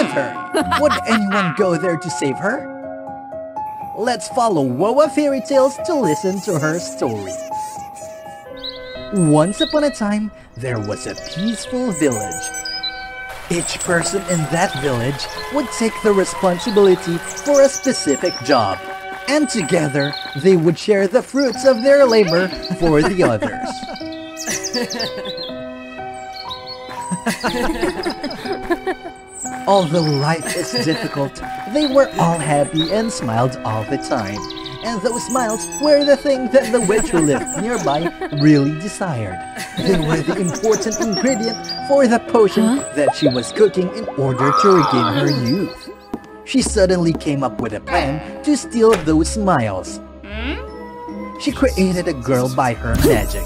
with her. Would anyone go there to save her? Let's follow WOA Fairy Tales to listen to her story. Once upon a time, there was a peaceful village. Each person in that village would take the responsibility for a specific job, and together they would share the fruits of their labor for the others. Although life is difficult, they were all happy and smiled all the time. And those smiles were the thing that the witch who lived nearby really desired. They were the important ingredient for the potion that she was cooking in order to regain her youth. She suddenly came up with a plan to steal those smiles. She created a girl by her magic.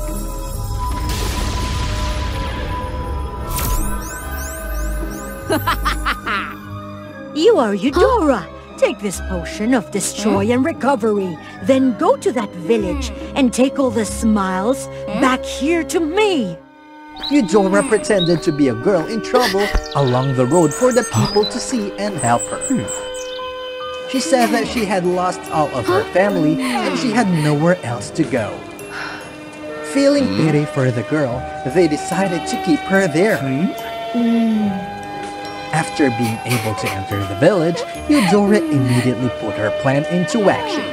You are Eudora. Take this potion of destroy and recovery. Then go to that village and take all the smiles back here to me. Eudora pretended to be a girl in trouble along the road for the people to see and help her. She said that she had lost all of her family and she had nowhere else to go. Feeling pity for the girl, they decided to keep her there. After being able to enter the village, Eudora immediately put her plan into action.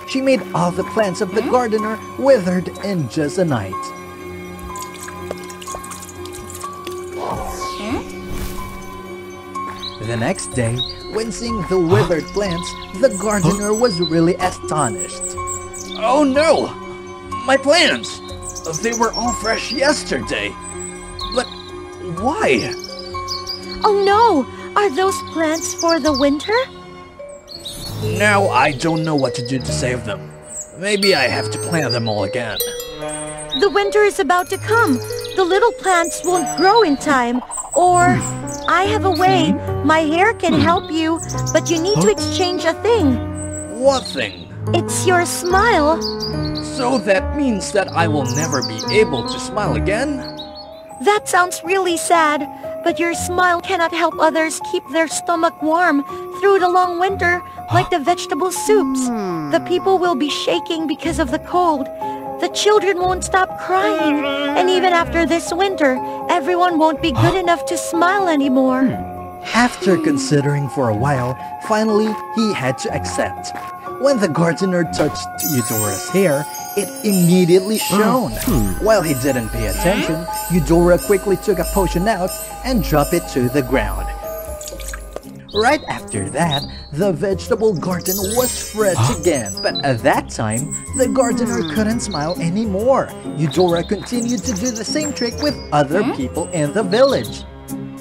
She made all the plants of the gardener withered in just a night. The next day, when seeing the withered plants, the gardener was really astonished. Oh no! My plants! They were all fresh yesterday. But why? Oh no! Are those plants for the winter? Now I don't know what to do to save them. Maybe I have to plant them all again. The winter is about to come. The little plants won't grow in time. Or, I have a way. My hair can help you, but you need to exchange a thing. What thing? It's your smile. So that means that I will never be able to smile again? That sounds really sad, but your smile cannot help others keep their stomach warm through the long winter, like the vegetable soups. The people will be shaking because of the cold. The children won't stop crying, and even after this winter, everyone won't be good enough to smile anymore. After considering for a while, finally he had to accept. When the gardener touched Eudora's hair, it immediately shone. While he didn't pay attention, Eudora quickly took a potion out and dropped it to the ground. Right after that, the vegetable garden was fresh again. But at that time, the gardener couldn't smile anymore. Eudora continued to do the same trick with other people in the village.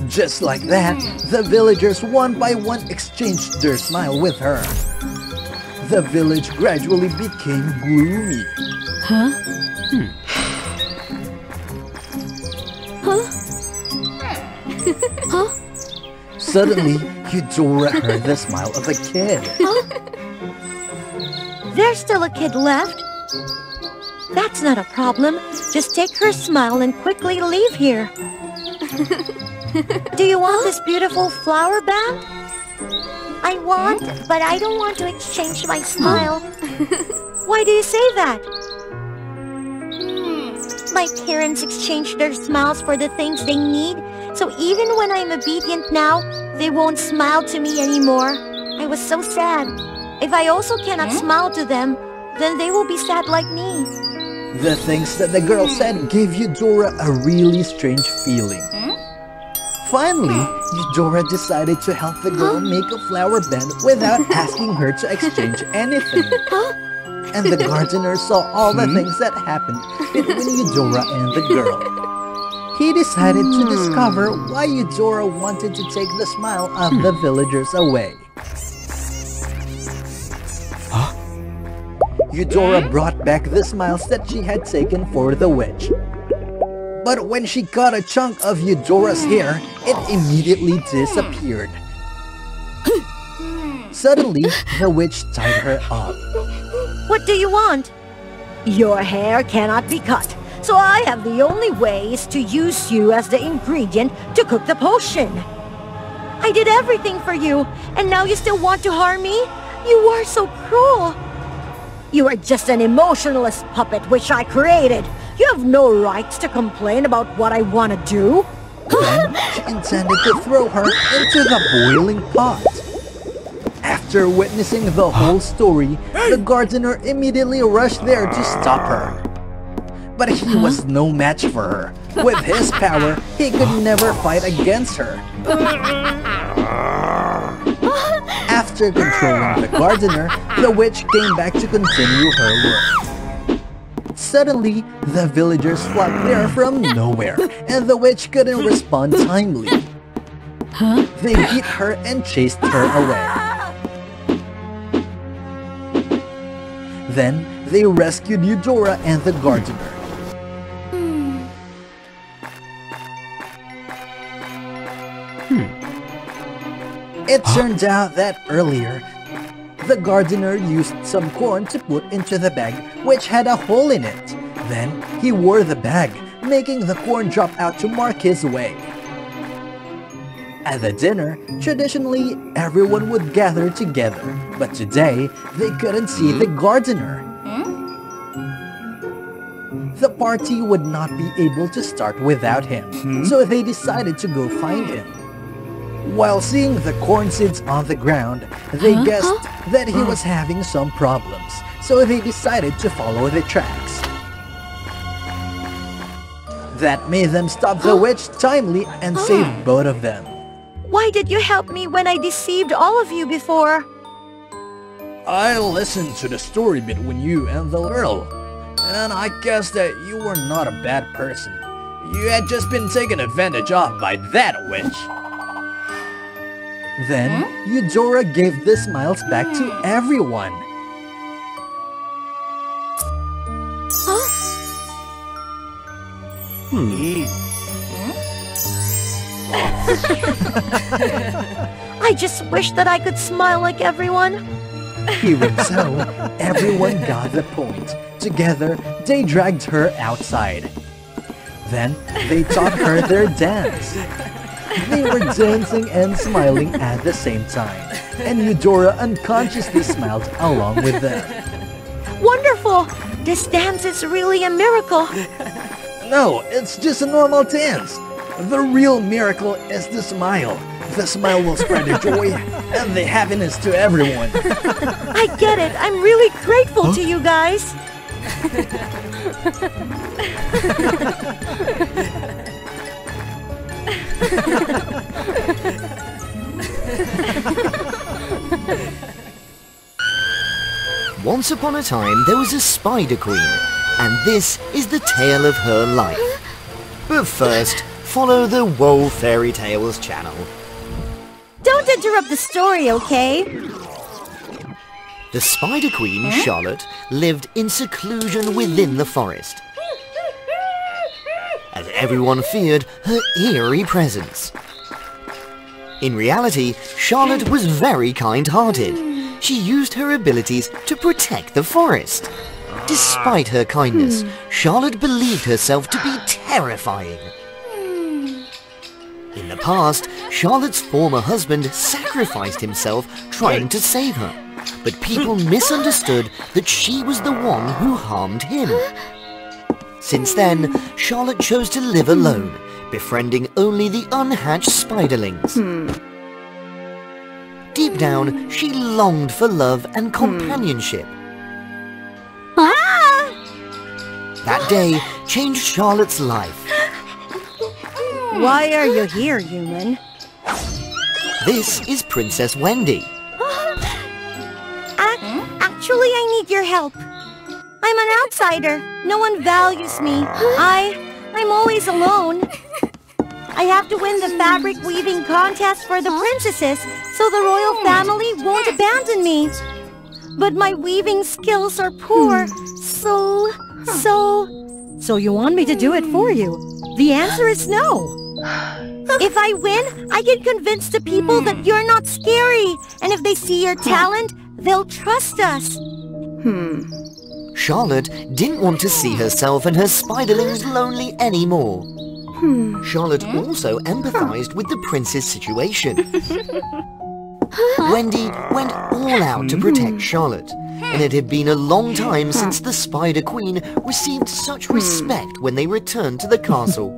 Just like that, the villagers one by one exchanged their smile with her. The village gradually became gloomy. Suddenly, Eudora heard the smile of a kid. There's still a kid left. That's not a problem. Just take her smile and quickly leave here. Do you want this beautiful flower band? I want, but I don't want to exchange my smile. Why do you say that? My parents exchanged their smiles for the things they need, so even when I'm obedient now, they won't smile to me anymore. I was so sad. If I also cannot smile to them, then they will be sad like me. The things that the girl said gave Eudora a really strange feeling. Finally, Eudora decided to help the girl make a flower band without asking her to exchange anything. And the gardener saw all the things that happened between Eudora and the girl. He decided to discover why Eudora wanted to take the smile of the villagers away. Eudora brought back the smiles that she had taken for the witch. But when she cut a chunk of Eudora's hair, it immediately disappeared. Suddenly, the witch tied her up. What do you want? Your hair cannot be cut, so I have the only way is to use you as the ingredient to cook the potion. I did everything for you, and now you still want to harm me? You are so cruel. You are just an emotionless puppet which I created. You have no rights to complain about what I want to do. Then she intended to throw her into the boiling pot. After witnessing the whole story, the gardener immediately rushed there to stop her. But he was no match for her. With his power, he could never fight against her. After controlling the gardener, the witch came back to continue her work. Suddenly, the villagers flocked there from nowhere, and the witch couldn't respond timely. They beat her and chased her away. Then, they rescued Eudora and the gardener. It turned out that earlier, the gardener used some corn to put into the bag, which had a hole in it. Then, he wore the bag, making the corn drop out to mark his way. At the dinner, traditionally, everyone would gather together, but today, they couldn't see the gardener. The party would not be able to start without him, so they decided to go find him. While seeing the corn seeds on the ground, they guessed that he was having some problems, so they decided to follow the tracks. That made them stop the witch timely and save both of them. Why did you help me when I deceived all of you before? I listened to the story between you and the girl, and I guessed that you were not a bad person. You had just been taken advantage of by that witch. Then, Eudora gave the smiles back to everyone. I just wish that I could smile like everyone. Even so, everyone got the point. Together, they dragged her outside. Then, they taught her their dance. They were dancing and smiling at the same time, and Eudora unconsciously smiled along with them. Wonderful! This dance is really a miracle. No, it's just a normal dance. The real miracle is the smile. The smile will spread the joy and the happiness to everyone. I get it. I'm really grateful to you guys. Once upon a time, there was a spider queen, and this is the tale of her life. But first, follow the WOA Fairy Tales channel. Don't interrupt the story, okay? The spider queen, Charlotte, lived in seclusion within the forest, as everyone feared her eerie presence. In reality, Charlotte was very kind-hearted. She used her abilities to protect the forest. Despite her kindness, Charlotte believed herself to be terrifying. In the past, Charlotte's former husband sacrificed himself trying to save her, but people misunderstood that she was the one who harmed him. Since then, Charlotte chose to live alone, befriending only the unhatched spiderlings. Deep down, she longed for love and companionship. That day changed Charlotte's life. Why are you here, human? This is Princess Wendy. Actually, I need your help. I'm an outsider. No one values me. I'm always alone. I have to win the fabric weaving contest for the princesses, so the royal family won't abandon me. But my weaving skills are poor, so you want me to do it for you? The answer is no. If I win, I can convince the people that you're not scary, and if they see your talent, they'll trust us. Charlotte didn't want to see herself and her spiderlings lonely anymore. Charlotte also empathized with the prince's situation. Wendy went all out to protect Charlotte, and it had been a long time since the Spider Queen received such respect when they returned to the castle.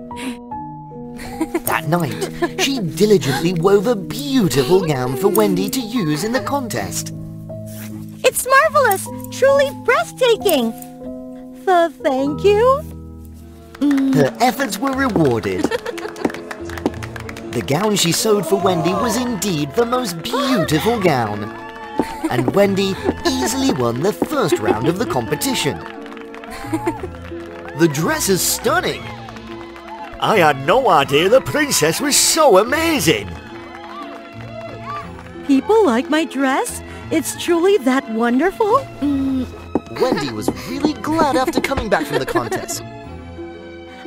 That night, she diligently wove a beautiful gown for Wendy to use in the contest. It's marvelous! Truly breathtaking! Thank you? Her efforts were rewarded. The gown she sewed for Wendy was indeed the most beautiful gown. And Wendy easily won the first round of the competition. The dress is stunning. I had no idea the princess was so amazing. People like my dress? It's truly that wonderful? Wendy was really glad after coming back from the contest.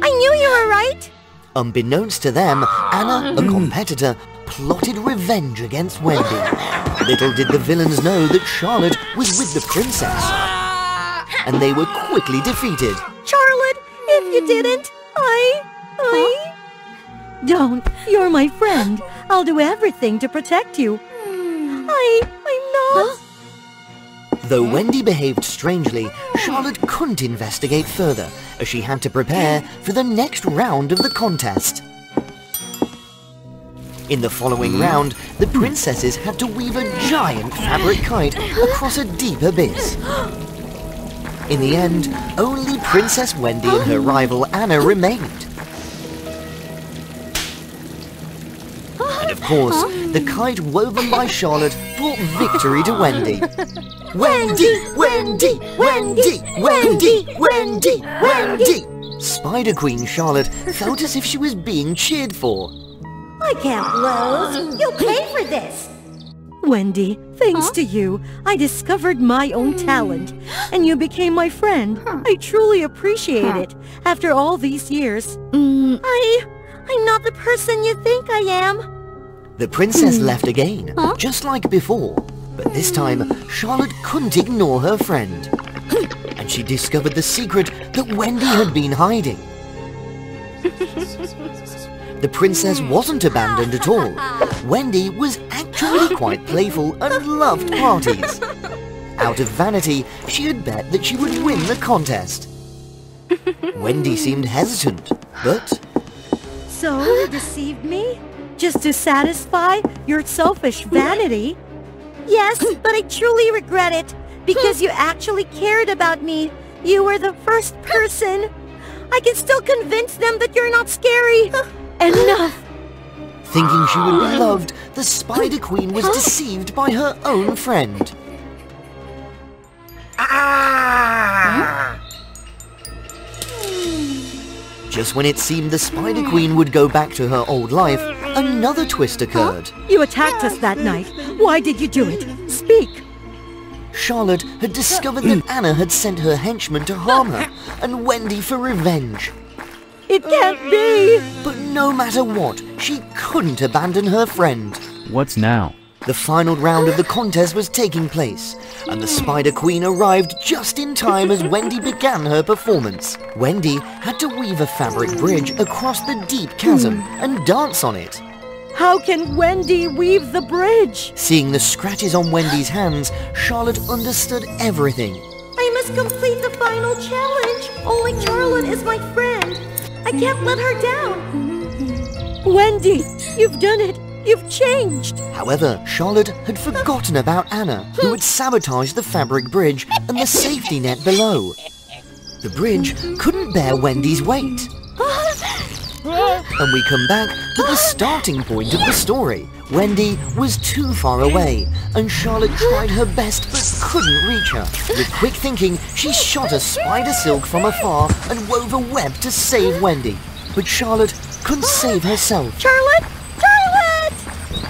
I knew you were right! Unbeknownst to them, Anna, a competitor, plotted revenge against Wendy. Little did the villains know that Charlotte was with the princess. And they were quickly defeated. Charlotte, if you didn't, Don't. You're my friend. I'll do everything to protect you. I'm not... Though Wendy behaved strangely, Charlotte couldn't investigate further, as she had to prepare for the next round of the contest. In the following round, the princesses had to weave a giant fabric kite across a deep abyss. In the end, only Princess Wendy and her rival Anna remained. And of course, the kite woven by Charlotte brought victory to Wendy. Wendy! Wendy! Wendy! Wendy! Wendy! Wendy! Spider Queen Charlotte felt as if she was being cheered for. I can't lose. You'll pay for this. Wendy, thanks to you, I discovered my own talent, and you became my friend. I truly appreciate it, after all these years. I'm not the person you think I am. The princess left again, just like before, but this time Charlotte couldn't ignore her friend. And she discovered the secret that Wendy had been hiding. The princess wasn't abandoned at all. Wendy was actually quite playful and loved parties. Out of vanity, she had bet that she would win the contest. Wendy seemed hesitant, but... So you deceived me? Just to satisfy your selfish vanity? Yes, but I truly regret it, because you actually cared about me. You were the first person. I can still convince them that you're not scary. Enough! Thinking she would be loved, the Spider Queen was deceived by her own friend. Just when it seemed the Spider Queen would go back to her old life, another twist occurred. You attacked us that night. Why did you do it? Speak! Charlotte had discovered that Anna had sent her henchmen to harm her, and Wendy for revenge. It can't be! But no matter what, she couldn't abandon her friend. What's now? The final round of the contest was taking place, and the Spider Queen arrived just in time as Wendy began her performance. Wendy had to weave a fabric bridge across the deep chasm and dance on it. How can Wendy weave the bridge? Seeing the scratches on Wendy's hands, Charlotte understood everything. I must complete the final challenge. Only Charlotte is my friend. I can't let her down. Wendy, you've done it. You've changed. However, Charlotte had forgotten about Anna, who had sabotaged the fabric bridge and the safety net below. The bridge couldn't bear Wendy's weight. And we come back to the starting point of the story. Wendy was too far away, and Charlotte tried her best but couldn't reach her. With quick thinking, she shot a spider silk from afar and wove a web to save Wendy. But Charlotte couldn't save herself. Charlotte! Charlotte!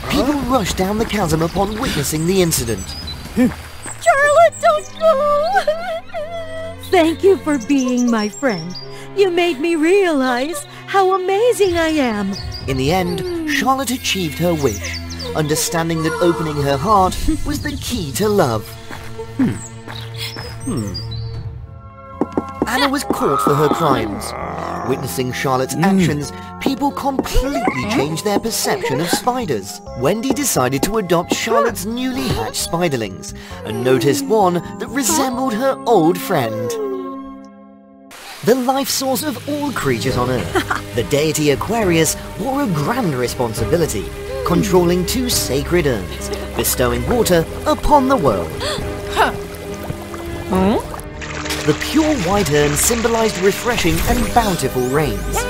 People rushed down the chasm upon witnessing the incident. Charlotte, don't go! Thank you for being my friend. You made me realize how amazing I am. In the end, Charlotte achieved her wish, understanding that opening her heart was the key to love. Anna was caught for her crimes. Witnessing Charlotte's actions, people completely changed their perception of spiders. Wendy decided to adopt Charlotte's newly hatched spiderlings and noticed one that resembled her old friend. The life source of all creatures on Earth, the deity Aquarius bore a grand responsibility, controlling 2 sacred urns, bestowing water upon the world. The pure white urn symbolized refreshing and bountiful rains,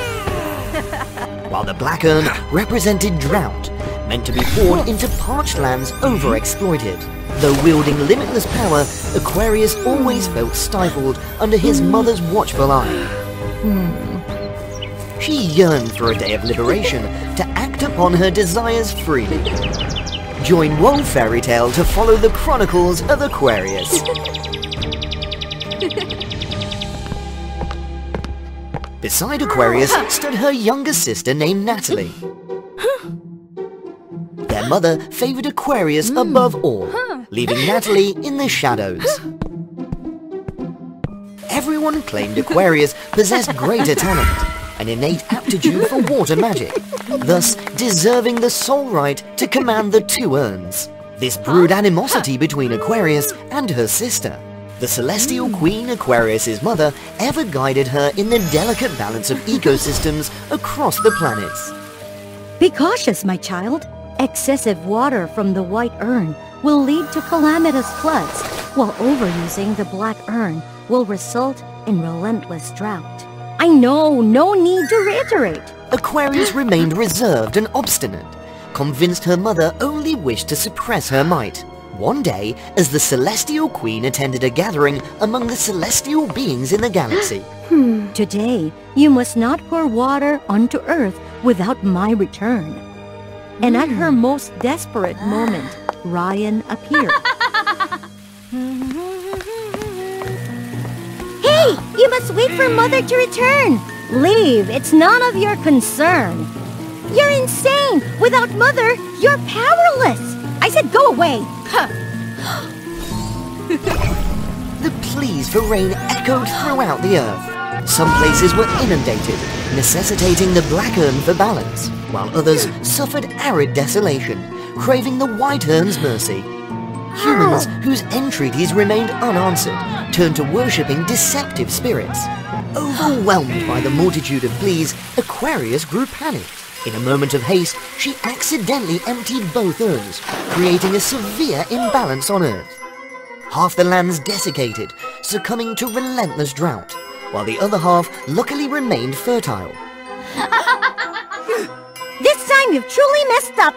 while the black urn represented drought, meant to be poured into parched lands overexploited. Though wielding limitless power, Aquarius always felt stifled under his mother's watchful eye. She yearned for a day of liberation to act upon her desires freely. Join WOA Fairy Tale to follow the chronicles of Aquarius. Beside Aquarius stood her younger sister named Natalie. Their mother favored Aquarius above all, leaving Natalie in the shadows. Everyone claimed Aquarius possessed greater talent, an innate aptitude for water magic, thus deserving the sole right to command the 2 urns. This brewed animosity between Aquarius and her sister. The celestial queen, Aquarius's mother, ever guided her in the delicate balance of ecosystems across the planets. Be cautious, my child. Excessive water from the white urn will lead to calamitous floods, while overusing the black urn will result in relentless drought. I know, no need to reiterate. Aquarius remained reserved and obstinate, convinced her mother only wished to suppress her might. One day, as the Celestial Queen attended a gathering among the celestial beings in the galaxy. Today, you must not pour water onto Earth without my return. And at her most desperate moment, Ryan appeared. Hey! You must wait for Mother to return! Leave, it's none of your concern. You're insane! Without Mother, you're powerless! I said go away! The pleas for rain echoed throughout the Earth. Some places were inundated, necessitating the black urn for balance, while others suffered arid desolation, craving the white urn's mercy. Humans whose entreaties remained unanswered turned to worshipping deceptive spirits. Overwhelmed by the multitude of pleas, Aquarius grew panicked. In a moment of haste, she accidentally emptied both urns, creating a severe imbalance on Earth. Half the land's desiccated, succumbing to relentless drought, while the other half luckily remained fertile. This time you've truly messed up!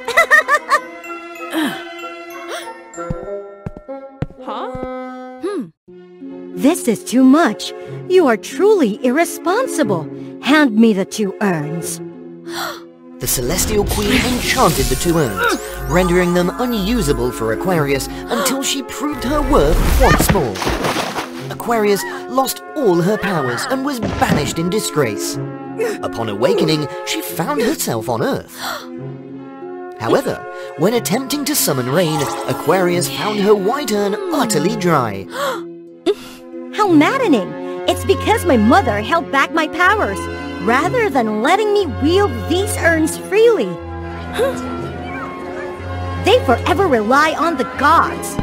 This is too much. You are truly irresponsible. Hand me the 2 urns. The Celestial Queen enchanted the 2 urns, rendering them unusable for Aquarius until she proved her worth once more. Aquarius lost all her powers and was banished in disgrace. Upon awakening, she found herself on Earth. However, when attempting to summon rain, Aquarius found her white urn utterly dry. How maddening! It's because my mother held back my powers, rather than letting me wield these urns freely. They forever rely on the gods.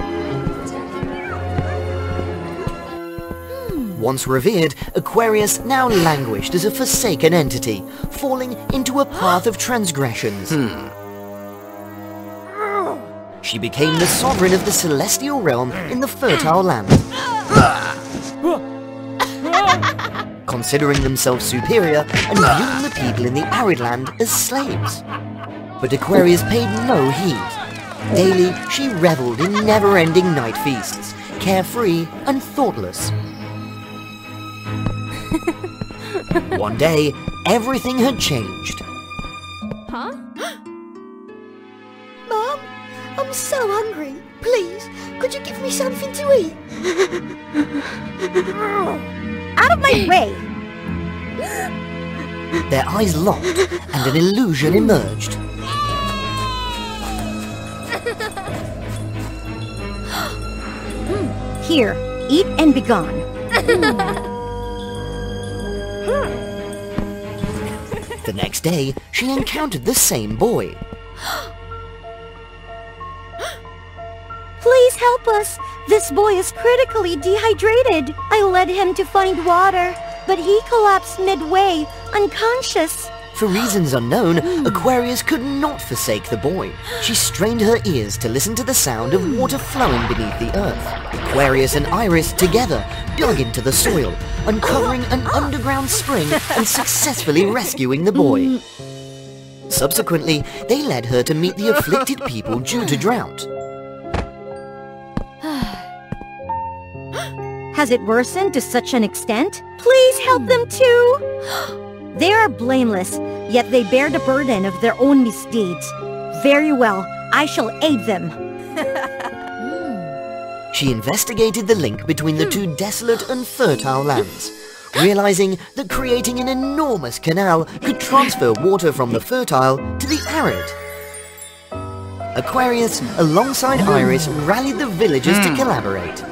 Once revered, Aquarius now languished as a forsaken entity, falling into a path of transgressions. She became the sovereign of the celestial realm in the fertile land. Considering themselves superior and viewing the people in the arid land as slaves. But Aquarius paid no heed. Daily, she reveled in never-ending night feasts, carefree and thoughtless. One day, everything had changed. Mom, I'm so hungry. Please, could you give me something to eat? Out of my way! Their eyes locked, and an illusion emerged. Here, eat and be gone. The next day, she encountered the same boy. Please help us. This boy is critically dehydrated. I led him to find water, but he collapsed midway, unconscious. For reasons unknown, Aquarius could not forsake the boy. She strained her ears to listen to the sound of water flowing beneath the earth. Aquarius and Iris together dug into the soil, uncovering an underground spring and successfully rescuing the boy. Subsequently, they led her to meet the afflicted people due to drought. Has it worsened to such an extent? Please help them too. They are blameless, yet they bear the burden of their own misdeeds. Very well, I shall aid them. She investigated the link between the two desolate and fertile lands, realizing that creating an enormous canal could transfer water from the fertile to the arid. Aquarius, alongside Iris, rallied the villagers to collaborate.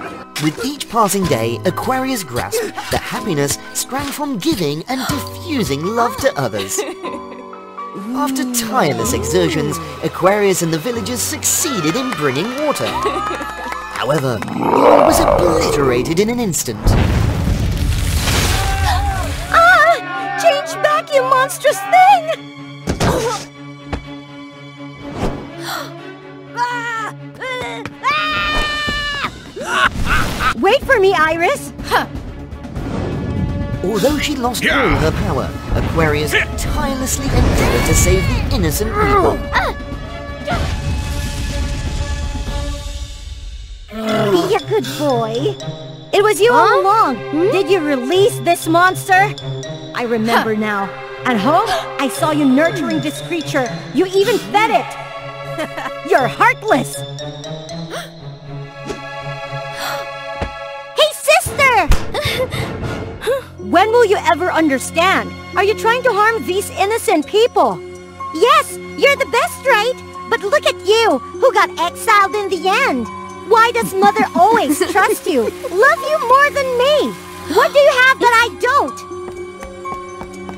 With each passing day, Aquarius grasped that happiness sprang from giving and diffusing love to others. After tireless exertions, Aquarius and the villagers succeeded in bringing water. However, all was obliterated in an instant. Ah! Change back, you monstrous thing! Wait for me, Iris! Although she lost all her power, Aquarius tirelessly endeavored to save the innocent people. Be a good boy. It was you all along. Did you release this monster? I remember now. At home, I saw you nurturing this creature. You even fed it. You're heartless. Hey, sister! When will you ever understand? Are you trying to harm these innocent people? Yes, you're the best, right? But look at you, who got exiled in the end. Why does Mother always trust you, love you more than me? What do you have that I don't?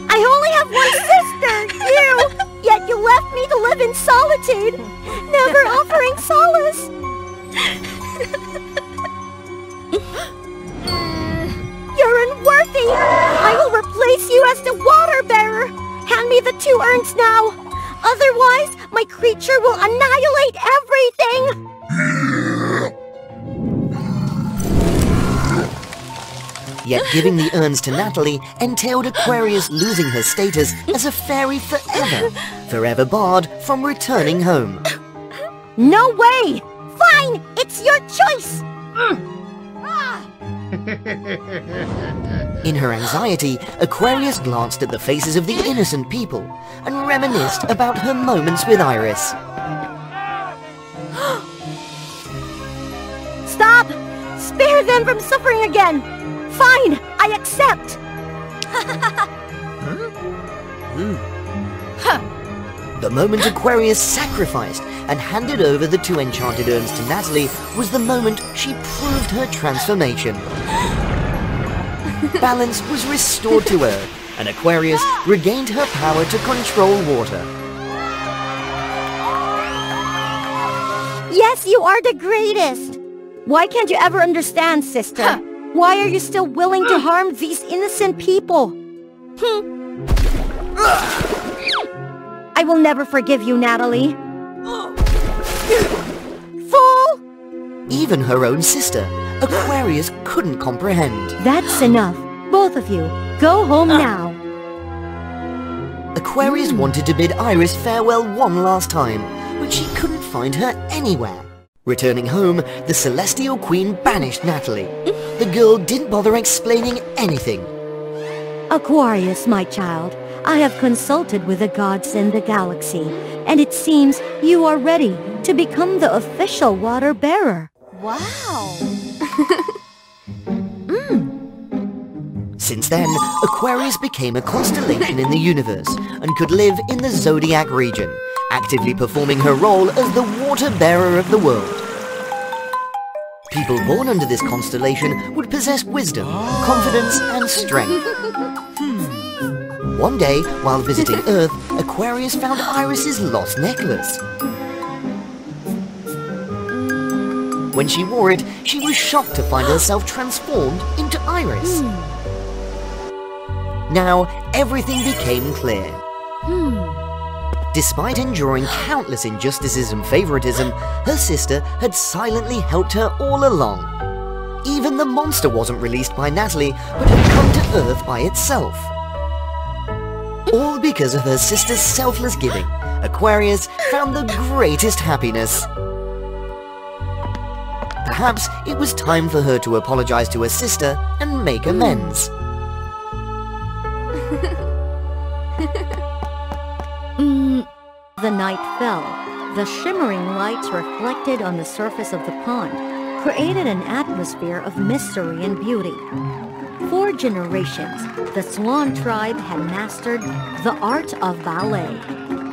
I only have one sister, you! Yet you left me to live in solitude, never offering solace. You're unworthy! I will replace you as the water bearer! Hand me the 2 urns now! Otherwise, my creature will annihilate everything! Yet giving the urns to Natalie entailed Aquarius losing her status as a fairy forever, forever barred from returning home. No way! Fine! It's your choice! In her anxiety, Aquarius glanced at the faces of the innocent people and reminisced about her moments with Iris. Stop! Spare them from suffering again! Fine! I accept! The moment Aquarius sacrificed and handed over the 2 enchanted urns to Natalie was the moment she proved her transformation. Balance was restored to her, and Aquarius regained her power to control water. Yes, you are the greatest! Why can't you ever understand, sister? Why are you still willing to harm these innocent people? I will never forgive you, Natalie. Fool! Even her own sister, Aquarius couldn't comprehend. That's enough. Both of you, go home now. Aquarius wanted to bid Iris farewell one last time, but she couldn't find her anywhere. Returning home, the Celestial Queen banished Natalie. The girl didn't bother explaining anything. Aquarius, my child, I have consulted with the gods in the galaxy, and it seems you are ready to become the official water bearer. Wow! Since then, Aquarius became a constellation in the universe and could live in the Zodiac region, actively performing her role as the water bearer of the world. People born under this constellation would possess wisdom, confidence, and strength. One day, while visiting Earth, Aquarius found Iris's lost necklace. When she wore it, she was shocked to find herself transformed into Iris. Now, everything became clear. Despite enduring countless injustices and favoritism, her sister had silently helped her all along. Even the monster wasn't released by Natalie, but had come to Earth by itself. All because of her sister's selfless giving, Aquarius found the greatest happiness. Perhaps it was time for her to apologize to her sister and make amends. The night fell. The shimmering lights reflected on the surface of the pond created an atmosphere of mystery and beauty. For generations, the Swan tribe had mastered the art of ballet.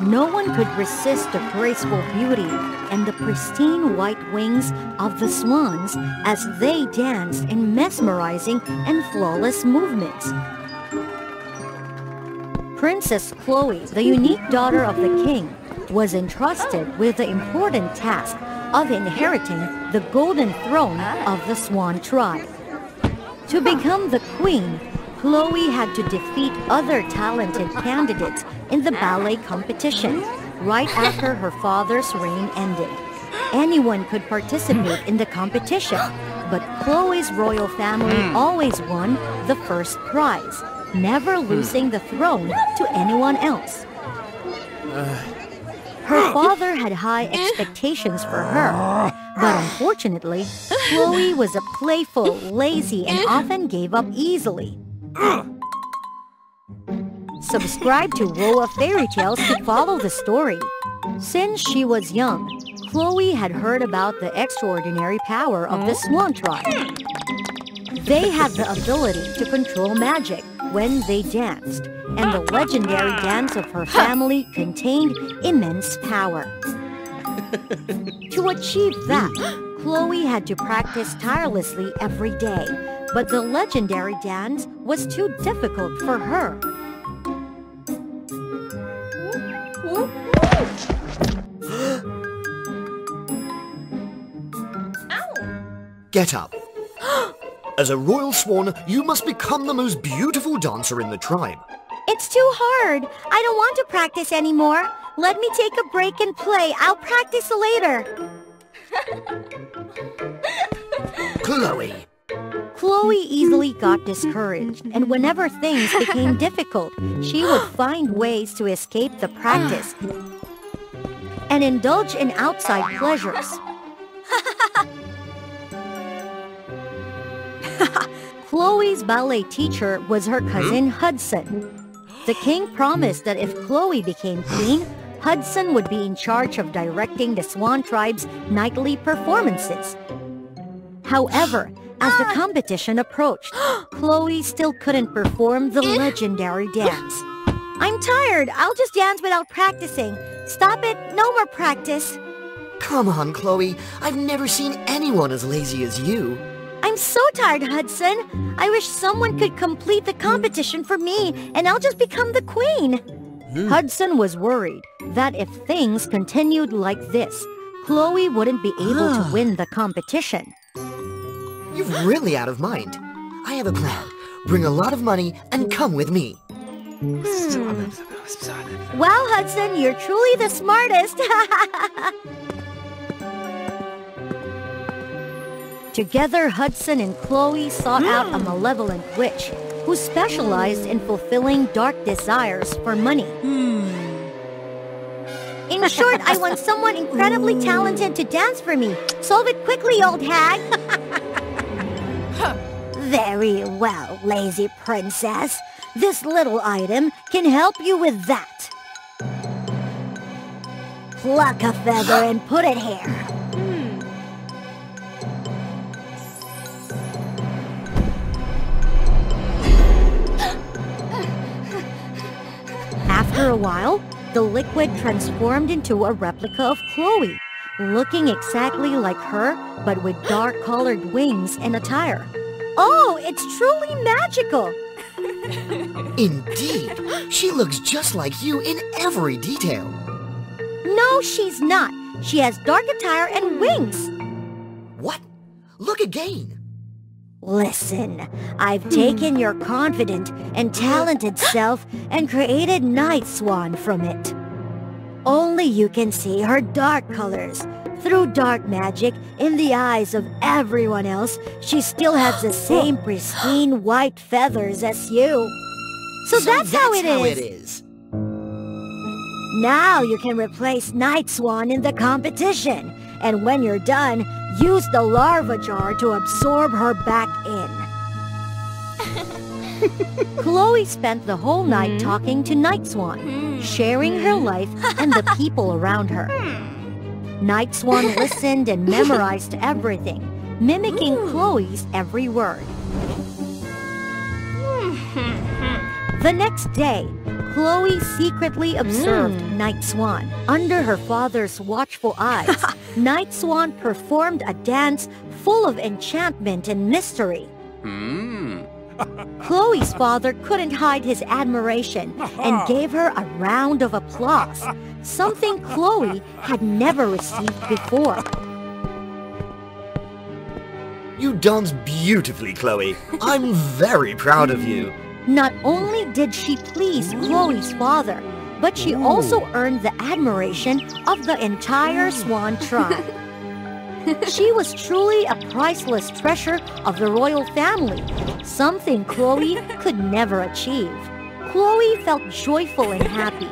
No one could resist the graceful beauty and the pristine white wings of the swans as they danced in mesmerizing and flawless movements. Princess Chloe, the unique daughter of the king, was entrusted with the important task of inheriting the golden throne of the Swan tribe. To become the queen, Chloe had to defeat other talented candidates in the ballet competition right after her father's reign ended. Anyone could participate in the competition, but Chloe's royal family always won the first prize, never losing the throne to anyone else. Her father had high expectations for her, but unfortunately, Chloe was a playful, lazy, and often gave up easily. Subscribe to WOA Fairy Tales to follow the story. Since she was young, Chloe had heard about the extraordinary power of the Swan tribe. They had the ability to control magic when they danced, and the legendary dance of her family contained immense power. To achieve that, Chloe had to practice tirelessly every day, but the legendary dance was too difficult for her. Get up. As a royal swan, you must become the most beautiful dancer in the tribe. It's too hard. I don't want to practice anymore. Let me take a break and play. I'll practice later. Chloe. Chloe easily got discouraged, and whenever things became difficult, she would find ways to escape the practice and indulge in outside pleasures. Chloe's ballet teacher was her cousin Hudson. The king promised that if Chloe became queen, Hudson would be in charge of directing the Swan tribe's nightly performances. However, as the competition approached, Chloe still couldn't perform the legendary dance. I'm tired. I'll just dance without practicing. Stop it. No more practice. Come on, Chloe. I've never seen anyone as lazy as you. I'm so tired, Hudson. I wish someone could complete the competition for me, and I'll just become the queen. Hudson was worried that if things continued like this, Chloe wouldn't be able to win the competition. You're really out of mind. I have a plan. Bring a lot of money and come with me. Wow, Hudson, you're truly the smartest. Together, Hudson and Chloe sought out a malevolent witch who specialized in fulfilling dark desires for money. In short, I want someone incredibly talented to dance for me. Solve it quickly, old hag. Very well, lazy princess. This little item can help you with that. Pluck a feather and put it here. After a while, the liquid transformed into a replica of Chloe, looking exactly like her, but with dark-colored wings and attire. Oh, it's truly magical. Indeed, she looks just like you in every detail. No, she's not. She has dark attire and wings. What? Look again. Listen, I've taken your confident and talented self and created Night Swan from it. Only you can see her dark colors. Through dark magic, in the eyes of everyone else, she still has the same pristine white feathers as you. So that's how it is. Now you can replace Night Swan in the competition. And when you're done, use the larva jar to absorb her back in. Chloe spent the whole night talking to Night Swan, sharing her life and the people around her. Night Swan listened and memorized everything, mimicking Chloe's every word. The next day, Chloe secretly observed Night Swan. Under her father's watchful eyes, Night Swan performed a dance full of enchantment and mystery. Chloe's father couldn't hide his admiration and gave her a round of applause, something Chloe had never received before. You dance beautifully, Chloe. I'm very proud of you. Not only did she please Chloe's father, but she also earned the admiration of the entire Swan tribe. She was truly a priceless treasure of the royal family, something Chloe could never achieve. Chloe felt joyful and happy.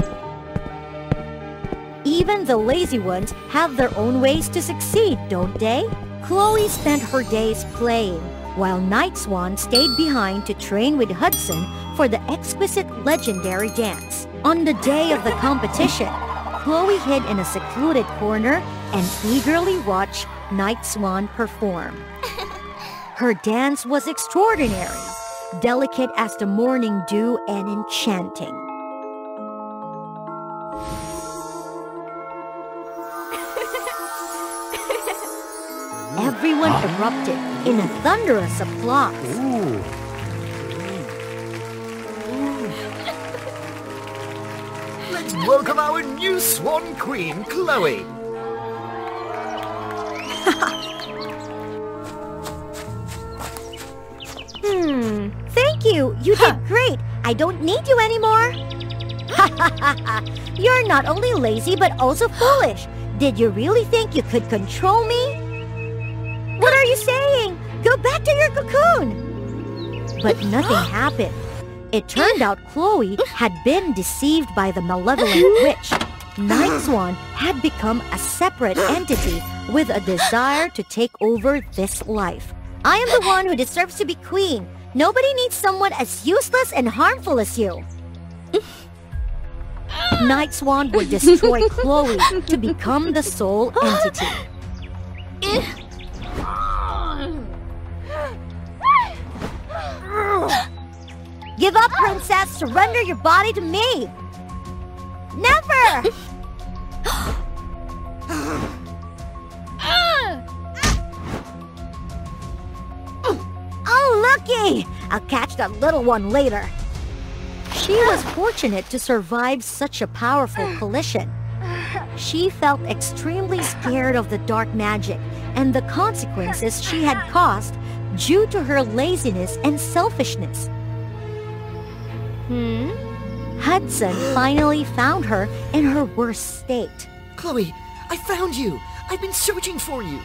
Even the lazy ones have their own ways to succeed, don't they? Chloe spent her days playing, while Night Swan stayed behind to train with Hudson for the exquisite legendary dance. On the day of the competition, Chloe hid in a secluded corner and eagerly watched Night Swan perform. Her dance was extraordinary, delicate as the morning dew and enchanting. Everyone erupted in a thunderous applause. Let's welcome our new Swan Queen, Chloe. Thank you. You did great. I don't need you anymore. You're not only lazy but also foolish. Did you really think you could control me? What are you saying? Go back to your cocoon! But nothing happened. It turned out Chloe had been deceived by the malevolent witch. Night Swan had become a separate entity with a desire to take over this life. I am the one who deserves to be queen. Nobody needs someone as useless and harmful as you. Night Swan would destroy Chloe to become the sole entity. Give up, princess! Surrender your body to me! Never! Oh, looky! I'll catch that little one later. She was fortunate to survive such a powerful collision. She felt extremely scared of the dark magic and the consequences she had caused due to her laziness and selfishness. Hudson finally found her in her worst state. Chloe, I found you. I've been searching for you.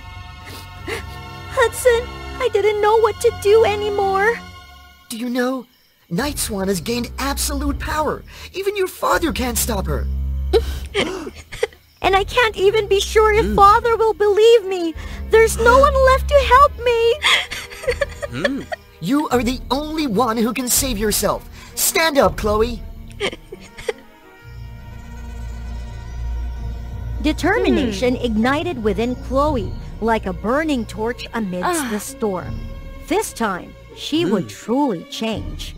Hudson, I didn't know what to do anymore. Do you know? Night Swan has gained absolute power. Even your father can't stop her. And I can't even be sure if Father will believe me. There's no one left to help me. You are the only one who can save yourself. Stand up, Chloe. Determination ignited within Chloe like a burning torch amidst the storm. This time, she would truly change.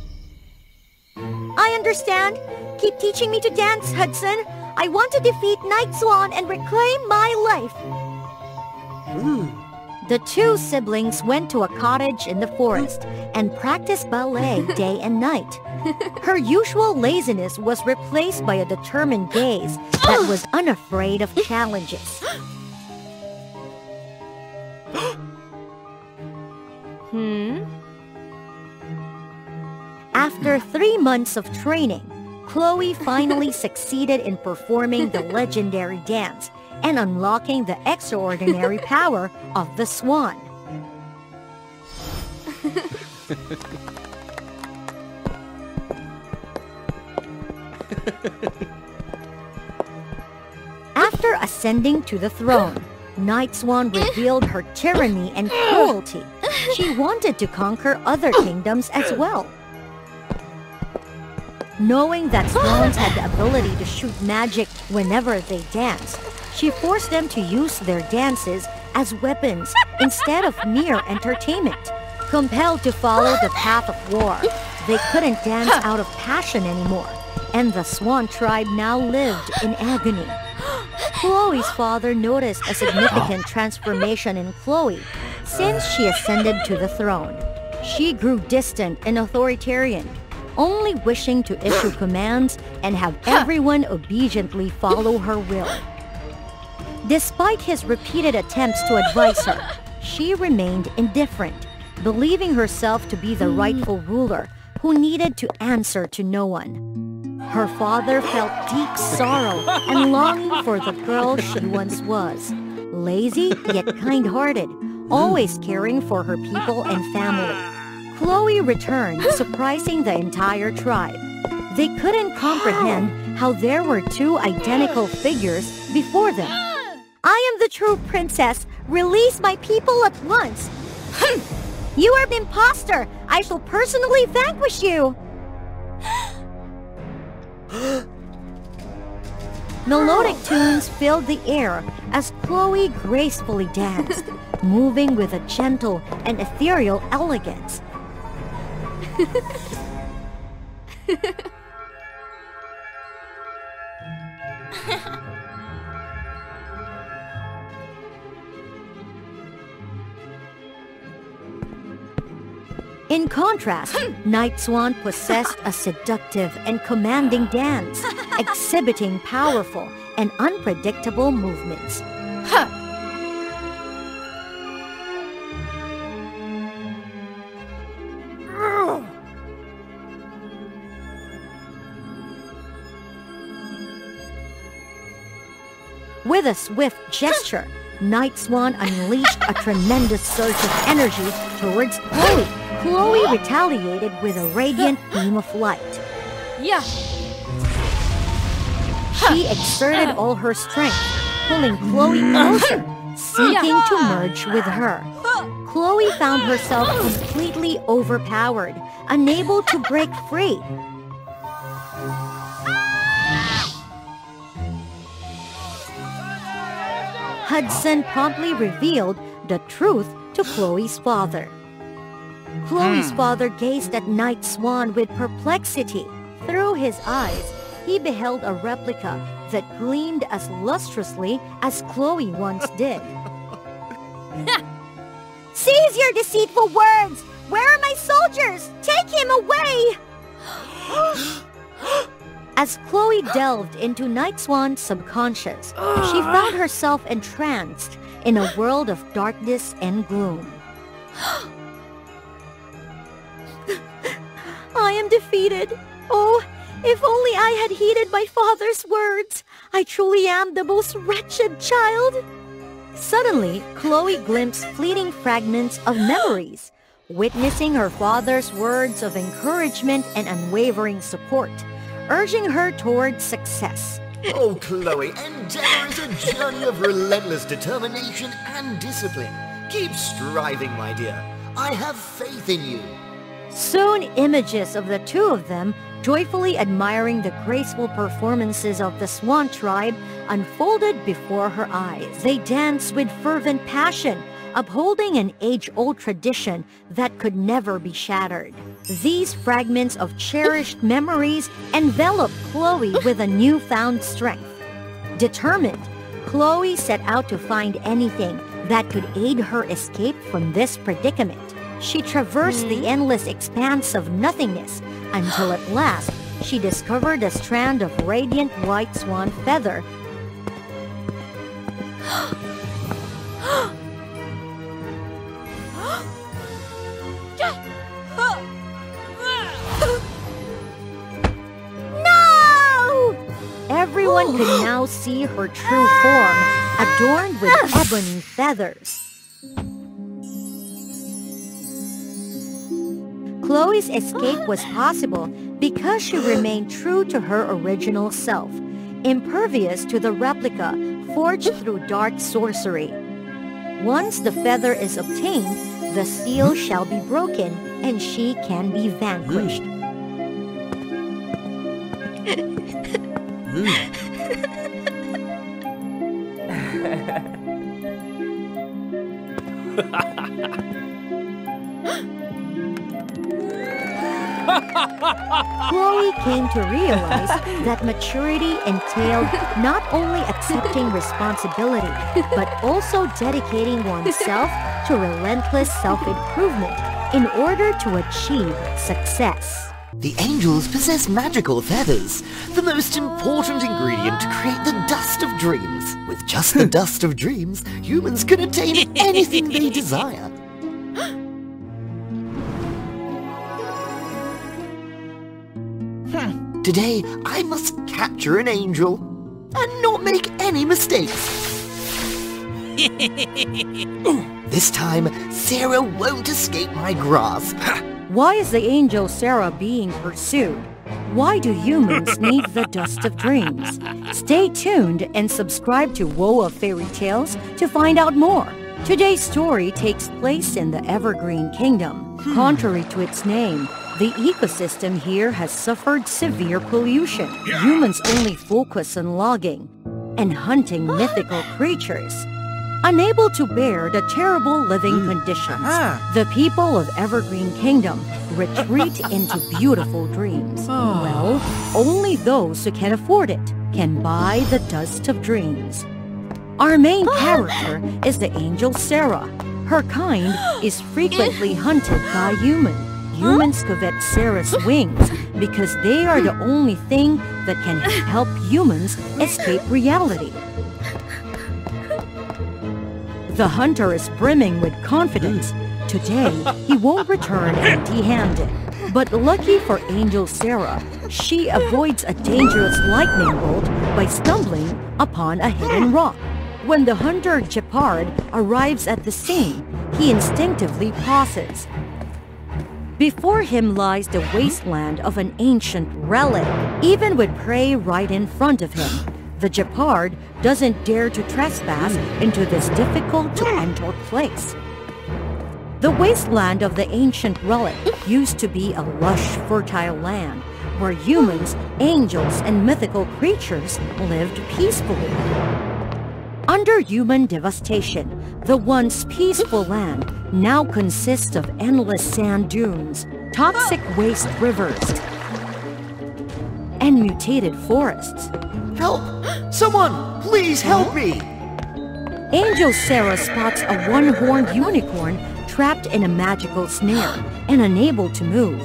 I understand. Keep teaching me to dance, Hudson. I want to defeat Night Swan and reclaim my life. The two siblings went to a cottage in the forest and practiced ballet day and night. Her usual laziness was replaced by a determined gaze that was unafraid of challenges. After 3 months of training, Chloe finally succeeded in performing the legendary dance and unlocking the extraordinary power of the swan. After ascending to the throne, Night Swan revealed her tyranny and cruelty. She wanted to conquer other kingdoms as well. Knowing that swans had the ability to shoot magic whenever they danced, she forced them to use their dances as weapons instead of mere entertainment. Compelled to follow the path of war, they couldn't dance out of passion anymore, and the swan tribe now lived in agony. Chloe's father noticed a significant transformation in Chloe since she ascended to the throne. She grew distant and authoritarian, only wishing to issue commands and have everyone obediently follow her will. Despite his repeated attempts to advise her, she remained indifferent, believing herself to be the rightful ruler who needed to answer to no one. Her father felt deep sorrow and longing for the girl she once was, lazy yet kind-hearted, always caring for her people and family. Chloe returned, surprising the entire tribe. They couldn't comprehend how there were two identical figures before them. I am the true princess. Release my people at once. You are an imposter. I shall personally vanquish you. Melodic tunes filled the air as Chloe gracefully danced, moving with a gentle and ethereal elegance. In contrast, Night Swan possessed a seductive and commanding dance, exhibiting powerful and unpredictable movements. With a swift gesture, Night Swan unleashed a tremendous surge of energy towards Chloe. Chloe retaliated with a radiant beam of light. Yeah. She exerted all her strength, pulling Chloe closer, seeking to merge with her. Chloe found herself completely overpowered, unable to break free. Hudson promptly revealed the truth to Chloe's father. Chloe's father gazed at Night Swan with perplexity. Through his eyes, he beheld a replica that gleamed as lustrously as Chloe once did. Cease your deceitful words! Where are my soldiers? Take him away! As Chloe delved into Night Swan's subconscious, she found herself entranced in a world of darkness and gloom. I am defeated. Oh, if only I had heeded my father's words. I truly am the most wretched child. Suddenly, Chloe glimpsed fleeting fragments of memories, witnessing her father's words of encouragement and unwavering support, urging her towards success. Oh, Chloe, endeavor is a journey of relentless determination and discipline. Keep striving, my dear. I have faith in you. Soon, images of the two of them, joyfully admiring the graceful performances of the Swan tribe, unfolded before her eyes. They danced with fervent passion, upholding an age-old tradition that could never be shattered. These fragments of cherished memories enveloped Chloe with a newfound strength. Determined, Chloe set out to find anything that could aid her escape from this predicament. She traversed the endless expanse of nothingness until at last she discovered a strand of radiant white swan feather. Everyone could now see her true form, adorned with ebony feathers. Chloe's escape was possible because she remained true to her original self, impervious to the replica forged through dark sorcery. Once the feather is obtained, the seal shall be broken and she can be vanquished. Chloe came to realize that maturity entailed not only accepting responsibility, but also dedicating oneself to relentless self-improvement in order to achieve success. The angels possess magical feathers, the most important ingredient to create the dust of dreams. With just the dust of dreams, humans can attain anything they desire. Today, I must capture an angel and not make any mistakes. This time, Sarah won't escape my grasp. Why is the angel Sarah being pursued? Why do humans need the dust of dreams? Stay tuned and subscribe to WOA Fairy Tales to find out more. Today's story takes place in the Evergreen Kingdom. Contrary to its name, the ecosystem here has suffered severe pollution. Humans only focus on logging and hunting mythical creatures. Unable to bear the terrible living conditions, the people of Evergreen Kingdom retreat into beautiful dreams. Well, only those who can afford it can buy the dust of dreams. Our main character is the angel Sarah. Her kind is frequently hunted by humans. Humans covet Sarah's wings because they are the only thing that can help humans escape reality. The hunter is brimming with confidence. Today, he won't return empty-handed. But lucky for Angel Sarah, she avoids a dangerous lightning bolt by stumbling upon a hidden rock. When the hunter Jeopard arrives at the scene, he instinctively pauses. Before him lies the wasteland of an ancient relic, even with prey right in front of him. The Jeopard doesn't dare to trespass into this difficult-to-enter place. The wasteland of the ancient relic used to be a lush, fertile land where humans, angels, and mythical creatures lived peacefully. Under human devastation, the once peaceful land now consists of endless sand dunes, toxic waste rivers, and mutated forests. Help! Someone, please help me! Angel Sarah spots a one-horned unicorn trapped in a magical snare and unable to move.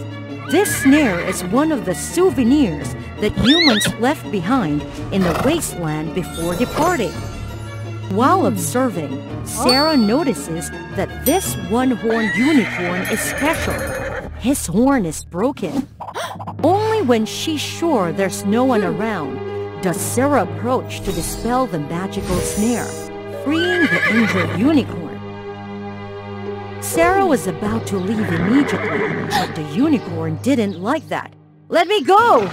This snare is one of the souvenirs that humans left behind in the wasteland before departing. While observing, Sarah notices that this one-horned unicorn is special. His horn is broken. Only when she's sure there's no one around does Sarah approach to dispel the magical snare, freeing the injured unicorn. Sarah was about to leave immediately, but the unicorn didn't like that. "Let me go!"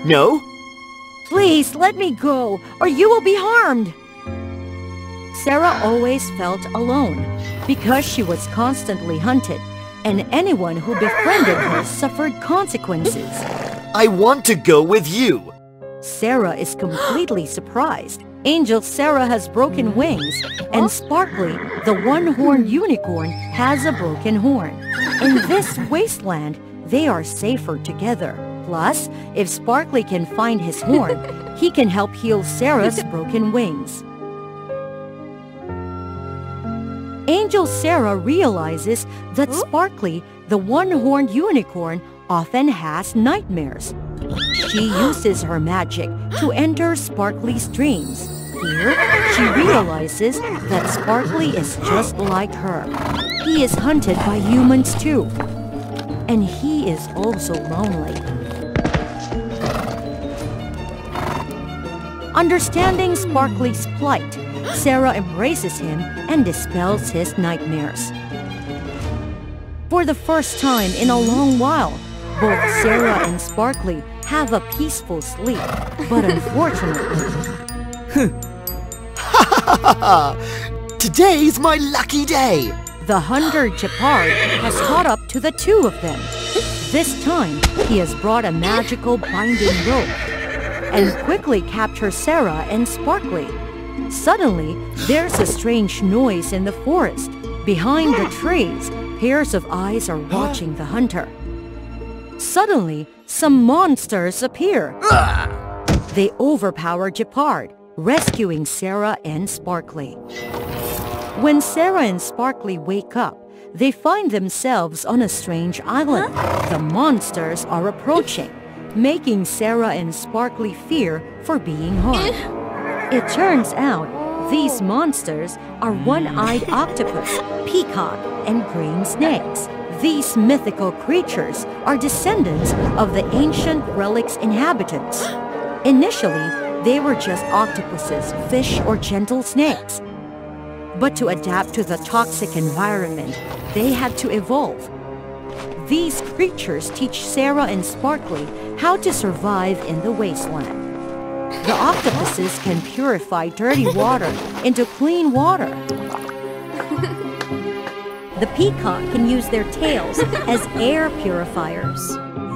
No? "Please, let me go, or you will be harmed!" Sarah always felt alone because she was constantly hunted, and anyone who befriended her suffered consequences. I want to go with you! Sarah is completely surprised. Angel Sarah has broken wings, and Sparkly, the one-horned unicorn, has a broken horn. In this wasteland, they are safer together. Plus, if Sparkly can find his horn, he can help heal Sarah's broken wings. Angel Sarah realizes that Sparkly, the one-horned unicorn, often has nightmares. She uses her magic to enter Sparkly's dreams. Here, she realizes that Sparkly is just like her. He is hunted by humans too. And he is also lonely. Understanding Sparkly's plight, Sarah embraces him and dispels his nightmares. For the first time in a long while, both Sarah and Sparkly have a peaceful sleep, but unfortunately... Today's my lucky day! The hunter Jeopard has caught up to the two of them. This time, he has brought a magical binding rope and quickly captures Sarah and Sparkly. Suddenly, there's a strange noise in the forest. Behind the trees, pairs of eyes are watching the hunter. Suddenly, some monsters appear. They overpower Jeopard, rescuing Sarah and Sparkly. When Sarah and Sparkly wake up, they find themselves on a strange island. The monsters are approaching, making Sarah and Sparkly fear for being harmed. It turns out these monsters are one-eyed octopus, peacock, and green snakes. These mythical creatures are descendants of the ancient relic's inhabitants. Initially, they were just octopuses, fish, or gentle snakes. But to adapt to the toxic environment, they had to evolve. These creatures teach Sarah and Sparkly how to survive in the wasteland. The octopuses can purify dirty water into clean water. The peacock can use their tails as air purifiers.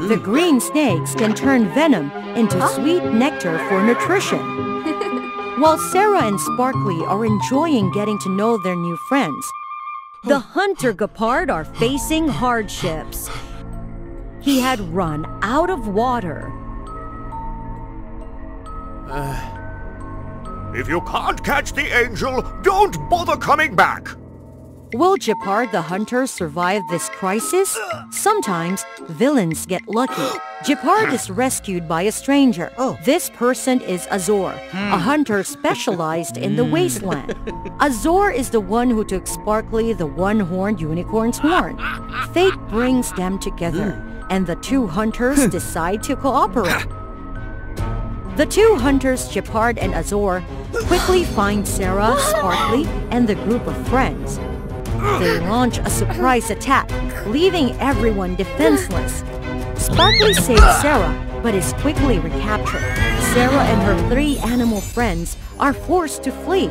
The green snakes can turn venom into sweet nectar for nutrition. While Sarah and Sparkly are enjoying getting to know their new friends, the hunter Jeopard are facing hardships. He had run out of water. If you can't catch the angel, don't bother coming back! Will Jeopard the hunter survive this crisis? Sometimes villains get lucky. Jeopard is rescued by a stranger. This person is Azor, a hunter specialized in the wasteland. Azor is the one who took Sparkly the one-horned unicorn's horn. Fate brings them together, and the two hunters decide to cooperate. The two hunters, Jeopard and Azor, quickly find Sarah, Sparkly, and the group of friends. They launch a surprise attack, leaving everyone defenseless. Sparkly saves Sarah, but is quickly recaptured. Sarah and her three animal friends are forced to flee.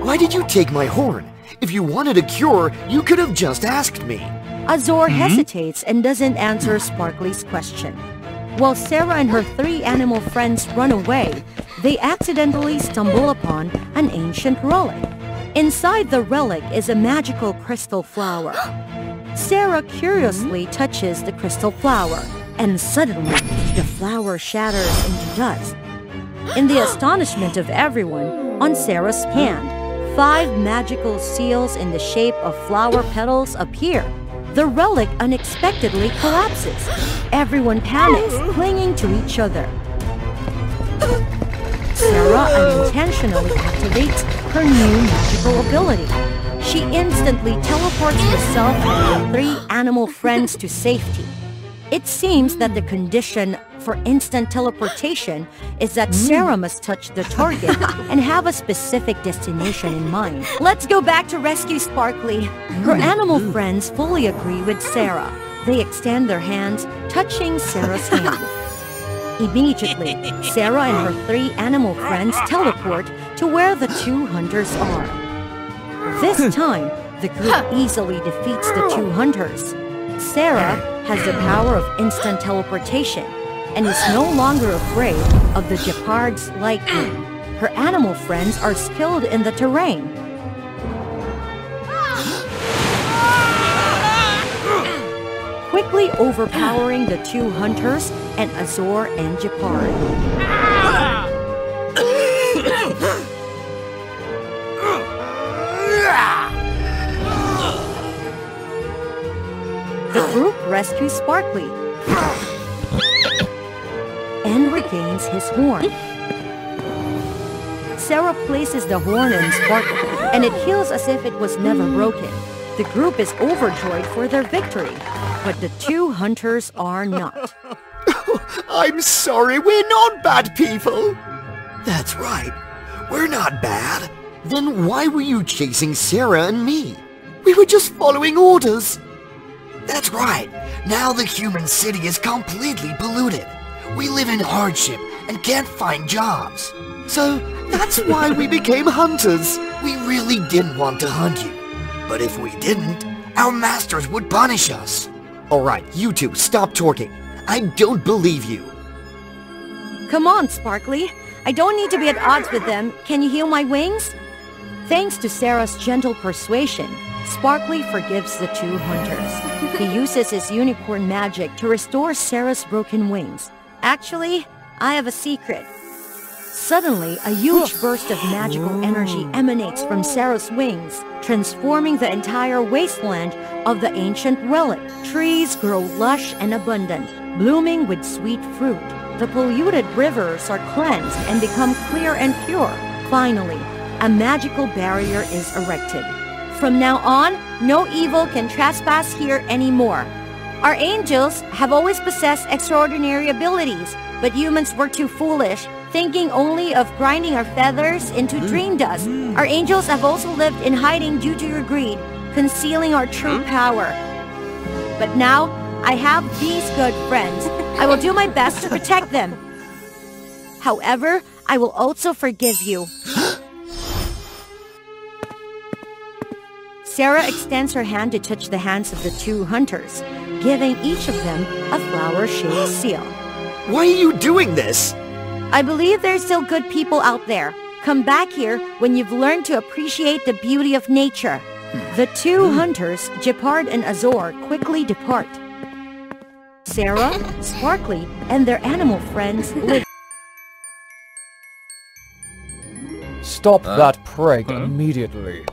Why did you take my horn? If you wanted a cure, you could have just asked me. Azor hesitates and doesn't answer Sparkly's question. While Sarah and her three animal friends run away, they accidentally stumble upon an ancient relic. Inside the relic is a magical crystal flower. Sarah curiously touches the crystal flower, and suddenly the flower shatters into dust. In the astonishment of everyone, on Sarah's hand, 5 magical seals in the shape of flower petals appear. The relic unexpectedly collapses. Everyone panics, clinging to each other. Sarah unintentionally activates her new magical ability. She instantly teleports herself and her 3 animal friends to safety. It seems that the condition for instant teleportation is that Sarah must touch the target and have a specific destination in mind. Let's go back to rescue Sparkly. Her animal friends fully agree with Sarah. They extend their hands, touching Sarah's hand. Immediately, Sarah and her 3 animal friends teleport to where the 2 hunters are. This time, the group easily defeats the 2 hunters. Sarah has the power of instant teleportation and is no longer afraid of the Jeopard's lightning. Her animal friends are skilled in the terrain. quickly overpowering the two hunters and Azor and Gepard. The group rescues Sparkly and regains his horn. Sarah places the horn in Sparkly, and it heals as if it was never broken. The group is overjoyed for their victory, but the two hunters are not. I'm sorry, we're not bad people. That's right, we're not bad. Then why were you chasing Sarah and me? We were just following orders. That's right, now the human city is completely polluted. We live in hardship and can't find jobs. So that's why we became hunters. We really didn't want to hunt you. But if we didn't, our masters would punish us. Alright, you two, stop talking. I don't believe you. Come on, Sparkly. I don't need to be at odds with them. Can you heal my wings? Thanks to Sarah's gentle persuasion, Sparkly forgives the two hunters. He uses his unicorn magic to restore Sarah's broken wings. Actually, I have a secret. Suddenly, a huge burst of magical energy emanates from Sarah's wings, transforming the entire wasteland of the ancient relic. Trees grow lush and abundant, blooming with sweet fruit. The polluted rivers are cleansed and become clear and pure. Finally, a magical barrier is erected. From now on, no evil can trespass here anymore. Our angels have always possessed extraordinary abilities, but humans were too foolish, thinking only of grinding our feathers into dream dust. Our angels have also lived in hiding due to your greed, concealing our true power. But now, I have these good friends. I will do my best to protect them. However, I will also forgive you. Sarah extends her hand to touch the hands of the two hunters, giving each of them a flower-shaped seal. Why are you doing this? I believe there's still good people out there. Come back here when you've learned to appreciate the beauty of nature. The two hunters, Gepard and Azor, quickly depart. Sarah, Sparkly, and their animal friends live. Stop that prank immediately.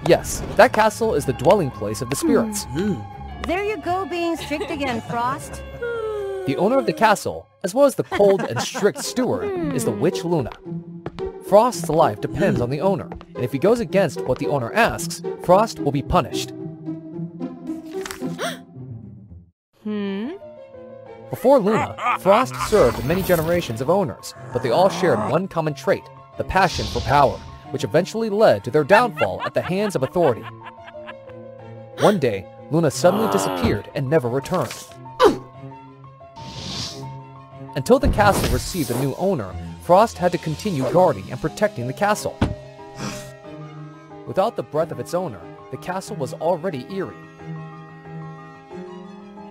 Yes, that castle is the dwelling place of the spirits. There you go, being strict again, Frost. The owner of the castle, as well as the cold and strict steward, is the witch Luna. Frost's life depends on the owner, and if he goes against what the owner asks, Frost will be punished. Before Luna, Frost served many generations of owners, but they all shared one common trait, the passion for power, which eventually led to their downfall at the hands of authority. One day, Luna suddenly disappeared and never returned. Until the castle received a new owner, Frost had to continue guarding and protecting the castle. Without the breath of its owner, the castle was already eerie.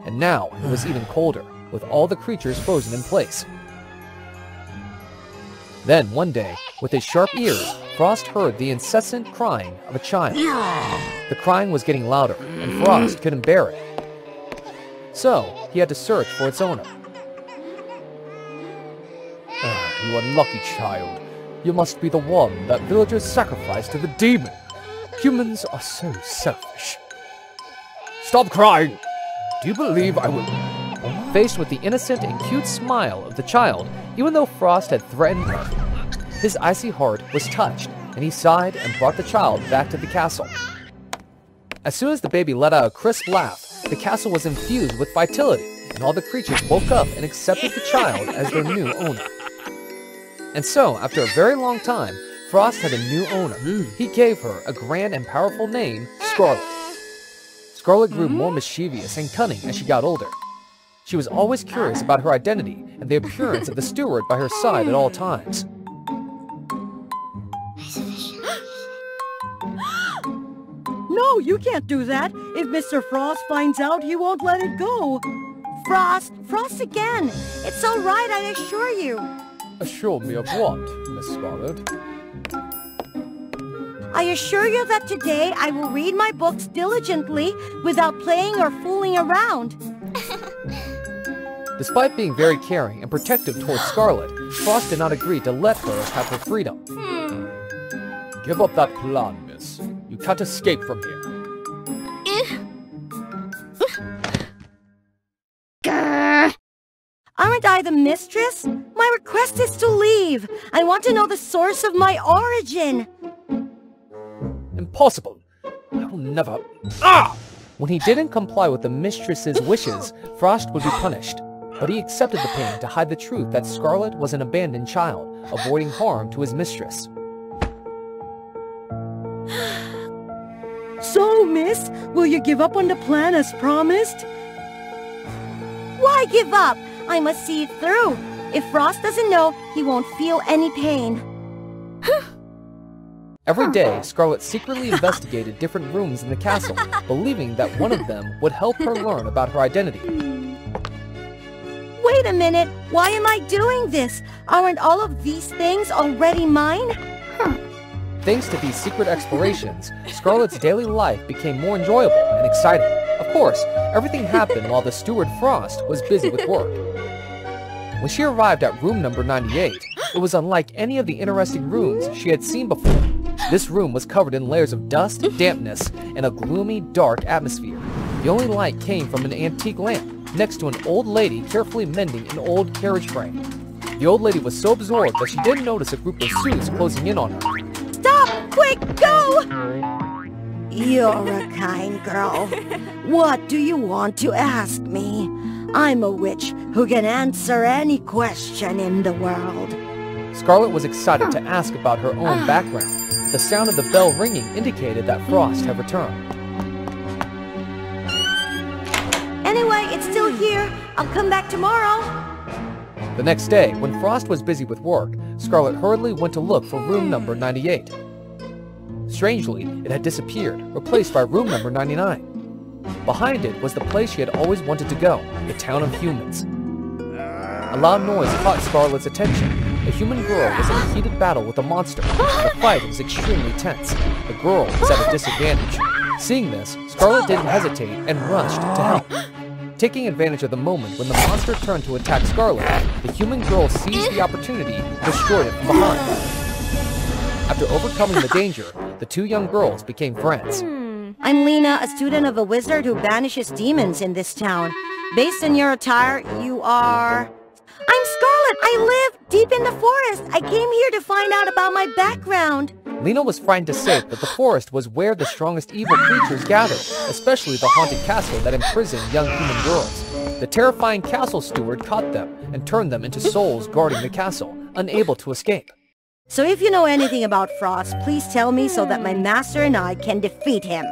And now it was even colder, with all the creatures frozen in place. Then, one day, with his sharp ears, Frost heard the incessant crying of a child. The crying was getting louder, and Frost couldn't bear it. So, he had to search for its owner. You unlucky child. You must be the one that villagers sacrificed to the demon. Humans are so selfish. Stop crying! Do you believe I will... Faced with the innocent and cute smile of the child, even though Frost had threatened her, his icy heart was touched, and he sighed and brought the child back to the castle. As soon as the baby let out a crisp laugh, the castle was infused with vitality, and all the creatures woke up and accepted the child as their new owner. And so, after a very long time, Frost had a new owner. He gave her a grand and powerful name, Scarlet. Scarlet grew more mischievous and cunning as she got older. She was always curious about her identity and the appearance of the steward by her side at all times. No, you can't do that. If Mr. Frost finds out, he won't let it go. Frost again. It's all right, I assure you. Assure me of what, Miss Scarlet? I assure you that today I will read my books diligently without playing or fooling around. Despite being very caring and protective towards Scarlet, Frost did not agree to let her have her freedom. Give up that plan, miss. You can't escape from here. Aren't I the mistress? My request is to leave. I want to know the source of my origin. Impossible. I will never... Ah! When he didn't comply with the mistress's wishes, Frost would be punished. But he accepted the pain to hide the truth that Scarlet was an abandoned child, avoiding harm to his mistress. So, miss, will you give up on the plan as promised? Why give up? I must see it through. If Frost doesn't know, he won't feel any pain. Every day, Scarlet secretly investigated different rooms in the castle, believing that one of them would help her learn about her identity. Wait a minute, why am I doing this? Aren't all of these things already mine? Thanks to these secret explorations, Scarlet's daily life became more enjoyable and exciting. Of course, everything happened while the steward Frost was busy with work. When she arrived at room number 98, it was unlike any of the interesting rooms she had seen before. This room was covered in layers of dust, dampness, and a gloomy, dark atmosphere. The only light came from an antique lamp next to an old lady carefully mending an old carriage frame. The old lady was so absorbed that she didn't notice a group of suits closing in on her. Stop! Quick, go! You're a kind girl. What do you want to ask me? I'm a witch who can answer any question in the world. Scarlet was excited to ask about her own background. The sound of the bell ringing indicated that Frost had returned. Anyway, it's still here. I'll come back tomorrow. The next day, when Frost was busy with work, Scarlet hurriedly went to look for room number 98. Strangely, it had disappeared, replaced by room number 99. Behind it was the place she had always wanted to go, the town of humans. A loud noise caught Scarlet's attention. A human girl was in a heated battle with a monster. The fight was extremely tense. The girl was at a disadvantage. Seeing this, Scarlet didn't hesitate and rushed to help. Taking advantage of the moment when the monster turned to attack Scarlet, the human girl seized the opportunity and destroyed it from behind. After overcoming the danger, the two young girls became friends. I'm Lena, a student of a wizard who banishes demons in this town. Based on your attire, you are... I'm Scarlet! I live deep in the forest! I came here to find out about my background! Lena was frightened to say that the forest was where the strongest evil creatures gathered, especially the haunted castle that imprisoned young human girls. The terrifying castle steward caught them and turned them into souls guarding the castle, unable to escape. So if you know anything about Frost, please tell me so that my master and I can defeat him.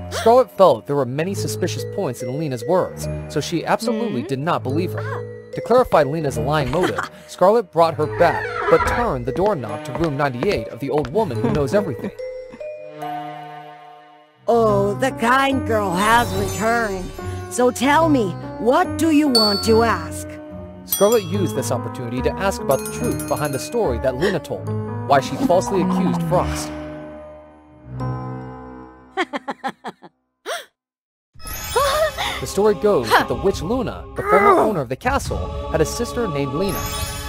Scarlet felt there were many suspicious points in Lena's words, so she absolutely did not believe her. To clarify Lena's lying motive, Scarlet brought her back, but turned the doorknob to room 98 of the old woman who knows everything. Oh, the kind girl has returned. So tell me, what do you want to ask? Scarlet used this opportunity to ask about the truth behind the story that Lena told, why she falsely accused Frost. The story goes that the witch Luna, the former owner of the castle, had a sister named Lena.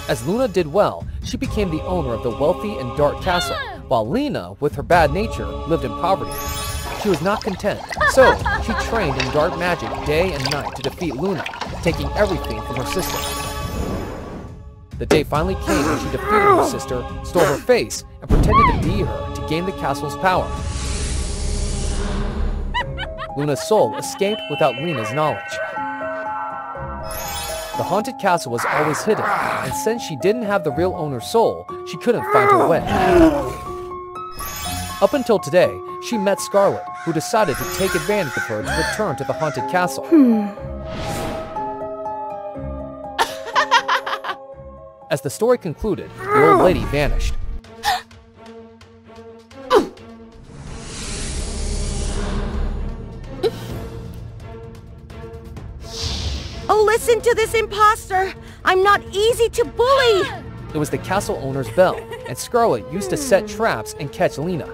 As Luna did well, she became the owner of the wealthy and dark castle, while Lena, with her bad nature, lived in poverty. She was not content, so she trained in dark magic day and night to defeat Luna, taking everything from her sister. The day finally came when she defeated her sister, stole her face, and pretended to be her to gain the castle's power. Luna's soul escaped without Lena's knowledge. The haunted castle was always hidden, and since she didn't have the real owner's soul, she couldn't find her way. Up until today, she met Scarlet, who decided to take advantage of her to return to the haunted castle. As the story concluded, the old lady vanished. Oh, listen to this imposter! I'm not easy to bully! It was the castle owner's bell, and Scarlet used to set traps and catch Lena.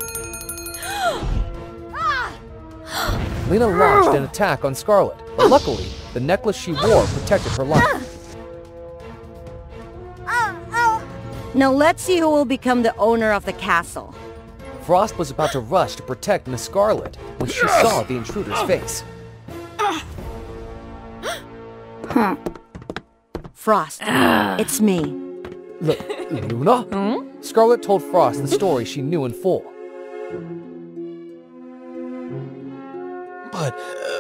Lena launched an attack on Scarlet, but luckily, the necklace she wore protected her life. Now let's see who will become the owner of the castle. Frost was about to rush to protect Miss Scarlet when she saw the intruder's face. Frost, it's me. Luna? Scarlet told Frost the story she knew in full.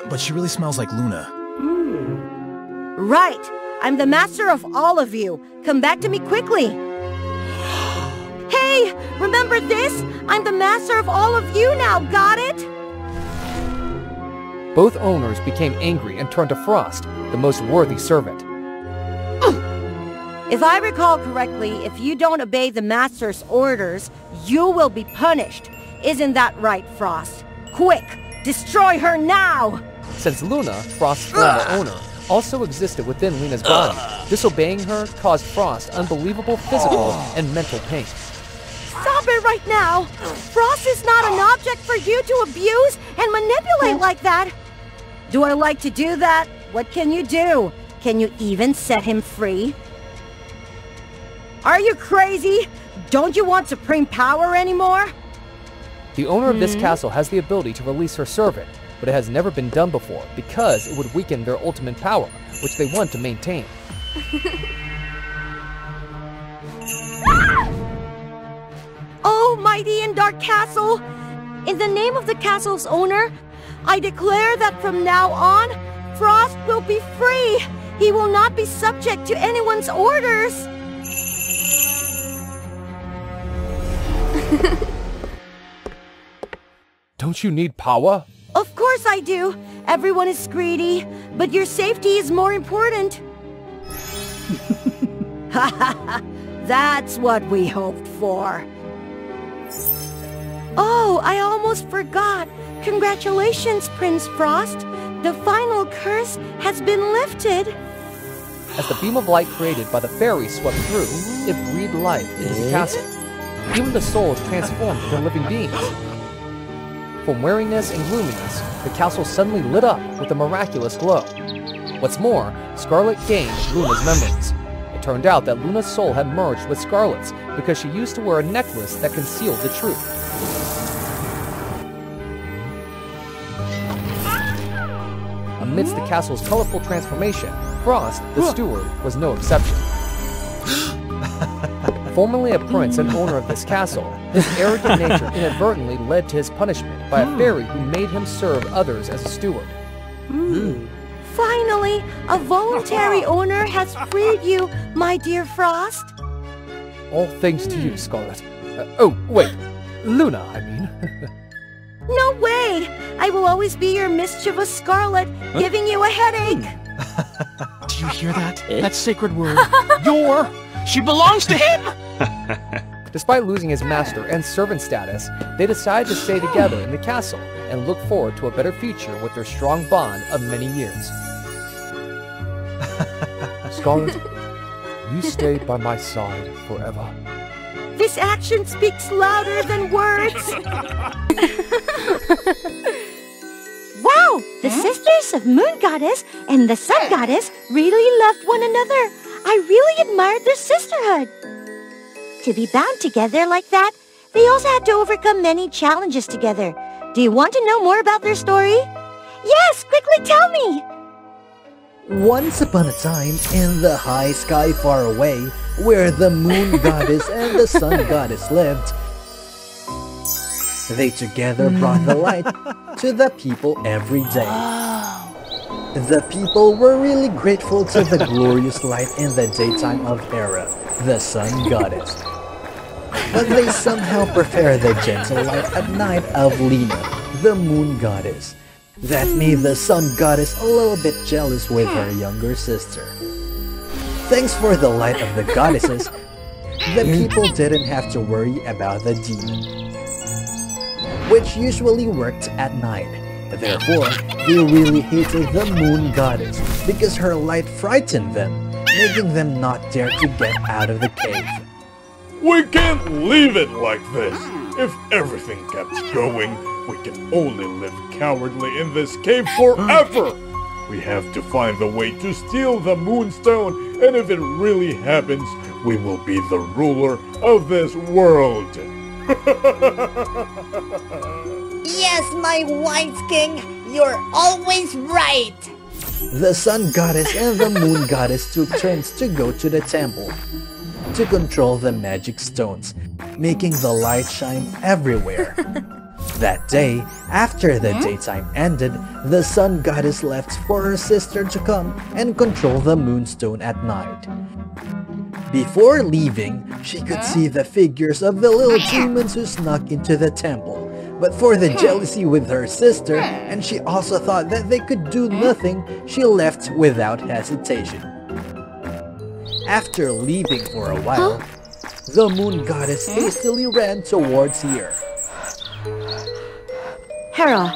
But she really smells like Luna. Right! I'm the master of all of you. Come back to me quickly. Hey! Remember this? I'm the master of all of you now, got it? Both owners became angry and turned to Frost, the most worthy servant. If I recall correctly, if you don't obey the master's orders, you will be punished. Isn't that right, Frost? Quick! Destroy her now! Since Luna, Frost's former owner, also existed within Lena's body, disobeying her caused Frost unbelievable physical and mental pain. Stop it right now! Frost is not an object for you to abuse and manipulate like that! Do I like to do that? What can you do? Can you even set him free? Are you crazy? Don't you want supreme power anymore? The owner of this castle has the ability to release her servant, but it has never been done before because it would weaken their ultimate power, which they want to maintain. Oh, mighty and dark castle! In the name of the castle's owner, I declare that from now on, Frost will be free! He will not be subject to anyone's orders! Don't you need power? Of course I do! Everyone is greedy, but your safety is more important! That's what we hoped for! Oh, I almost forgot! Congratulations, Prince Frost! The final curse has been lifted! As the beam of light created by the fairy swept through, it breathed life into the castle. Even the souls transformed into living beings. From weariness and gloominess, the castle suddenly lit up with a miraculous glow. What's more, Scarlet gained Luna's memories. It turned out that Luna's soul had merged with Scarlet's because she used to wear a necklace that concealed the truth. Amidst the castle's colorful transformation, Frost, the steward, was no exception. Formerly a prince and owner of this castle, his arrogant nature inadvertently led to his punishment by a fairy who made him serve others as a steward. Finally, a voluntary owner has freed you, my dear Frost. All thanks to you, Scarlet. Oh, wait. Luna, I mean. No way! I will always be your mischievous Scarlet, giving you a headache. Do you hear that? That sacred word. Your! She belongs to him! Despite losing his master and servant status, they decide to stay together in the castle and look forward to a better future with their strong bond of many years. Scarlet, you stayed by my side forever. This action speaks louder than words. Wow! The sisters of Moon Goddess and the Sun Goddess really loved one another. I really admired their sisterhood. To be bound together like that, they also had to overcome many challenges together. Do you want to know more about their story? Yes, quickly tell me! Once upon a time, in the high sky far away, where the Moon Goddess and the Sun Goddess lived, they together brought the light to the people every day. The people were really grateful to the glorious light in the daytime of Hera, the Sun Goddess. But they somehow prefer the gentle light at night of Lena, the Moon Goddess. That made the Sun Goddess a little bit jealous with her younger sister. Thanks for the light of the goddesses, the people didn't have to worry about the demon, which usually worked at night. Therefore, they really hated the Moon Goddess because her light frightened them, making them not dare to get out of the cave. We can't leave it like this. If everything kept going, we can only live cowardly in this cave forever. We have to find the way to steal the Moonstone, and if it really happens, we will be the ruler of this world. Yes, my wise king, you're always right. The Sun Goddess and the Moon Goddess took turns to go to the temple to control the magic stones, making the light shine everywhere. That day, after the daytime ended, the Sun Goddess left for her sister to come and control the Moonstone at night. Before leaving, she could see the figures of the little demons who snuck into the temple. But for the jealousy with her sister, and she also thought that they could do nothing, she left without hesitation. After leaving for a while, the Moon Goddess hastily ran towards here. Hera,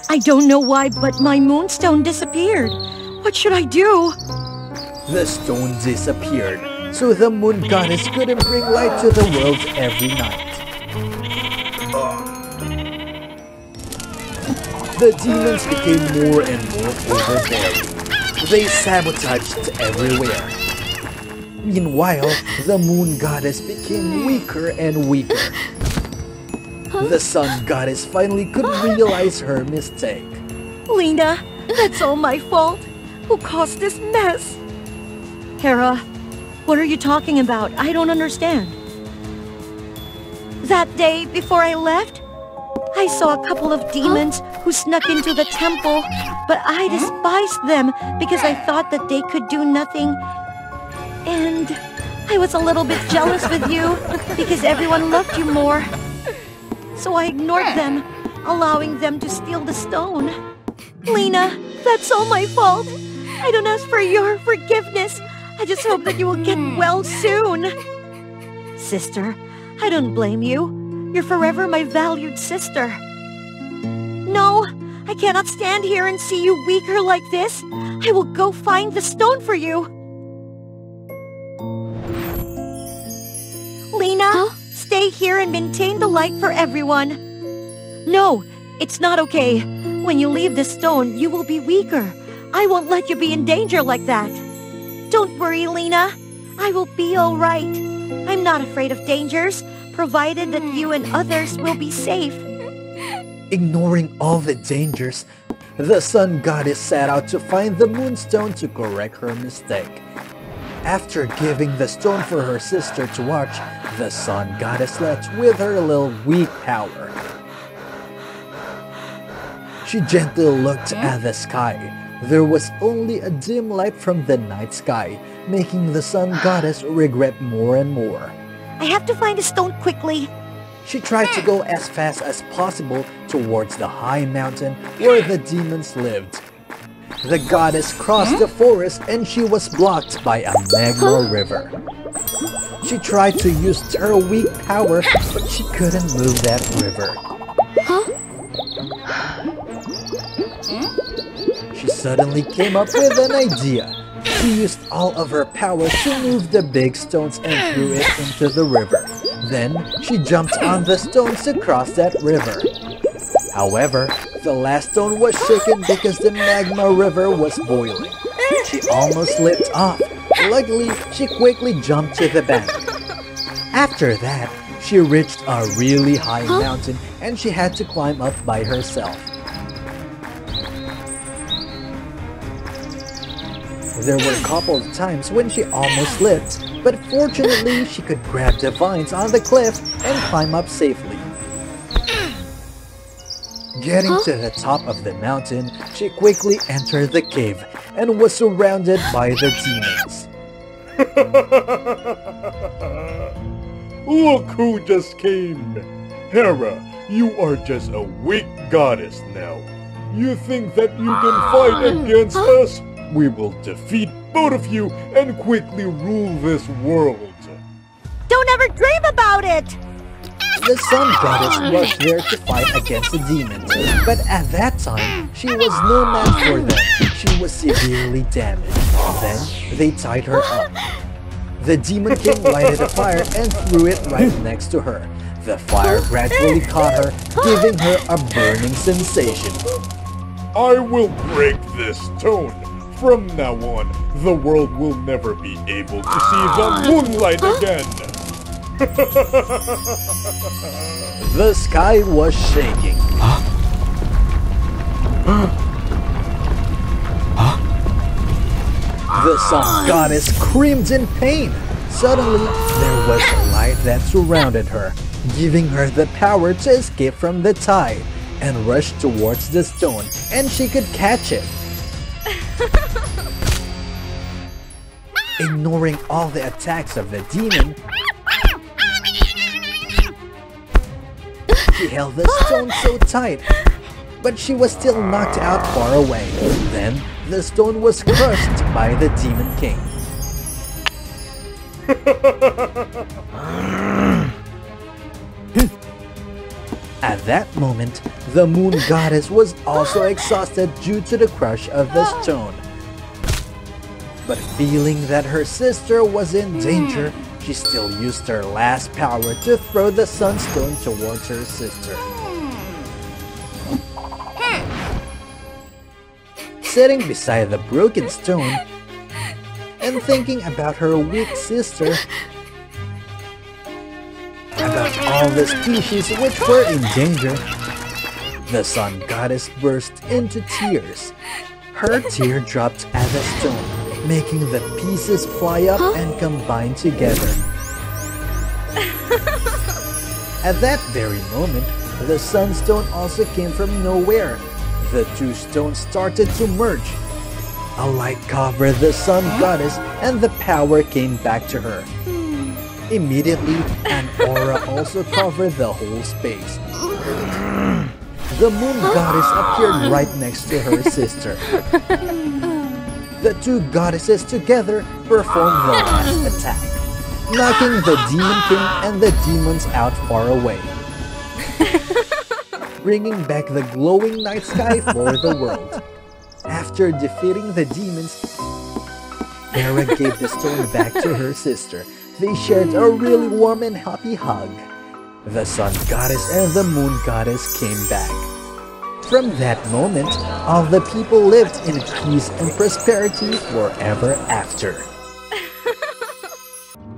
I don't know why, but my Moonstone disappeared. What should I do? The stone disappeared, so the Moon Goddess couldn't bring light to the world every night. The demons became more and more overbearing. They sabotaged everywhere. Meanwhile, the Moon Goddess became weaker and weaker. The Sun Goddess finally could realize her mistake. Lena, that's all my fault. Who caused this mess? Hera, what are you talking about? I don't understand. That day before I left, I saw a couple of demons who snuck into the temple, but I despised them because I thought that they could do nothing. And I was a little bit jealous with you because everyone loved you more. So I ignored them, allowing them to steal the stone. Lena, that's all my fault. I don't ask for your forgiveness. I just hope that you will get well soon. Sister, I don't blame you. You're forever my valued sister. No, I cannot stand here and see you weaker like this. I will go find the stone for you. Lena, stay here and maintain the light for everyone. No, it's not okay. When you leave the stone, you will be weaker. I won't let you be in danger like that. Don't worry, Lena. I will be all right. I'm not afraid of dangers, provided that you and others will be safe. Ignoring all the dangers, the Sun Goddess set out to find the Moonstone to correct her mistake. After giving the stone for her sister to watch, the Sun Goddess left with her little weak power. She gently looked at the sky. There was only a dim light from the night sky, making the Sun Goddess regret more and more. I have to find a stone quickly. She tried to go as fast as possible towards the high mountain where the demons lived. The goddess crossed the forest and she was blocked by a magma river. She tried to use her weak power, but she couldn't move that river. She suddenly came up with an idea. She used all of her power to move the big stones and threw it into the river. Then, she jumped on the stones to cross that river. However, the last stone was shaken because the magma river was boiling. She almost slipped off. Luckily, she quickly jumped to the bank. After that, she reached a really high mountain and she had to climb up by herself. There were a couple of times when she almost slipped, but fortunately she could grab the vines on the cliff and climb up safely. Getting to the top of the mountain, she quickly entered the cave and was surrounded by the demons. Look who just came! Hera, you are just a weak goddess now. You think that you can fight against us? We will defeat both of you and quickly rule this world. Don't ever dream about it! The Sun Goddess rushed there to fight against the demons, but at that time, she was no match for them. She was severely damaged. Then, they tied her up. The Demon King lighted a fire and threw it right next to her. The fire gradually caught her, giving her a burning sensation. I will break this stone. From now on, the world will never be able to see the moonlight again. The sky was shaking. The sun goddess screamed in pain. Suddenly, there was a light that surrounded her, giving her the power to escape from the tide and rush towards the stone, and she could catch it. Ignoring all the attacks of the demon, she held the stone so tight, but she was still knocked out far away. Then, the stone was crushed by the Demon King. At that moment, the Moon Goddess was also exhausted due to the crush of the stone. But feeling that her sister was in danger, she still used her last power to throw the Sunstone towards her sister. Sitting beside the broken stone and thinking about her weak sister, about all the species which were in danger, the Sun Goddess burst into tears. Her tear dropped at the stone, making the pieces fly up and combine together. At that very moment, the Sunstone also came from nowhere. The two stones started to merge. A light covered the Sun Goddess and the power came back to her. Immediately, an aura also covered the whole space. The Moon Goddess appeared right next to her sister. The two goddesses together performed the last attack, knocking the Demon King and the demons out far away, bringing back the glowing night sky for the world. After defeating the demons, Hera gave the stone back to her sister. They shared a really warm and happy hug. The Sun Goddess and the Moon Goddess came back. From that moment, all the people lived in peace and prosperity forever after.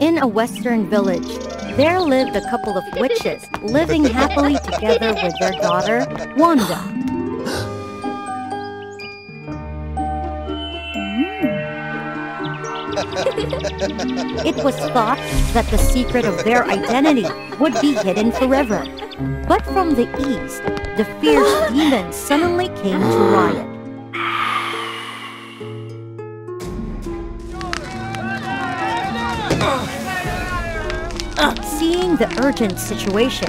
In a western village, there lived a couple of witches living happily together with their daughter, Wanda. It was thought that the secret of their identity would be hidden forever. But from the east, the fierce demons suddenly came to riot. Seeing the urgent situation,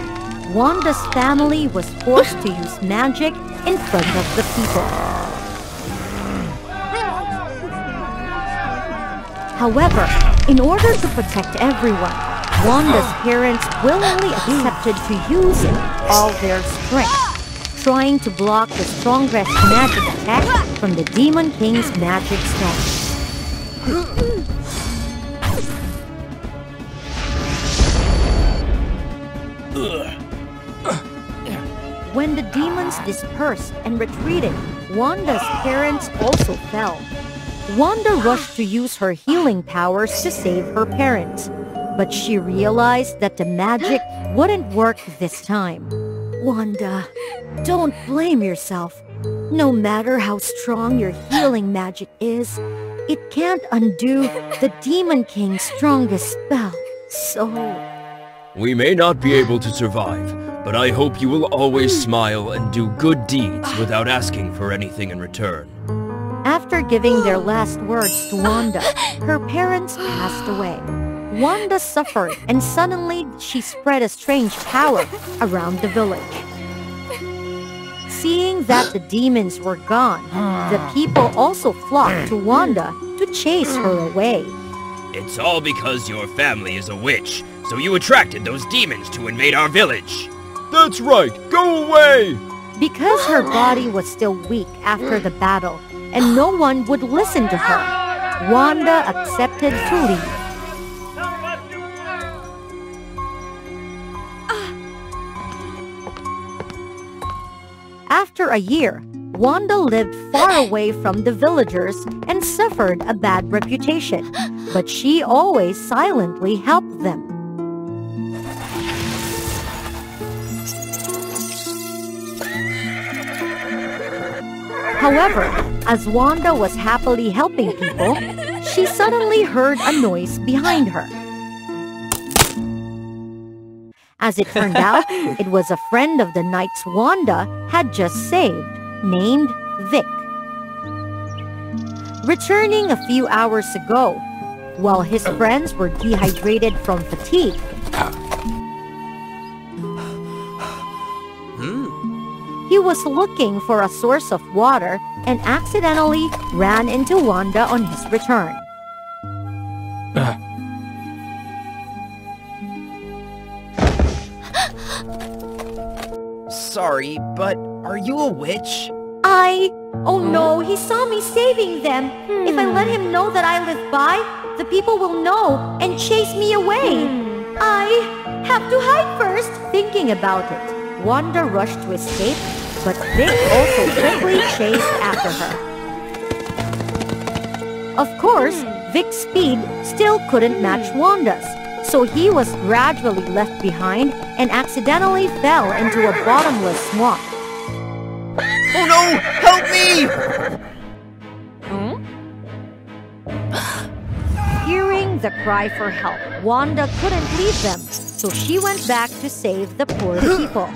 Wanda's family was forced to use magic in front of the people. However, in order to protect everyone, Wanda's parents willingly accepted to use all their strength, trying to block the strongest magic attack from the Demon King's magic stone. When the demons dispersed and retreated, Wanda's parents also fell. Wanda rushed to use her healing powers to save her parents, but she realized that the magic wouldn't work this time. Wanda, don't blame yourself. No matter how strong your healing magic is, it can't undo the Demon King's strongest spell. So... We may not be able to survive, but I hope you will always smile and do good deeds without asking for anything in return. After giving their last words to Wanda, her parents passed away. Wanda suffered, and suddenly she spread a strange power around the village. Seeing that the demons were gone, the people also flocked to Wanda to chase her away. It's all because your family is a witch, so you attracted those demons to invade our village. That's right, go away! Because her body was still weak after the battle, and no one would listen to her, Wanda accepted to leave. After a year, Wanda lived far away from the villagers and suffered a bad reputation, but she always silently helped them. However, as Wanda was happily helping people, she suddenly heard a noise behind her. As it turned out, it was a friend of the knights Wanda had just saved, named Vic. Returning a few hours ago, while his friends were dehydrated from fatigue, he was looking for a source of water and accidentally ran into Wanda on his return. Sorry, but are you a witch? Oh no, he saw me saving them. If I let him know that I live by, the people will know and chase me away. I have to hide first. Thinking about it, Wanda rushed to escape, but Vic also quickly chased after her. Of course, Vic's speed still couldn't match Wanda's, so he was gradually left behind and accidentally fell into a bottomless swamp. Oh no! Help me! Hearing the cry for help, Wanda couldn't leave them, so she went back to save the poor people.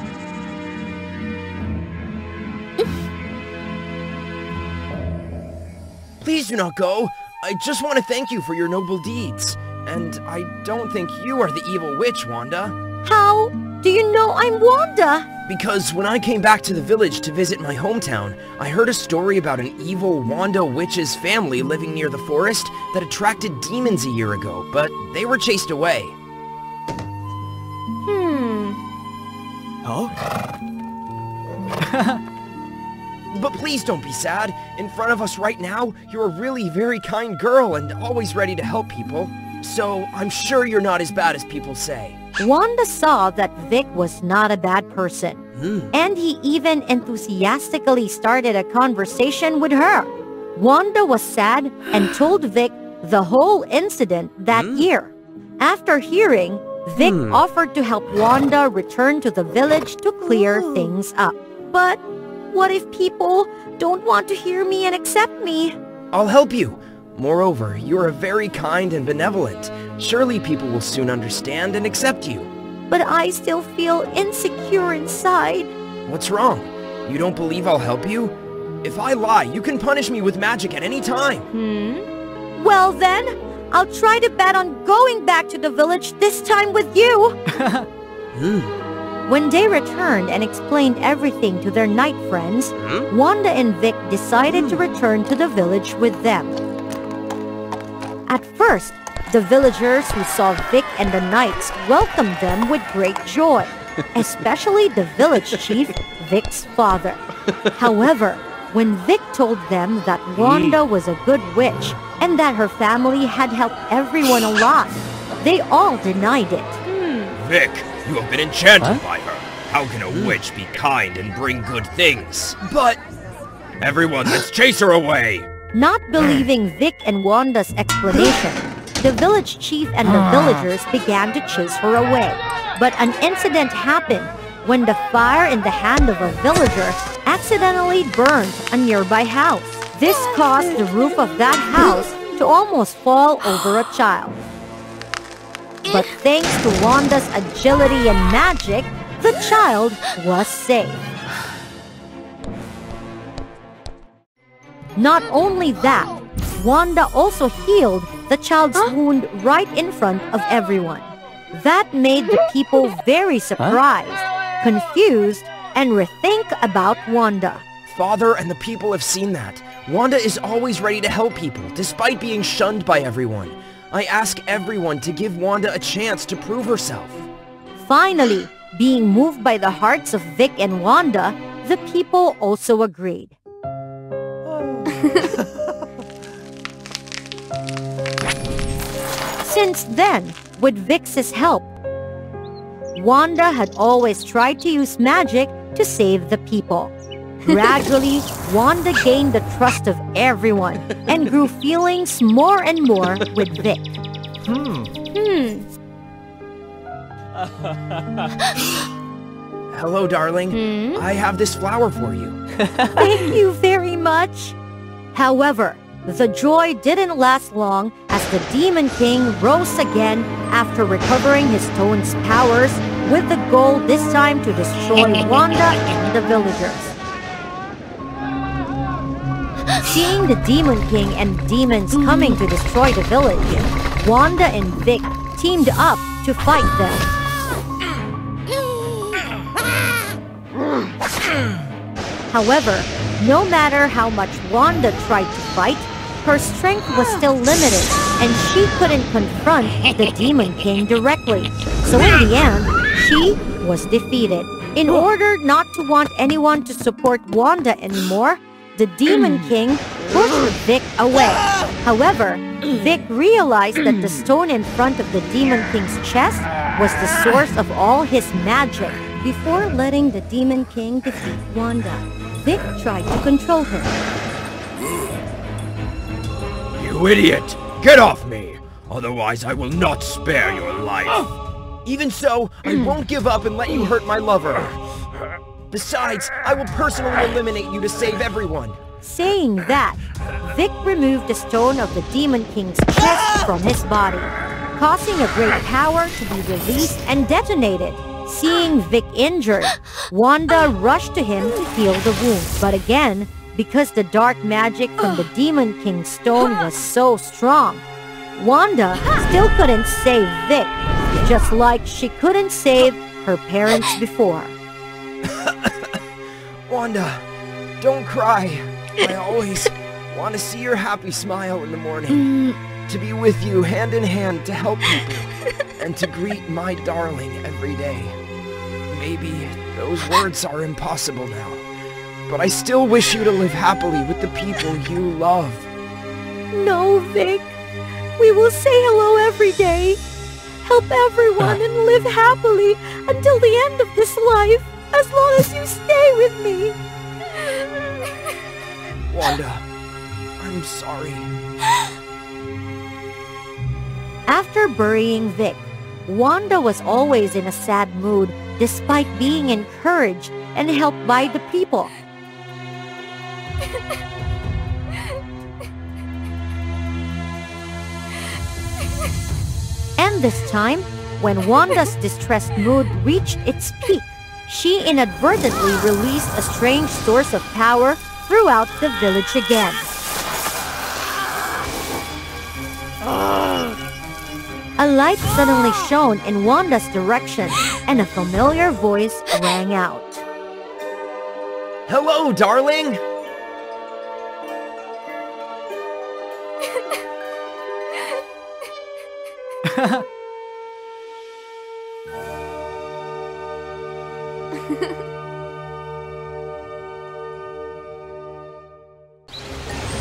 Please do not go. I just want to thank you for your noble deeds. And I don't think you are the evil witch, Wanda. How do you know I'm Wanda? Because when I came back to the village to visit my hometown, I heard a story about an evil Wanda witch's family living near the forest that attracted demons a year ago, but they were chased away. Oh? But please don't be sad. In front of us right now, you're a really very kind girl and always ready to help people. So I'm sure you're not as bad as people say. Wanda saw that Vic was not a bad person, and he even enthusiastically started a conversation with her. Wanda was sad and told Vic the whole incident that year. After hearing, Vic offered to help Wanda return to the village to clear things up. But what if people don't want to hear me and accept me? I'll help you. Moreover, you are very kind and benevolent. Surely people will soon understand and accept you. But I still feel insecure inside. What's wrong? You don't believe I'll help you? If I lie, you can punish me with magic at any time. Well then, I'll try to bet on going back to the village this time with you. When they returned and explained everything to their knight friends, Wanda and Vic decided to return to the village with them. At first, the villagers who saw Vic and the knights welcomed them with great joy, especially the village chief, Vic's father. However, when Vic told them that Wanda was a good witch and that her family had helped everyone a lot, they all denied it. Vic, you have been enchanted by her. How can a witch be kind and bring good things? But... Everyone, let's chase her away! Not believing Vic and Wanda's explanation, the village chief and the villagers began to chase her away. But an incident happened when the fire in the hand of a villager accidentally burned a nearby house. This caused the roof of that house to almost fall over a child. But thanks to Wanda's agility and magic, the child was safe. Not only that, Wanda also healed the child's wound right in front of everyone. That made the people very surprised, confused, and rethink about Wanda. Father and the people have seen that. Wanda is always ready to help people, despite being shunned by everyone. I ask everyone to give Wanda a chance to prove herself. Finally, being moved by the hearts of Vic and Wanda, the people also agreed. Since then, with Vic's help, Wanda had always tried to use magic to save the people. Gradually, Wanda gained the trust of everyone and grew feelings more and more with Vic. Hello, darling. I have this flower for you. Thank you very much. However, the joy didn't last long as the Demon King rose again after recovering his stone's powers with the goal this time to destroy Wanda and the villagers. Seeing the Demon King and demons coming to destroy the village, Wanda and Vic teamed up to fight them. However, no matter how much Wanda tried to fight, her strength was still limited and she couldn't confront the Demon King directly. So in the end, she was defeated. In order not to want anyone to support Wanda anymore, the Demon King pushed Vic away. However, Vic realized that the stone in front of the Demon King's chest was the source of all his magic. Before letting the Demon King defeat Wanda, Vic tried to control him. You idiot! Get off me! Otherwise I will not spare your life. Even so, I won't give up and let you hurt my lover. Besides, I will personally eliminate you to save everyone. Saying that, Vic removed the stone of the Demon King's chest from his body, causing a great power to be released and detonated. Seeing Vic injured, Wanda rushed to him to heal the wound. But again, because the dark magic from the Demon King's stone was so strong, Wanda still couldn't save Vic, just like she couldn't save her parents before. Wanda, don't cry. I always want to see your happy smile in the morning. To be with you hand in hand to help people, and to greet my darling every day. Maybe those words are impossible now, but I still wish you to live happily with the people you love. No, Vic. We will say hello every day, help everyone, and live happily until the end of this life, as long as you stay with me. Wanda, I'm sorry. After burying Vic, Wanda was always in a sad mood despite being encouraged and helped by the people. And this time, when Wanda's distressed mood reached its peak, she inadvertently released a strange source of power throughout the village again. A light suddenly shone in Wanda's direction, and a familiar voice rang out. Hello, darling!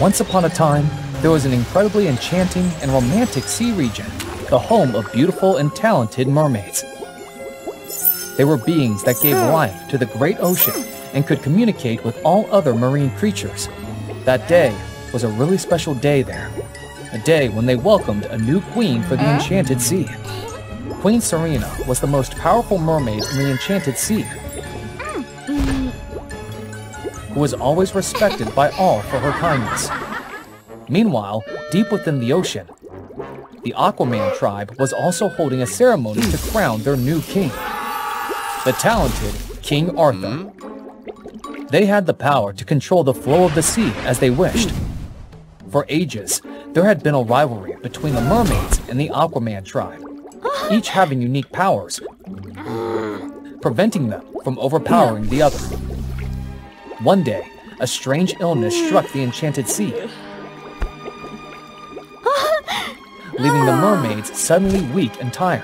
Once upon a time, there was an incredibly enchanting and romantic sea region, the home of beautiful and talented mermaids. They were beings that gave life to the great ocean and could communicate with all other marine creatures. That day was a really special day there, a day when they welcomed a new queen for the Enchanted Sea. Queen Serena was the most powerful mermaid in the Enchanted Sea, who was always respected by all for her kindness. Meanwhile, deep within the ocean, the Aquaman tribe was also holding a ceremony to crown their new king, the talented King Arthur. They had the power to control the flow of the sea as they wished. For ages, there had been a rivalry between the mermaids and the Aquaman tribe, each having unique powers, preventing them from overpowering the other. One day, a strange illness struck the Enchanted Sea, leaving the mermaids suddenly weak and tired.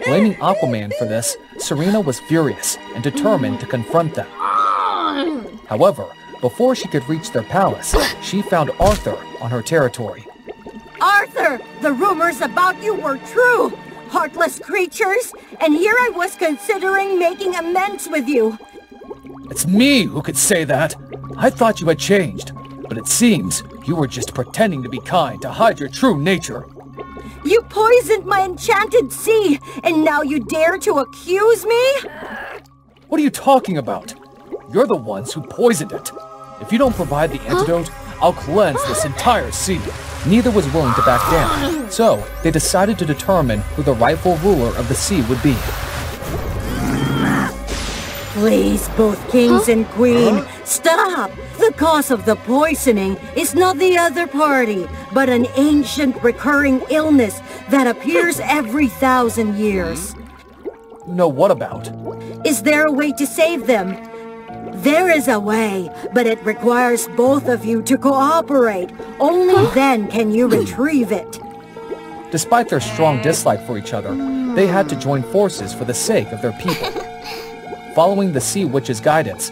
Blaming Aquaman for this, Serena was furious and determined to confront them. However, before she could reach their palace, she found Arthur on her territory. Arthur, the rumors about you were true! Heartless creatures! And here I was considering making amends with you! It's me who could say that! I thought you had changed, but it seems you were just pretending to be kind to hide your true nature. You poisoned my enchanted sea, and now you dare to accuse me? What are you talking about? You're the ones who poisoned it. If you don't provide the antidote, I'll cleanse this entire sea. Neither was willing to back down, so they decided to determine who the rightful ruler of the sea would be. Please, both kings and queen, stop! The cause of the poisoning is not the other party, but an ancient recurring illness that appears every 1,000 years. You know what about? Is there a way to save them? There is a way, but it requires both of you to cooperate. Only then can you retrieve it. Despite their strong dislike for each other, they had to join forces for the sake of their people. Following the Sea Witch's guidance,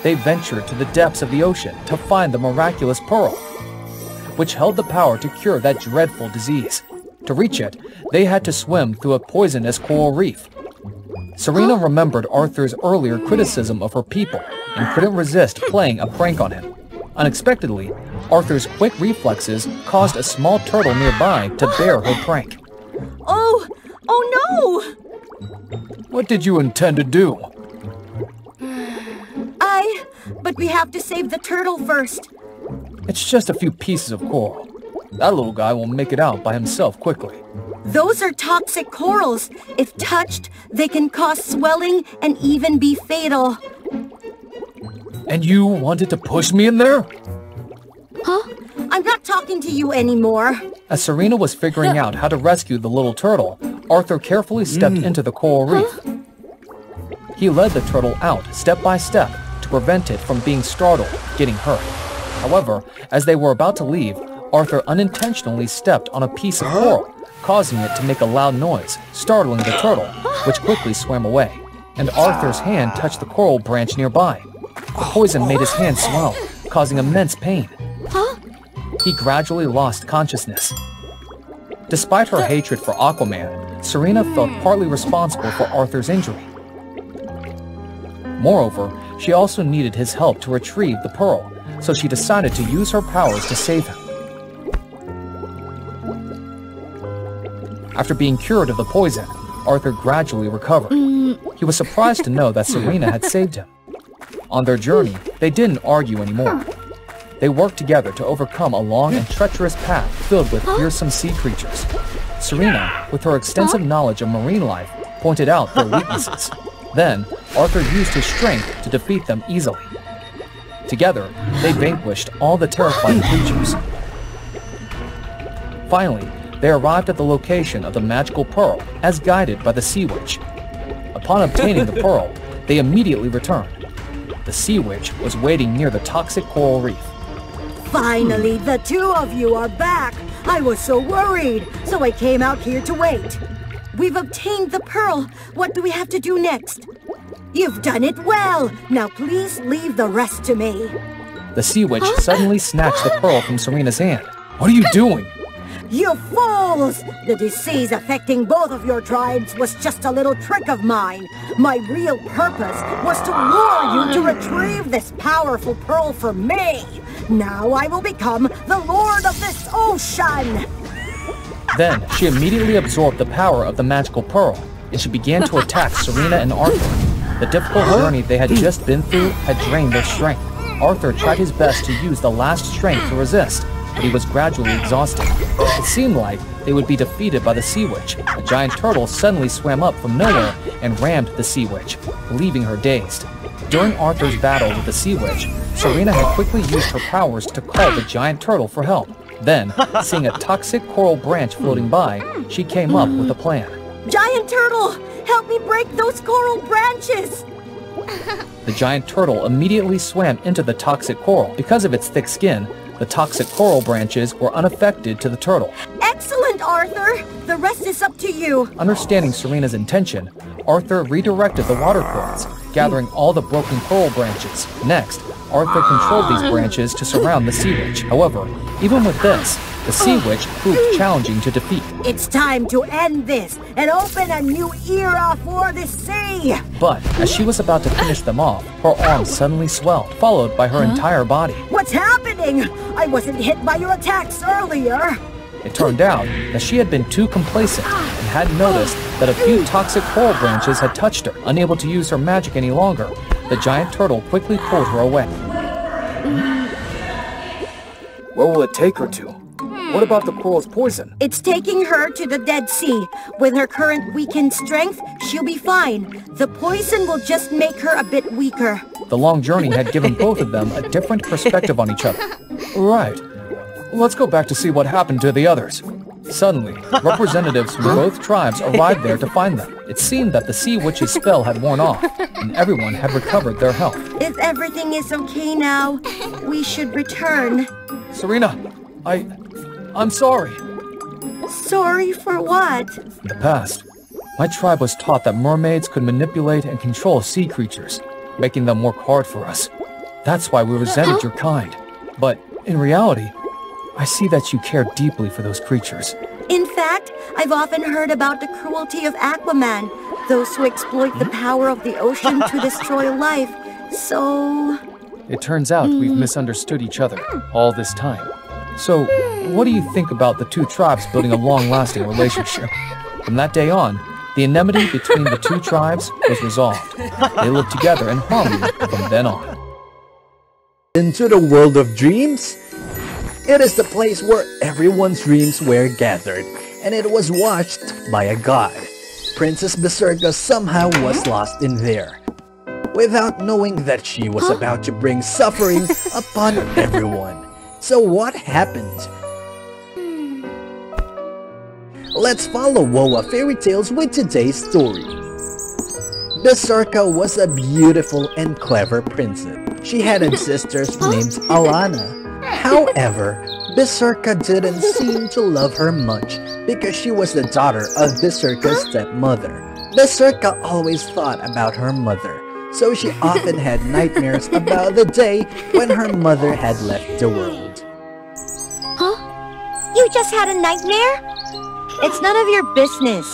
they ventured to the depths of the ocean to find the miraculous pearl, which held the power to cure that dreadful disease. To reach it, they had to swim through a poisonous coral reef. Serena remembered Arthur's earlier criticism of her people and couldn't resist playing a prank on him. Unexpectedly, Arthur's quick reflexes caused a small turtle nearby to bear her prank. Oh no! What did you intend to do? But we have to save the turtle first. It's just a few pieces of coral. That little guy will make it out by himself quickly. Those are toxic corals. If touched, they can cause swelling and even be fatal. And you wanted to push me in there? Huh? I'm not talking to you anymore. As Serena was figuring out how to rescue the little turtle, Arthur carefully stepped into the coral reef. He led the turtle out step by step to prevent it from being startled, getting hurt. However, as they were about to leave, Arthur unintentionally stepped on a piece of coral, causing it to make a loud noise, startling the turtle, which quickly swam away. And Arthur's hand touched the coral branch nearby. The poison made his hand swell, causing immense pain. He gradually lost consciousness. Despite her hatred for Aquaman, Serena felt partly responsible for Arthur's injury. Moreover, she also needed his help to retrieve the pearl, so she decided to use her powers to save him. After being cured of the poison, Arthur gradually recovered. He was surprised to know that Serena had saved him. On their journey, they didn't argue anymore. They worked together to overcome a long and treacherous path filled with fearsome sea creatures. Serena, with her extensive knowledge of marine life, pointed out their weaknesses. Then, Arthur used his strength to defeat them easily. Together, they vanquished all the terrifying creatures. Finally, they arrived at the location of the magical pearl, as guided by the Sea Witch. Upon obtaining the pearl, they immediately returned. The Sea Witch was waiting near the toxic coral reef. Finally, the two of you are back! I was so worried, so I came out here to wait. We've obtained the pearl. What do we have to do next? You've done it well! Now please leave the rest to me. The Sea Witch suddenly snatched the pearl from Serena's hand. What are you doing? You fools! The disease affecting both of your tribes was just a little trick of mine. My real purpose was to lure you to retrieve this powerful pearl for me. Now I will become the lord of this ocean! Then, she immediately absorbed the power of the magical pearl, and she began to attack Serena and Arthur. The difficult journey they had just been through had drained their strength. Arthur tried his best to use the last strength to resist, but he was gradually exhausted. It seemed like they would be defeated by the Sea Witch. A giant turtle suddenly swam up from nowhere and rammed the Sea Witch, leaving her dazed. During Arthur's battle with the Sea Witch, Serena had quickly used her powers to call the giant turtle for help. Then, seeing a toxic coral branch floating by, she came up with a plan. Giant turtle! Help me break those coral branches! The giant turtle immediately swam into the toxic coral. Because of its thick skin, the toxic coral branches were unaffected to the turtle. Excellent, Arthur! The rest is up to you. Understanding Serena's intention, Arthur redirected the water currents, gathering all the broken coral branches. Next, Arthur controlled these branches to surround the Sea Witch. However, even with this, The Sea Witch proved challenging to defeat. It's time to end this and open a new era for the sea! But as she was about to finish them off, her arms suddenly swelled, followed by her entire body. What's happening? I wasn't hit by your attacks earlier! It turned out that she had been too complacent and hadn't noticed that a few toxic coral branches had touched her. Unable to use her magic any longer, the giant turtle quickly pulled her away. Where will it take her to? What about the coral's poison? It's taking her to the Dead Sea. With her current weakened strength, she'll be fine. The poison will just make her a bit weaker. The long journey had given both of them a different perspective on each other. Right. Let's go back to see what happened to the others. Suddenly, representatives from both tribes arrived there to find them. It seemed that the Sea Witch's spell had worn off, and everyone had recovered their health. If everything is okay now, we should return. Serena, I'm sorry. Sorry for what? In the past, my tribe was taught that mermaids could manipulate and control sea creatures, making them work hard for us. That's why we resented your kind. But in reality, I see that you care deeply for those creatures. In fact, I've often heard about the cruelty of Aquaman, those who exploit the power of the ocean to destroy life. So... It turns out we've misunderstood each other all this time. So, what do you think about the two tribes building a long-lasting relationship? From that day on, the enmity between the two tribes was resolved. They lived together in harmony from then on. Into the world of dreams? It is the place where everyone's dreams were gathered, and it was watched by a god. Princess Berserka somehow was lost in there, without knowing that she was about to bring suffering upon everyone. So what happened? Let's follow WOA Fairy Tales with today's story. Berserka was a beautiful and clever princess. She had sisters named Alana. However, Berserka didn't seem to love her much because she was the daughter of Berserka's stepmother. Berserka always thought about her mother, so she often had nightmares about the day when her mother had left the world. Huh? You just had a nightmare? It's none of your business.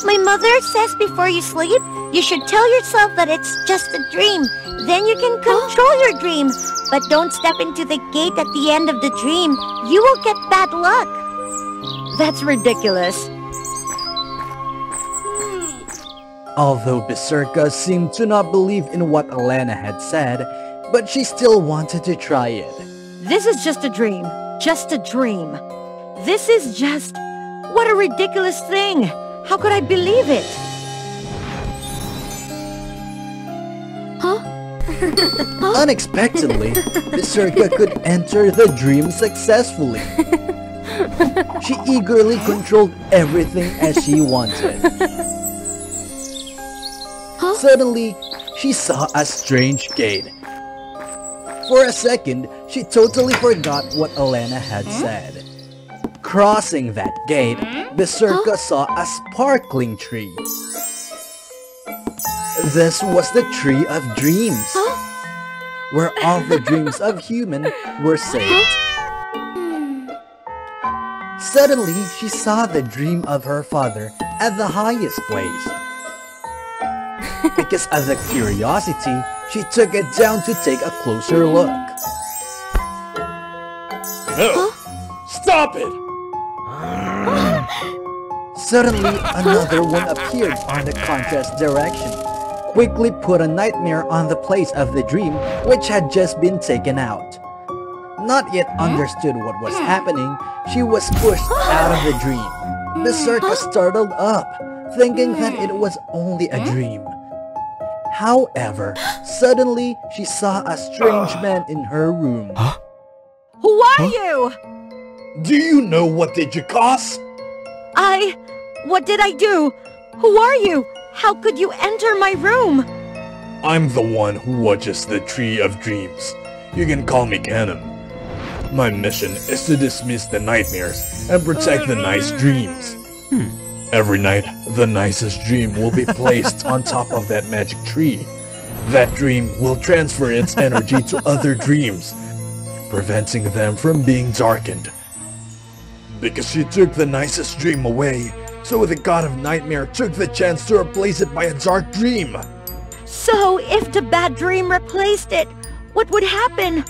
My mother says before you sleep, you should tell yourself that it's just a dream. Then you can control your dream. But don't step into the gate at the end of the dream. You will get bad luck. That's ridiculous. Although Berserka seemed to not believe in what Alana had said, but she still wanted to try it. This is just a dream. Just a dream. This is just... What a ridiculous thing! How could I believe it? Unexpectedly, Berserka could enter the dream successfully. She eagerly controlled everything as she wanted. Suddenly, she saw a strange gate. For a second, she totally forgot what Alana had said. Crossing that gate, Berserka saw a sparkling tree. This was the Tree of Dreams, where all the dreams of humans were saved. Suddenly, she saw the dream of her father at the highest place. Because of the curiosity, she took it down to take a closer look. No! Stop it! Suddenly, another one appeared on the contrast direction. Quickly put a nightmare on the place of the dream which had just been taken out. Not yet understood what was happening, she was pushed out of the dream. Berserka startled up, thinking that it was only a dream. However, suddenly she saw a strange man in her room. Who are you? Do you know what did you cause? What did I do? Who are you? How could you enter my room? I'm the one who watches the Tree of Dreams. You can call me Canon. My mission is to dismiss the nightmares and protect the nice dreams. Every night, the nicest dream will be placed on top of that magic tree. That dream will transfer its energy to other dreams, preventing them from being darkened. Because she took the nicest dream away, so the god of nightmare took the chance to replace it by a dark dream. So, if the bad dream replaced it, what would happen?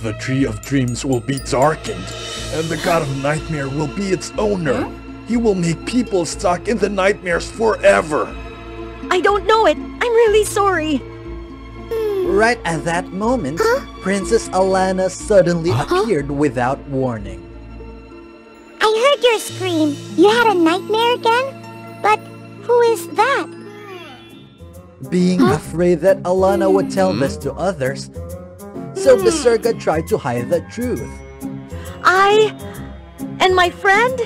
The tree of dreams will be darkened, and the god of nightmare will be its owner. He will make people stuck in the nightmares forever. I don't know it. I'm really sorry. Right at that moment, Princess Alana suddenly appeared without warning. I heard your scream. You had a nightmare again? But who is that? Being afraid that Alana would tell this to others, so Berserka tried to hide the truth. I and my friend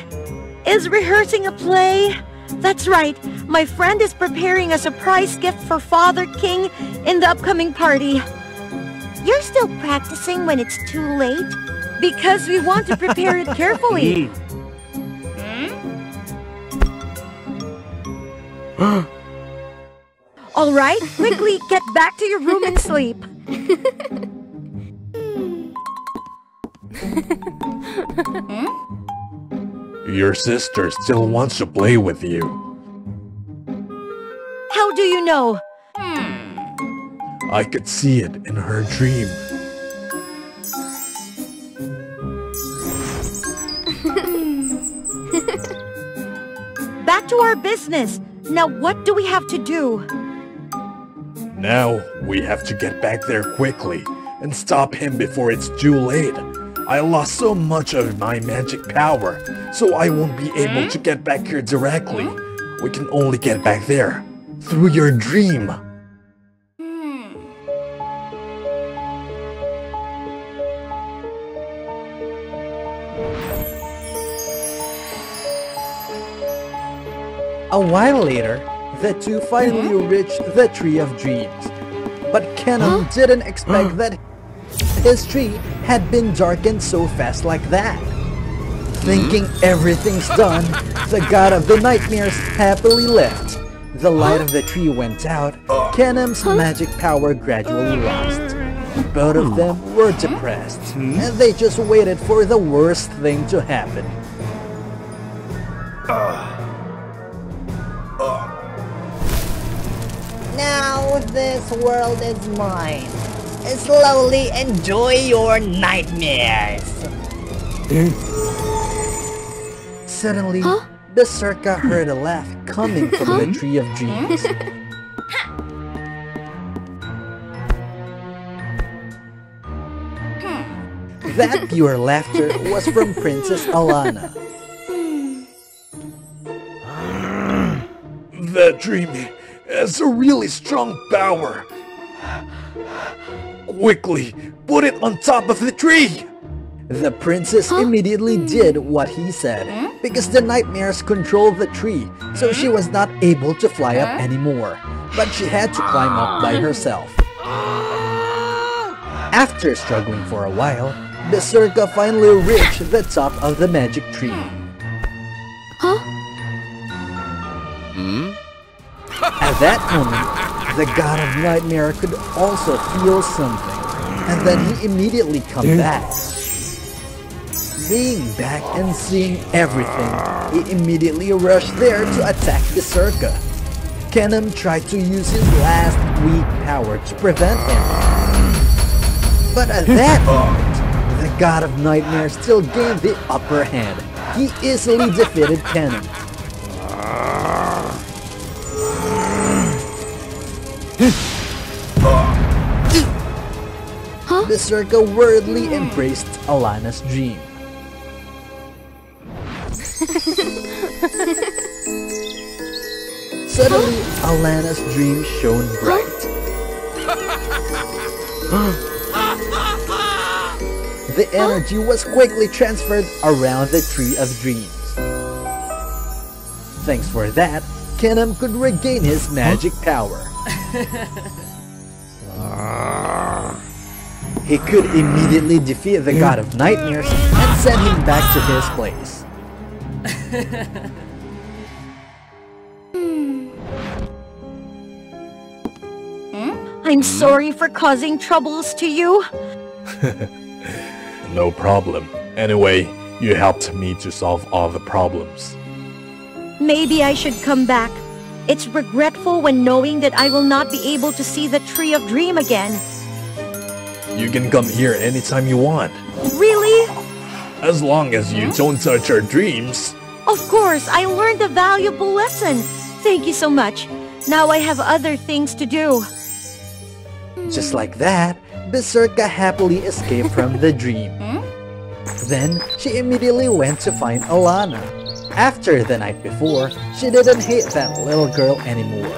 is rehearsing a play. That's right, my friend is preparing a surprise gift for Father King in the upcoming party. You're still practicing when it's too late? Because we want to prepare it carefully. All right, quickly get back to your room and sleep. Your sister still wants to play with you. How do you know? I could see it in her dream. Back to our business. Now what do we have to do? Now, we have to get back there quickly and stop him before it's too late. I lost so much of my magic power, so I won't be able to get back here directly. We can only get back there through your dream. A while later, the two finally reached the Tree of Dreams. But Kenan didn't expect that his tree had been darkened so fast like that. Thinking everything's done, the god of the nightmares happily left. The light of the tree went out, Kenan's magic power gradually lost. Both of them were depressed, and they just waited for the worst thing to happen. Now this world is mine. Slowly enjoy your nightmares. Suddenly, Berserka heard a laugh coming from the Tree of Dreams. That pure laughter was from Princess Alana. That dream has a really strong power. Quickly, put it on top of the tree! The princess immediately did what he said, because the nightmares controlled the tree, so she was not able to fly up anymore, but she had to climb up by herself. After struggling for a while, Berserka finally reached the top of the magic tree. At that moment, the god of nightmare could also feel something, and then he immediately came back. Being back and seeing everything, he immediately rushed there to attack Berserka. Kenan tried to use his last weak power to prevent him. But at that moment, the god of nightmare still gained the upper hand. He easily defeated Kenan. Berserka worriedly embraced Alana's dream. Suddenly, Alana's dream shone bright. The energy was quickly transferred around the Tree of Dreams. Thanks for that, Kenan could regain his magic power. He could immediately defeat the god of nightmares and send him back to his place. I'm sorry for causing troubles to you. No problem. Anyway, You helped me to solve all the problems. Maybe I should come back. It's regretful when knowing that I will not be able to see the Tree of Dream again. You can come here anytime you want. Really? As long as you don't touch our dreams. Of course, I learned a valuable lesson. Thank you so much. Now I have other things to do. Just like that, Berserka happily escaped from the dream. Then, she immediately went to find Alana. After the night before, she didn't hate that little girl anymore.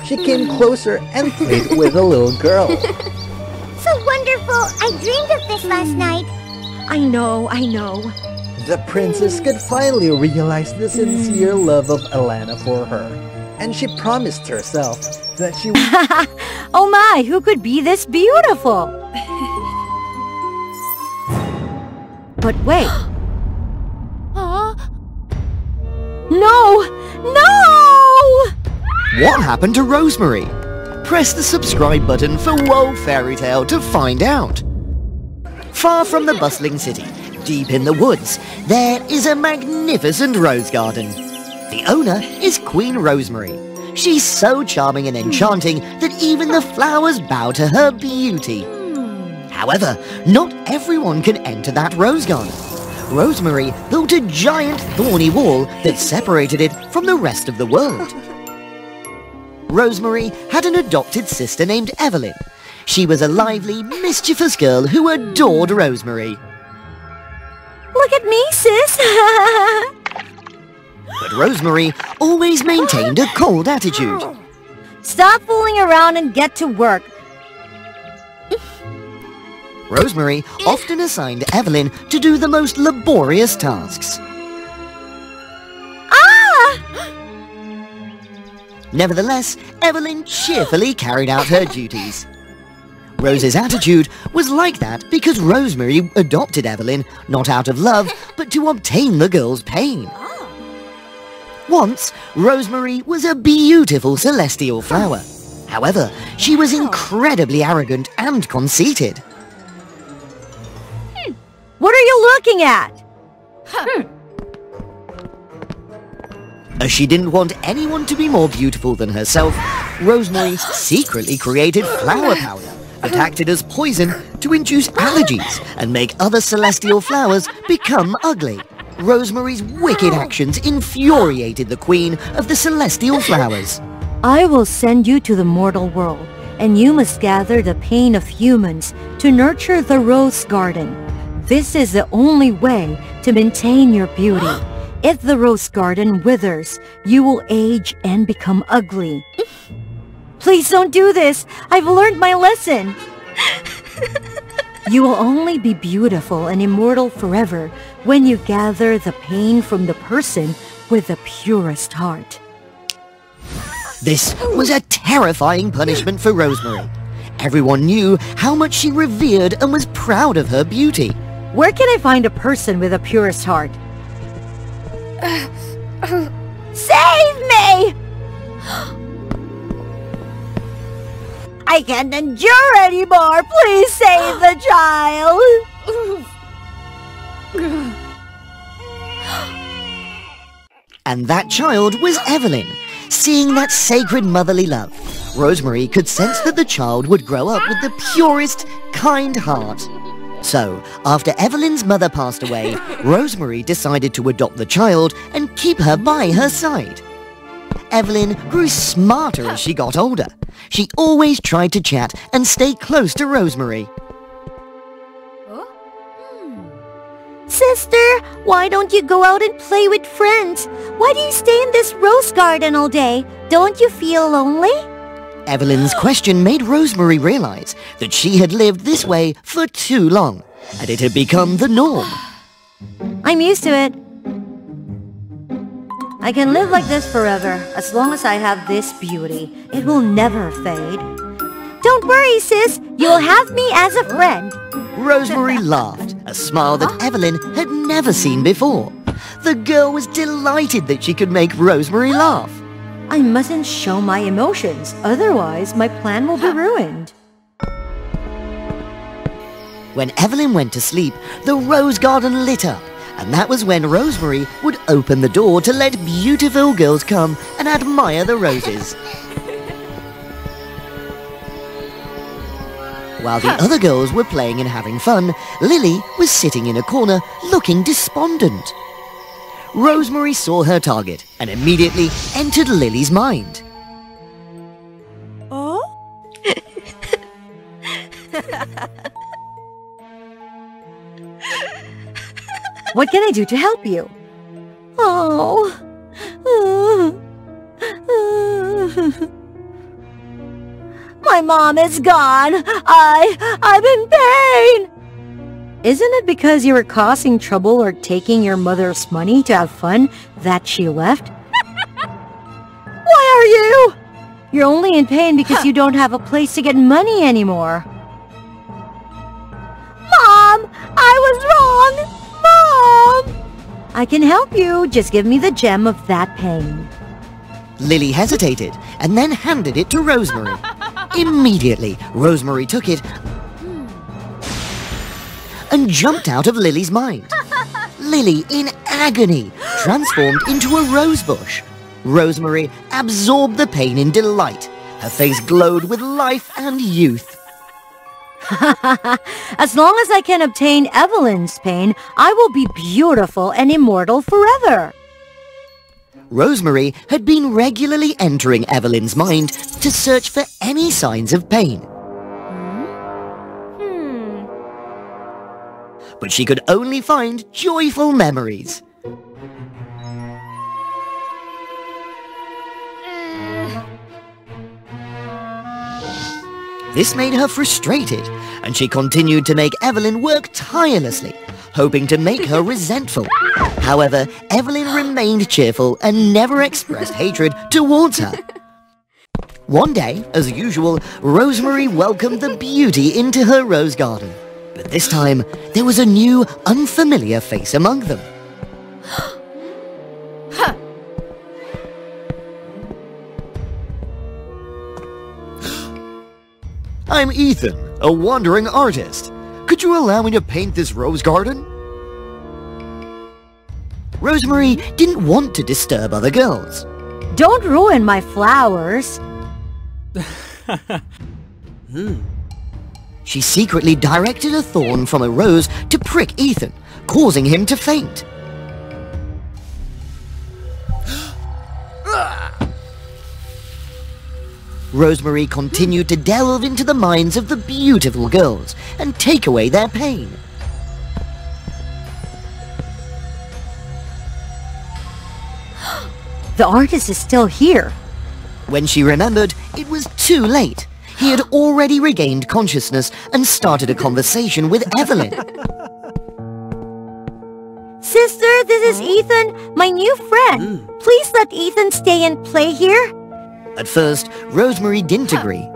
She came closer and played with the little girl. So wonderful! I dreamed of this last night. I know. The princess could finally realize the sincere love of Alana for her, and she promised herself that she would... Oh my, who could be this beautiful? But wait. No! What happened to Rosemary? Press the subscribe button for WOA Fairy Tale to find out. Far from the bustling city, deep in the woods, there is a magnificent rose garden. The owner is Queen Rosemary. She's so charming and enchanting that even the flowers bow to her beauty. However, not everyone can enter that rose garden. Rosemary built a giant thorny wall that separated it from the rest of the world. Rosemary had an adopted sister named Evelyn. She was a lively, mischievous girl who adored Rosemary. Look at me, sis! But Rosemary always maintained a cold attitude. Stop fooling around and get to work. Rosemary often assigned Evelyn to do the most laborious tasks. Nevertheless, Evelyn cheerfully carried out her duties. Rose's attitude was like that because Rosemary adopted Evelyn not out of love, but to obtain the girl's pain. Once, Rosemary was a beautiful celestial flower. However, she was incredibly arrogant and conceited. What are you looking at? As she didn't want anyone to be more beautiful than herself, Rosemary secretly created flower powder that acted as poison to induce allergies and make other celestial flowers become ugly. Rosemary's wicked actions infuriated the queen of the celestial flowers. I will send you to the mortal world, and you must gather the pain of humans to nurture the rose garden. This is the only way to maintain your beauty. If the rose garden withers, you will age and become ugly. Please don't do this. I've learned my lesson. You will only be beautiful and immortal forever when you gather the pain from the person with the purest heart. This was a terrifying punishment for Rosemary. Everyone knew how much she revered and was proud of her beauty. Where can I find a person with the purest heart? Save me! I can't endure anymore. Please save the child. And that child was Evelyn. Seeing that sacred motherly love, Rosemary could sense that the child would grow up with the purest, kind heart. So, after Evelyn's mother passed away, Rosemary decided to adopt the child and keep her by her side. Evelyn grew smarter as she got older. She always tried to chat and stay close to Rosemary. Sister, why don't you go out and play with friends? Why do you stay in this rose garden all day? Don't you feel lonely? Evelyn's question made Rosemary realize that she had lived this way for too long, and it had become the norm. I'm used to it. I can live like this forever, as long as I have this beauty. It will never fade. Don't worry, sis. You'll have me as a friend. Rosemary laughed, a smile that Evelyn had never seen before. The girl was delighted that she could make Rosemary laugh. I mustn't show my emotions, otherwise my plan will be ruined. When Evelyn went to sleep, the rose garden lit up, And that was when Rosemary would open the door to let beautiful girls come and admire the roses. While the other girls were playing and having fun, Lily was sitting in a corner looking despondent. Rosemary saw her target and immediately entered Lily's mind. Oh? What can I do to help you? Oh. My mom is gone. I'm in pain. Isn't it because you were causing trouble or taking your mother's money to have fun that she left? Why are you? You're only in pain because you don't have a place to get money anymore. Mom, I was wrong. Mom! I can help you. Just give me the gem of that pain. Lily hesitated and then handed it to Rosemary. Immediately, Rosemary took it and jumped out of Lily's mind. Lily, in agony, transformed into a rose bush. Rosemary absorbed the pain in delight. Her face glowed with life and youth. As long as I can obtain Evelyn's pain, I will be beautiful and immortal forever. Rosemary had been regularly entering Evelyn's mind to search for any signs of pain. But she could only find joyful memories. This made her frustrated, and she continued to make Evelyn work tirelessly, hoping to make her resentful. However, Evelyn remained cheerful and never expressed hatred towards her. One day, as usual, Rosemary welcomed the beauty into her rose garden. But this time, there was a new, unfamiliar face among them. I'm Ethan, a wandering artist. Could you allow me to paint this rose garden? Rosemary didn't want to disturb other girls. Don't ruin my flowers. She secretly directed a thorn from a rose to prick Ethan, causing him to faint. Rosemary continued to delve into the minds of the beautiful girls and take away their pain. The artist is still here. When she remembered, it was too late. He had already regained consciousness and started a conversation with Evelyn. Sister, this is Ethan, my new friend. Please let Ethan stay and play here. At first, Rosemary didn't agree.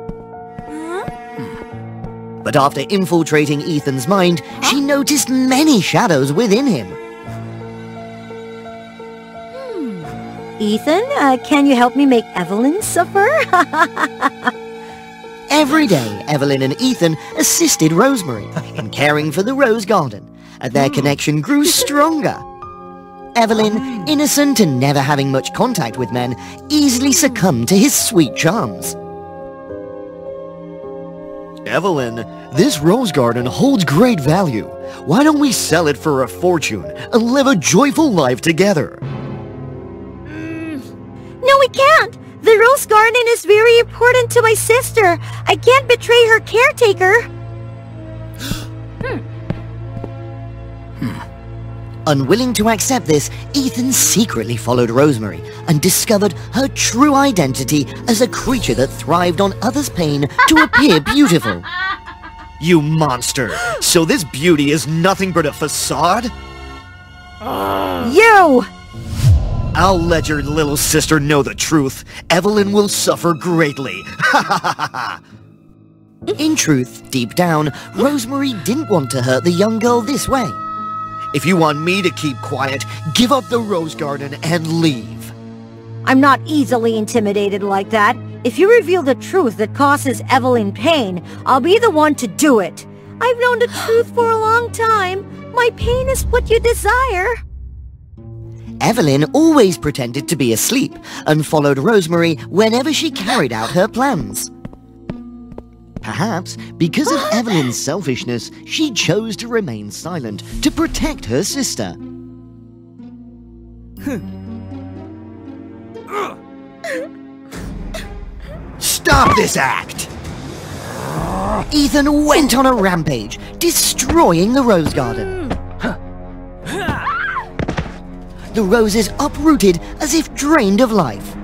But after infiltrating Ethan's mind, she noticed many shadows within him. Ethan, can you help me make Evelyn suffer? Every day, Evelyn and Ethan assisted Rosemary in caring for the rose garden, and their connection grew stronger. Evelyn, innocent and never having much contact with men, easily succumbed to his sweet charms. Evelyn, this rose garden holds great value. Why don't we sell it for a fortune and live a joyful life together? No, we can't. The rose garden is very important to my sister. I can't betray her caretaker. Unwilling to accept this, Ethan secretly followed Rosemary and discovered her true identity as a creature that thrived on others' pain to appear beautiful. You monster! So this beauty is nothing but a facade? You! I'll let your little sister know the truth. Evelyn will suffer greatly. In truth, deep down, Rosemary didn't want to hurt the young girl this way. If you want me to keep quiet, give up the rose garden and leave. I'm not easily intimidated like that. If you reveal the truth that causes Evelyn pain, I'll be the one to do it. I've known the truth for a long time. My pain is what you desire. Evelyn always pretended to be asleep and followed Rosemary whenever she carried out her plans. Perhaps because of Evelyn's selfishness, she chose to remain silent to protect her sister. Stop this act! Ethan went on a rampage, destroying the rose garden. The roses uprooted as if drained of life.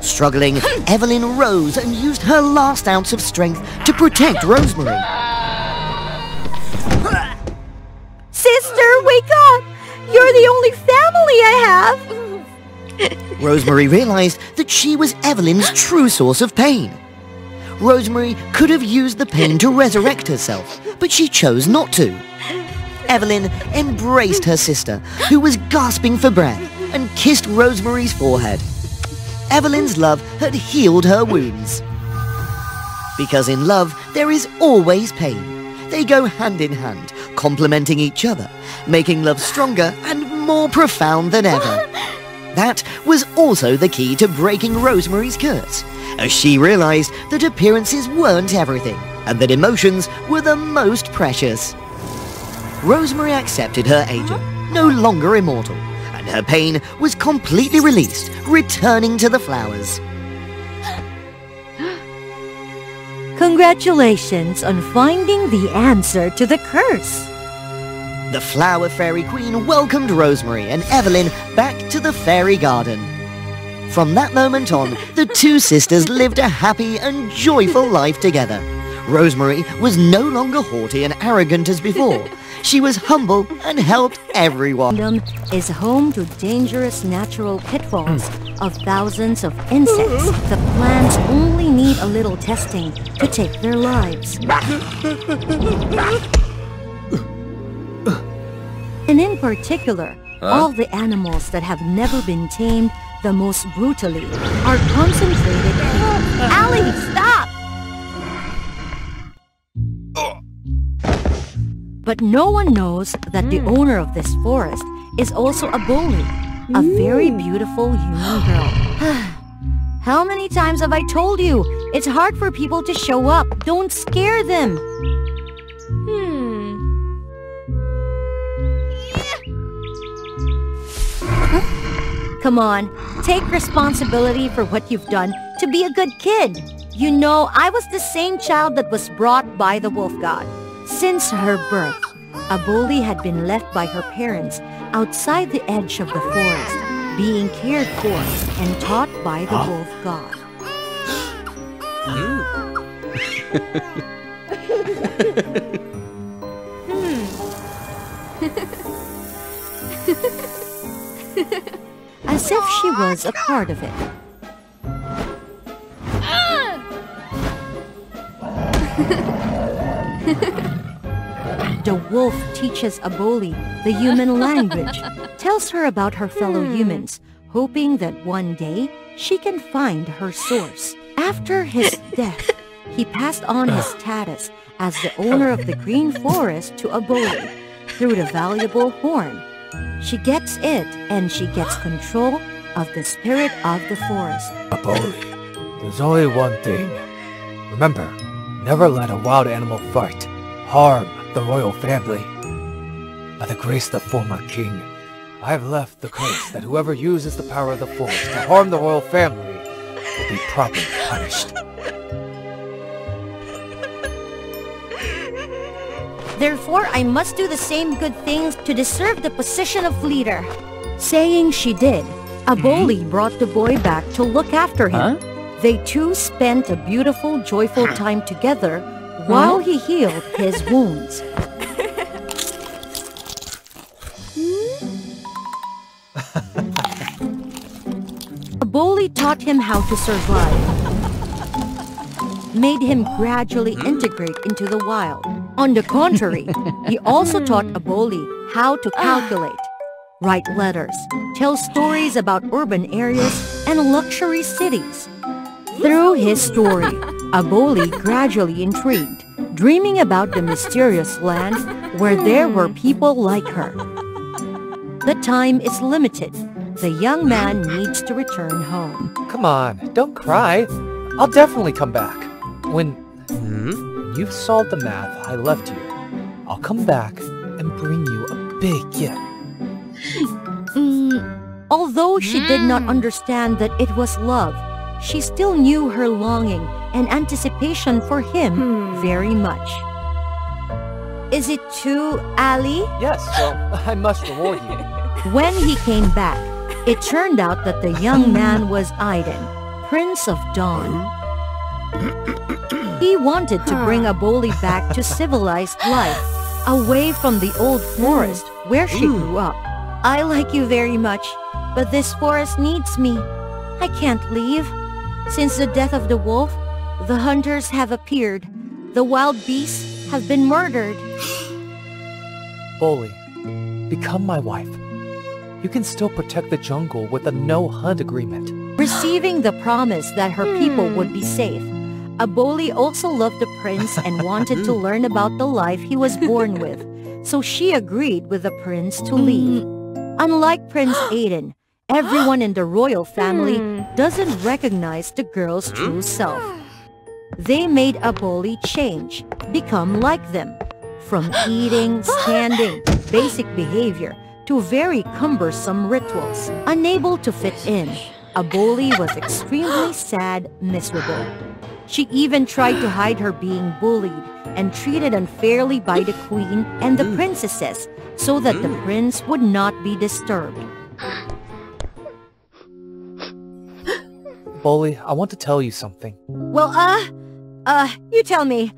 Struggling, Evelyn rose and used her last ounce of strength to protect Rosemary. Sister, wake up! You're the only family I have! Rosemary realized that she was Evelyn's true source of pain. Rosemary could have used the pain to resurrect herself, but she chose not to. Evelyn embraced her sister, who was gasping for breath, and kissed Rosemary's forehead. Evelyn's love had healed her wounds. Because in love, there is always pain. They go hand in hand, complementing each other, making love stronger and more profound than ever. That was also the key to breaking Rosemary's curse, as she realized that appearances weren't everything, and that emotions were the most precious. Rosemary accepted her agent, no longer immortal, and her pain was completely released, returning to the flowers. Congratulations on finding the answer to the curse. The Flower Fairy Queen welcomed Rosemary and Evelyn back to the fairy garden. From that moment on, the two sisters lived a happy and joyful life together. Rosemary was no longer haughty and arrogant as before. She was humble and helped everyone. Kingdom is home to dangerous natural pitfalls of thousands of insects. The plants only need a little testing to take their lives. And in particular, all the animals that have never been tamed the most brutally are concentrated in... Allie, stop! But no one knows that the owner of this forest is also a bully, a very beautiful human girl. How many times have I told you? It's hard for people to show up. Don't scare them. Come on, take responsibility for what you've done to be a good kid. You know, I was the same child that was brought by the wolf god. Since her birth, Aboli had been left by her parents outside the edge of the forest, being cared for and taught by the wolf god. As if she was a part of it. The wolf teaches Aboli the human language, tells her about her fellow humans, hoping that one day she can find her source. After his death, he passed on his status as the owner of the green forest to Aboli through the valuable horn. She gets it, and she gets control of the spirit of the forest. Aboli, there's only one thing. Remember, never let a wild animal fight, harm the royal family. By the grace of the former king, I have left the curse that whoever uses the power of the forest to harm the royal family will be properly punished. Therefore, I must do the same good things to deserve the position of leader. Saying she did, Aboli brought the boy back to look after him. They two spent a beautiful, joyful time together while he healed his wounds. Aboli taught him how to survive, made him gradually integrate into the wild. On the contrary, he also taught Aboli how to calculate, write letters, tell stories about urban areas and luxury cities. Through his story, Aboli gradually intrigued, dreaming about the mysterious land where there were people like her. The time is limited. The young man needs to return home. Come on, don't cry. I'll definitely come back. When you've solved the math I left you, I'll come back and bring you a big gift. Although she did not understand that it was love, she still knew her longing and anticipation for him very much. Is it true, Ali? Yes, well, I must reward you. When he came back, it turned out that the young man was Aiden, Prince of Dawn. He wanted to bring Aboli back to civilized life, away from the old forest where she grew up. I like you very much, but this forest needs me. I can't leave. Since the death of the wolf, the hunters have appeared. The wild beasts have been murdered. Boli, become my wife. You can still protect the jungle with a no-hunt agreement. Receiving the promise that her people would be safe, Aboli also loved the prince and wanted to learn about the life he was born with, so she agreed with the prince to leave. Unlike Prince Aiden, everyone in the royal family doesn't recognize the girl's true self. They made Aboli change, become like them, from eating, standing, basic behavior, to very cumbersome rituals. Unable to fit in, Aboli was extremely sad, miserable. She even tried to hide her being bullied and treated unfairly by the queen and the princesses so that the prince would not be disturbed. Boli, I want to tell you something. Well, you tell me.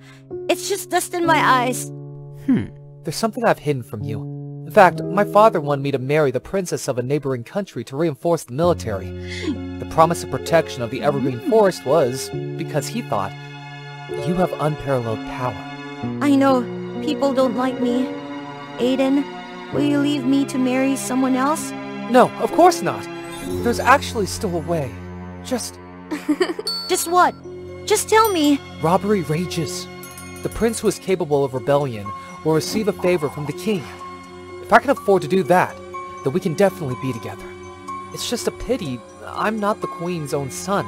It's just dust in my eyes. There's something I've hidden from you. In fact, my father wanted me to marry the princess of a neighboring country to reinforce the military. The promise of protection of the evergreen forest was because he thought you have unparalleled power. I know people don't like me. Aiden, will you leave me to marry someone else? No, of course not. There's actually still a way. Just what? Just tell me. Robbery rages. The prince who is capable of rebellion will receive a favor from the king. If I can afford to do that, then we can definitely be together. It's just a pity I'm not the queen's own son.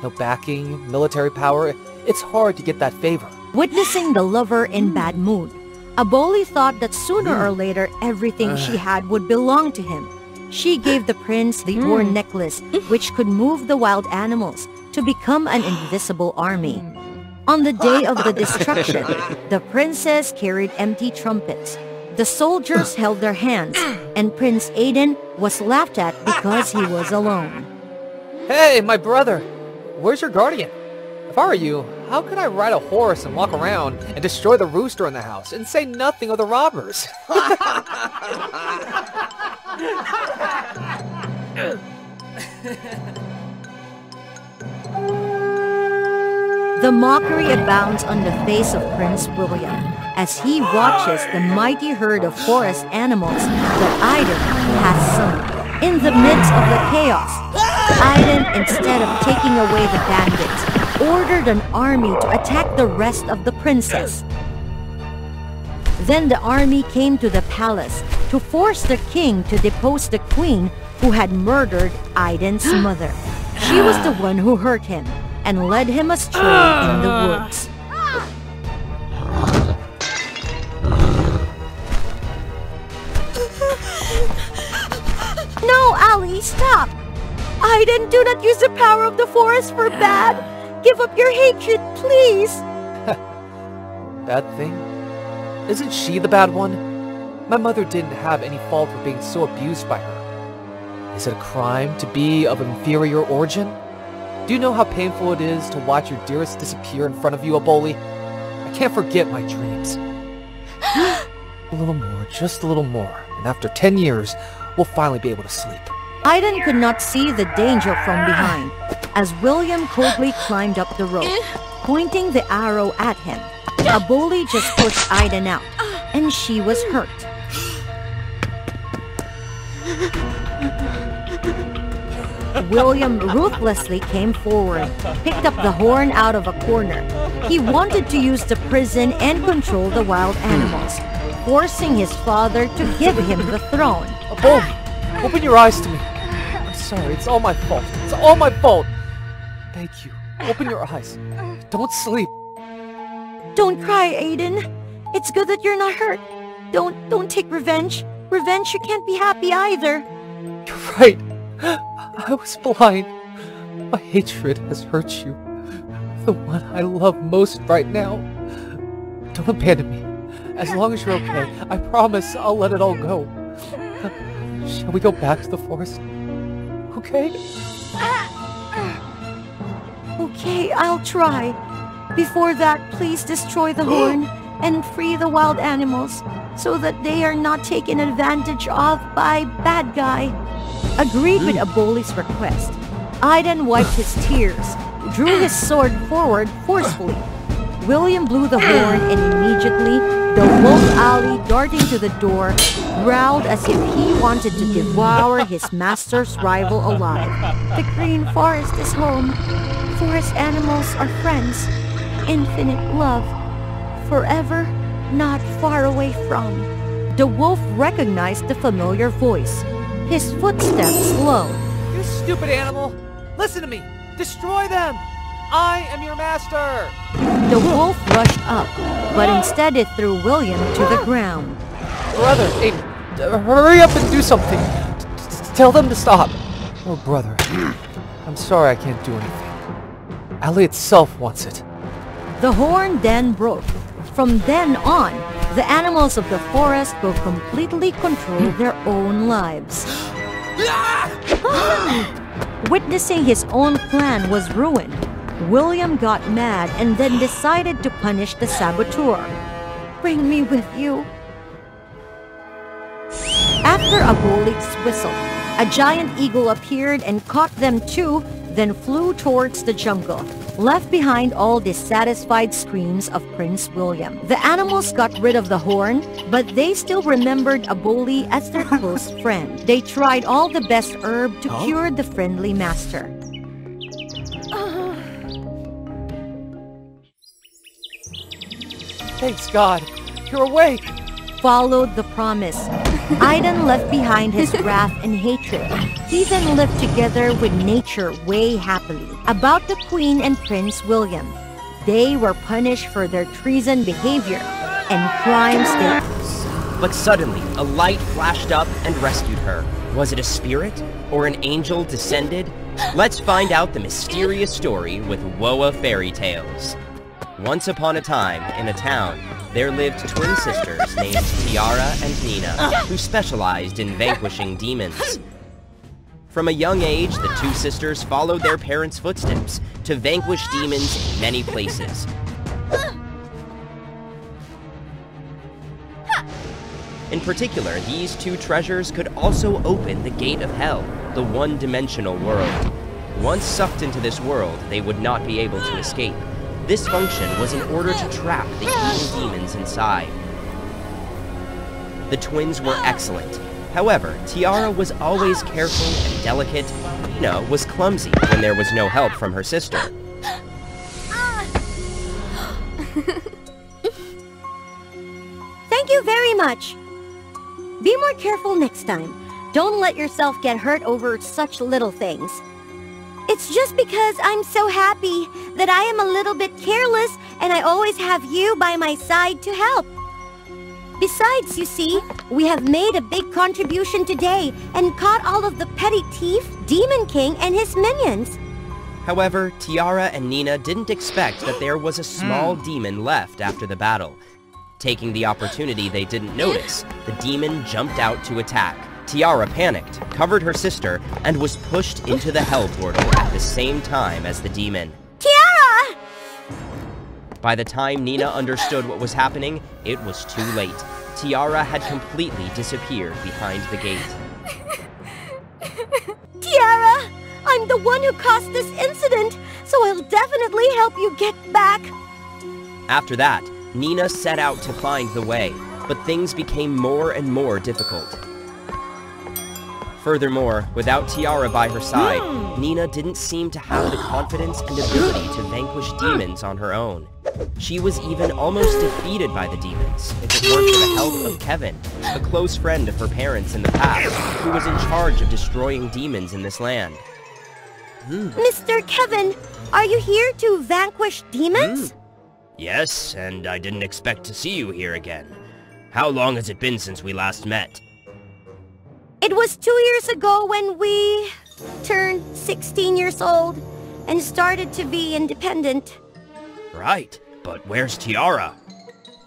No backing, military power, it's hard to get that favor. Witnessing the lover in bad mood, Aboli thought that sooner or later everything she had would belong to him. She gave the prince the ore necklace, which could move the wild animals to become an invisible army. On the day of the destruction, the princess carried empty trumpets. The soldiers held their hands, and Prince Aiden was laughed at because he was alone. Hey, my brother! Where's your guardian? If I were you, how could I ride a horse and walk around and destroy the rooster in the house and say nothing of the robbers? The mockery abounds on the face of Prince William as he watches the mighty herd of forest animals that Aiden has summoned. In the midst of the chaos, Aiden, instead of taking away the bandits, ordered an army to attack the rest of the princess. Then the army came to the palace to force the king to depose the queen who had murdered Aiden's mother. She was the one who hurt him and led him astray in the woods. No, Ali, stop! Aiden, do not use the power of the forest for bad! Give up your hatred, please! Bad thing? Isn't she the bad one? My mother didn't have any fault for being so abused by her. Is it a crime to be of inferior origin? Do you know how painful it is to watch your dearest disappear in front of you, Aboli? I can't forget my dreams. A little more, just a little more, and after 10 years, we'll finally be able to sleep. Aiden could not see the danger from behind, as William coldly climbed up the rope, pointing the arrow at him. Aboli just pushed Aiden out, and she was hurt. William ruthlessly came forward, picked up the horn out of a corner. He wanted to use the prison and control the wild animals, forcing his father to give him the throne. Bull, open your eyes to me. I'm sorry, it's all my fault. It's all my fault. Thank you. Open your eyes. Don't sleep. Don't cry, Aiden. It's good that you're not hurt. Don't take revenge. Revenge, you can't be happy either. You're right. I was blind. My hatred has hurt you. The one I love most right now. Don't abandon me. As long as you're okay, I promise I'll let it all go. Shall we go back to the forest? Okay? Okay, I'll try. Before that, please destroy the horn and free the wild animals so that they are not taken advantage of by bad guy. Agreed with Aboli's request, Aiden wiped his tears, drew his sword forward forcefully. William blew the horn and immediately, the wolf alley darting to the door, growled as if he wanted to devour his master's rival alive. The green forest is home. Forest animals are friends. Infinite love. Forever, not far away from. The wolf recognized the familiar voice. His footsteps slowed. You stupid animal! Listen to me! Destroy them! I am your master! The wolf rushed up, but instead it threw William to the ground. Brother, hurry up and do something! Tell them to stop! Oh, brother, I'm sorry I can't do anything. Alley itself wants it. The horn then broke. From then on, the animals of the forest will completely control their own lives. Witnessing his own plan was ruined, William got mad and then decided to punish the saboteur. Bring me with you. After Abolik's whistle, a giant eagle appeared and caught them too, then flew towards the jungle, left behind all dissatisfied screams of Prince William. The animals got rid of the horn, but they still remembered Aboli as their close friend. They tried all the best herb to cure the friendly master. Thanks God, you're awake! Followed the promise. Aiden left behind his wrath and hatred. He then lived together with nature way happily. About the Queen and Prince William, they were punished for their treason behavior and crimes they... But suddenly, a light flashed up and rescued her. Was it a spirit? Or an angel descended? Let's find out the mysterious story with WOA Fairy Tales. Once upon a time, in a town, there lived twin sisters named Tiara and Nina, who specialized in vanquishing demons. From a young age, the two sisters followed their parents' footsteps to vanquish demons in many places. In particular, these two treasures could also open the gate of hell, the one-dimensional world. Once sucked into this world, they would not be able to escape. This function was in order to trap the evil demons inside. The twins were excellent. However, Tiara was always careful and delicate. Nina was clumsy when there was no help from her sister. Thank you very much. Be more careful next time. Don't let yourself get hurt over such little things. It's just because I'm so happy that I am a little bit careless and I always have you by my side to help. Besides, you see, we have made a big contribution today and caught all of the petty thief, Demon King, and his minions. However, Tiara and Nina didn't expect that there was a small demon left after the battle. Taking the opportunity they didn't notice, the demon jumped out to attack. Tiara panicked, covered her sister, and was pushed into the hell portal at the same time as the demon. Tiara! By the time Nina understood what was happening, it was too late. Tiara had completely disappeared behind the gate. Tiara! I'm the one who caused this incident, so I'll definitely help you get back. After that, Nina set out to find the way, but things became more and more difficult. Furthermore, without Tiara by her side, Nina didn't seem to have the confidence and ability to vanquish demons on her own. She was even almost defeated by the demons, if it weren't for the help of Kevin, a close friend of her parents in the past, who was in charge of destroying demons in this land. Mr. Kevin, are you here to vanquish demons? Yes, and I didn't expect to see you here again. How long has it been since we last met? It was 2 years ago when we turned 16 years old and started to be independent. Right, but where's Tiara?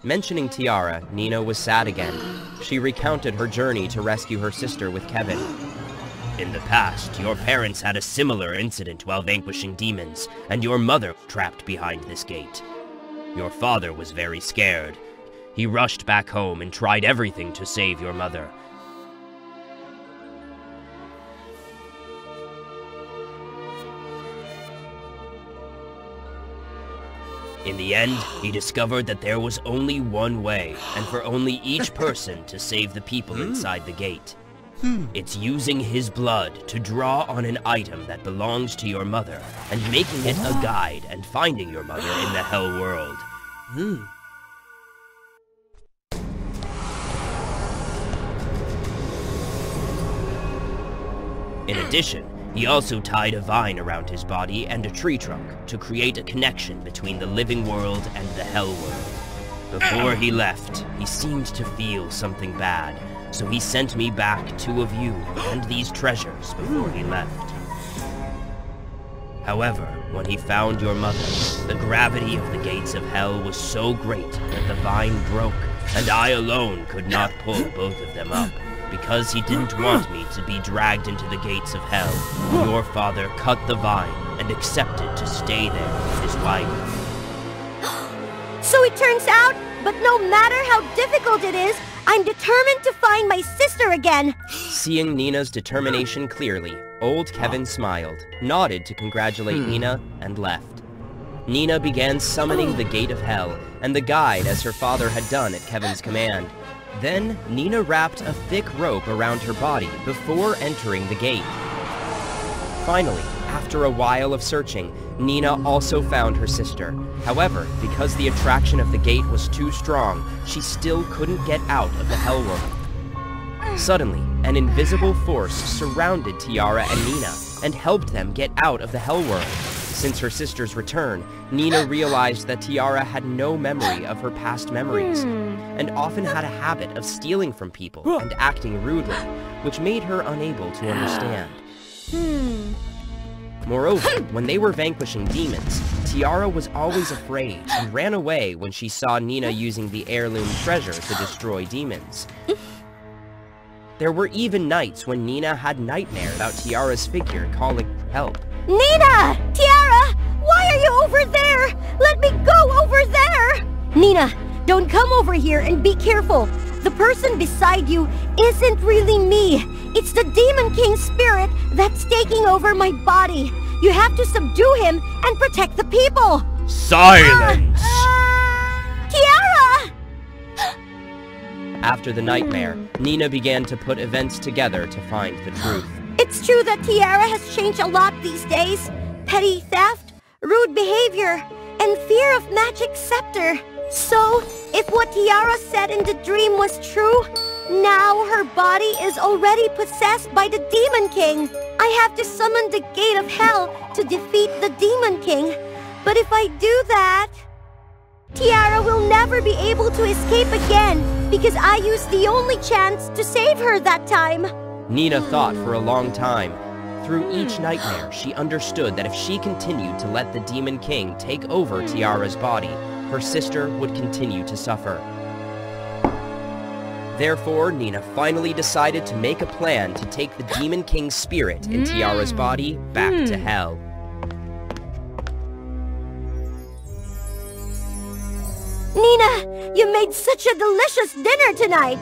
Mentioning Tiara, Nina was sad again. She recounted her journey to rescue her sister with Kevin. In the past, your parents had a similar incident while vanquishing demons, and your mother was trapped behind this gate. Your father was very scared. He rushed back home and tried everything to save your mother. In the end, he discovered that there was only one way, and for only each person to save the people inside the gate. It's using his blood to draw on an item that belongs to your mother, and making it a guide and finding your mother in the Hell World. In addition, he also tied a vine around his body and a tree trunk to create a connection between the living world and the Hell World. Before he left, he seemed to feel something bad, so he sent me back 2 of you and these treasures before he left. However, when he found your mother, the gravity of the gates of hell was so great that the vine broke, and I alone could not pull both of them up. Because he didn't want me to be dragged into the gates of hell, your father cut the vine and accepted to stay there with his wife. So it turns out, but no matter how difficult it is, I'm determined to find my sister again. Seeing Nina's determination clearly, old Kevin smiled, nodded to congratulate Nina, and left. Nina began summoning the gate of hell and the guide as her father had done at Kevin's command. Then, Nina wrapped a thick rope around her body before entering the gate. Finally, after a while of searching, Nina also found her sister. However, because the attraction of the gate was too strong, she still couldn't get out of the Hell World. Suddenly, an invisible force surrounded Tiara and Nina and helped them get out of the Hell World. Since her sister's return, Nina realized that Tiara had no memory of her past memories, and often had a habit of stealing from people and acting rudely, which made her unable to understand. Moreover, when they were vanquishing demons, Tiara was always afraid and ran away when she saw Nina using the heirloom treasure to destroy demons. There were even nights when Nina had nightmares about Tiara's figure calling for help. Nina! Tiara! Why are you over there? Let me go over there! Nina, don't come over here and be careful. The person beside you isn't really me. It's the Demon King's spirit that's taking over my body. You have to subdue him and protect the people. Silence! Tiara! After the nightmare, Nina began to put events together to find the truth. It's true that Tiara has changed a lot these days. Petty theft, rude behavior, and fear of magic scepter. So, if what Tiara said in the dream was true, now her body is already possessed by the Demon King. I have to summon the Gate of Hell to defeat the Demon King. But if I do that, Tiara will never be able to escape again because I used the only chance to save her that time. Nina thought for a long time. Through each nightmare, she understood that if she continued to let the Demon King take over Tiara's body, her sister would continue to suffer. Therefore, Nina finally decided to make a plan to take the Demon King's spirit in Tiara's body back to hell. Nina, you made such a delicious dinner tonight.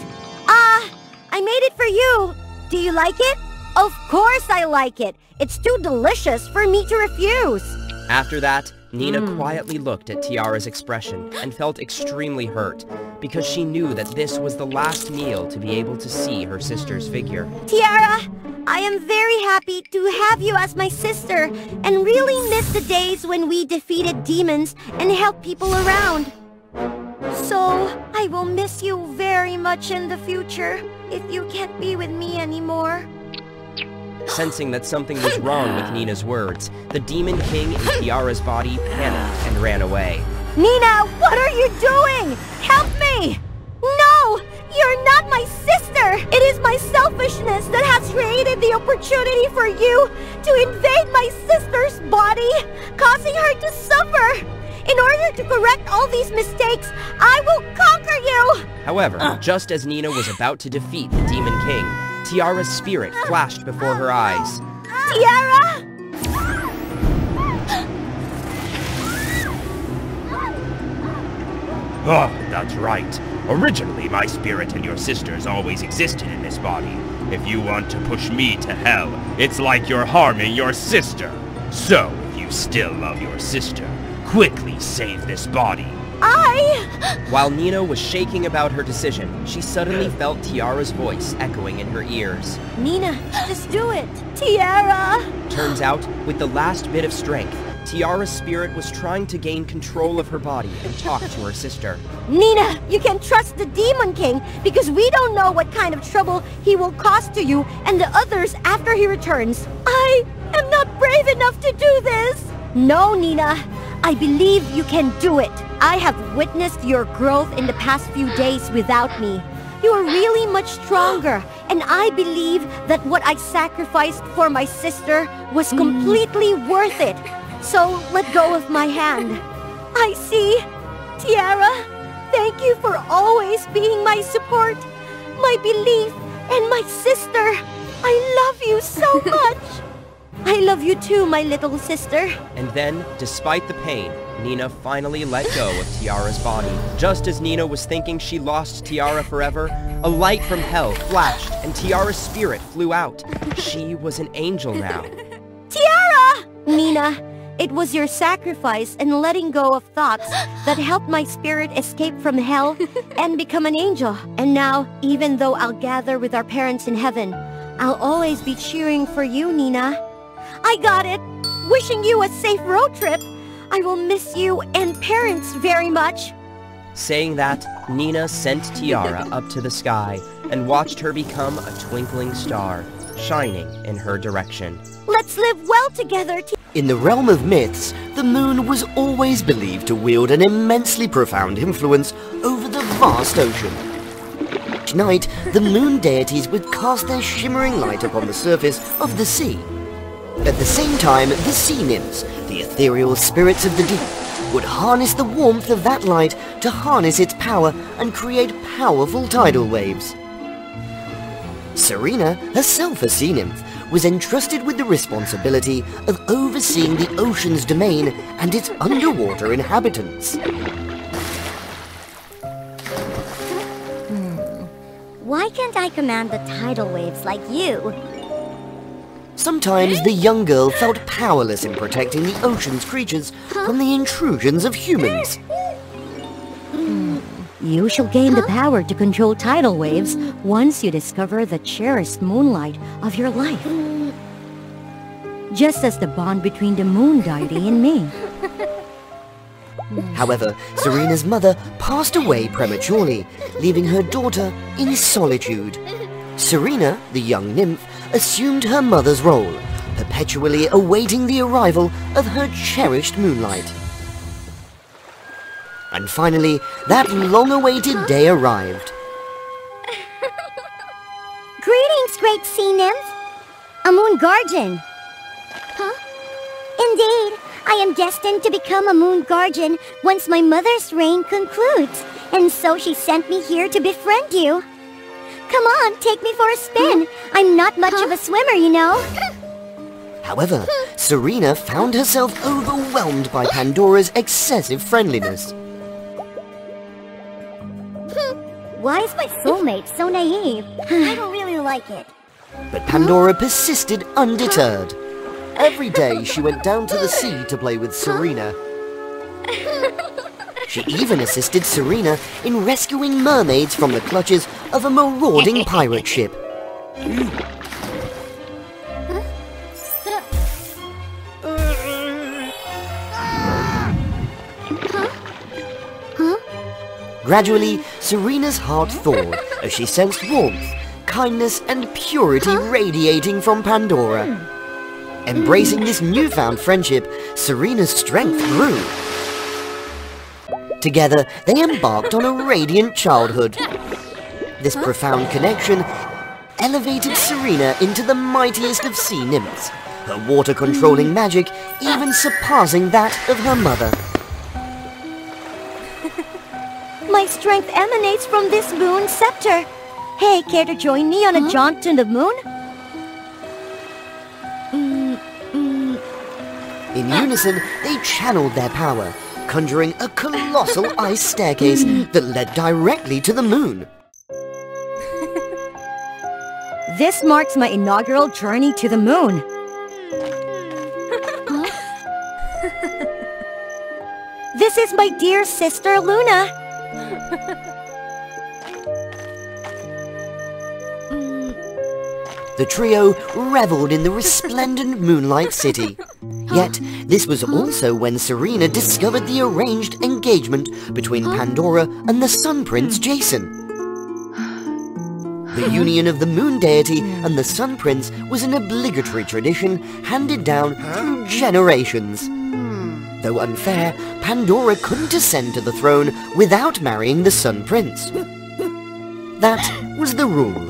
I made it for you. Do you like it? Of course I like it. It's too delicious for me to refuse. After that, Nina quietly looked at Tiara's expression and felt extremely hurt because she knew that this was the last meal to be able to see her sister's figure. Tiara, I am very happy to have you as my sister and really miss the days when we defeated demons and helped people around. So, I will miss you very much in the future if you can't be with me anymore. Sensing that something was wrong with Nina's words, the Demon King in Tiara's body panicked and ran away. Nina, what are you doing? Help me! No! You're not my sister! It is my selfishness that has created the opportunity for you to invade my sister's body, causing her to suffer! In order to correct all these mistakes, I will conquer you! However, just as Nina was about to defeat the Demon King, Tiara's spirit flashed before her eyes. Tiara! Oh, that's right. Originally, my spirit and your sister's always existed in this body. If you want to push me to hell, it's like you're harming your sister. So, if you still love your sister, quickly save this body. While Nina was shaking about her decision, she suddenly felt Tiara's voice echoing in her ears. Nina, just do it! Tiara! Turns out, with the last bit of strength, Tiara's spirit was trying to gain control of her body and talk to her sister. Nina, you can trust the Demon King because we don't know what kind of trouble he will cause to you and the others after he returns. I am not brave enough to do this! No, Nina. I believe you can do it. I have witnessed your growth in the past few days without me. You are really much stronger, and I believe that what I sacrificed for my sister was completely worth it. So let go of my hand. I see. Tiara, thank you for always being my support, my belief, and my sister. I love you so much. I love you too, my little sister. And then, despite the pain, Nina finally let go of Tiara's body. Just as Nina was thinking she lost Tiara forever, a light from hell flashed and Tiara's spirit flew out. She was an angel now. Tiara! Nina, it was your sacrifice and letting go of thoughts that helped my spirit escape from hell and become an angel. And now, even though I'll gather with our parents in heaven, I'll always be cheering for you, Nina. I got it! Wishing you a safe road trip. I will miss you and parents very much. Saying that, Nina sent Tiara up to the sky and watched her become a twinkling star, shining in her direction. Let's live well together, In the realm of myths, the moon was always believed to wield an immensely profound influence over the vast ocean. Each night, the moon deities would cast their shimmering light upon the surface of the sea. At the same time, the sea nymphs, the ethereal spirits of the deep, would harness the warmth of that light to harness its power and create powerful tidal waves. Serena, herself a sea nymph, was entrusted with the responsibility of overseeing the ocean's domain and its underwater inhabitants. Why can't I command the tidal waves like you? Sometimes the young girl felt powerless in protecting the ocean's creatures from the intrusions of humans. You shall gain the power to control tidal waves once you discover the cherished moonlight of your life. Just as the bond between the moon deity and me. However, Serena's mother passed away prematurely, leaving her daughter in solitude. Serena, the young nymph, assumed her mother's role, perpetually awaiting the arrival of her cherished moonlight. And finally, that long-awaited day arrived. Greetings, great sea nymph. A moon guardian. Huh? Indeed, I am destined to become a moon guardian once my mother's reign concludes, and so she sent me here to befriend you. Come on, take me for a spin. I'm not much of a swimmer, you know. However, Serena found herself overwhelmed by Pandora's excessive friendliness. Why is my soulmate so naive? I don't really like it. But Pandora persisted undeterred. Every day she went down to the sea to play with Serena. She even assisted Serena in rescuing mermaids from the clutches of a marauding pirate ship. Gradually, Serena's heart thawed as she sensed warmth, kindness and purity radiating from Pandora. Embracing this newfound friendship, Serena's strength grew. Together, they embarked on a radiant childhood. This profound connection elevated Serena into the mightiest of sea nymphs, her water-controlling magic even surpassing that of her mother. My strength emanates from this moon scepter. Hey, care to join me on a jaunt to the moon? In unison, they channeled their power, conjuring a colossal ice staircase that led directly to the moon. This marks my inaugural journey to the moon. This is my dear sister, Luna. The trio reveled in the resplendent moonlight city. Yet, this was also when Serena discovered the arranged engagement between Pandora and the Sun Prince Jason. The union of the moon deity and the Sun Prince was an obligatory tradition handed down through generations. Though unfair, Pandora couldn't ascend to the throne without marrying the Sun Prince. That was the rule.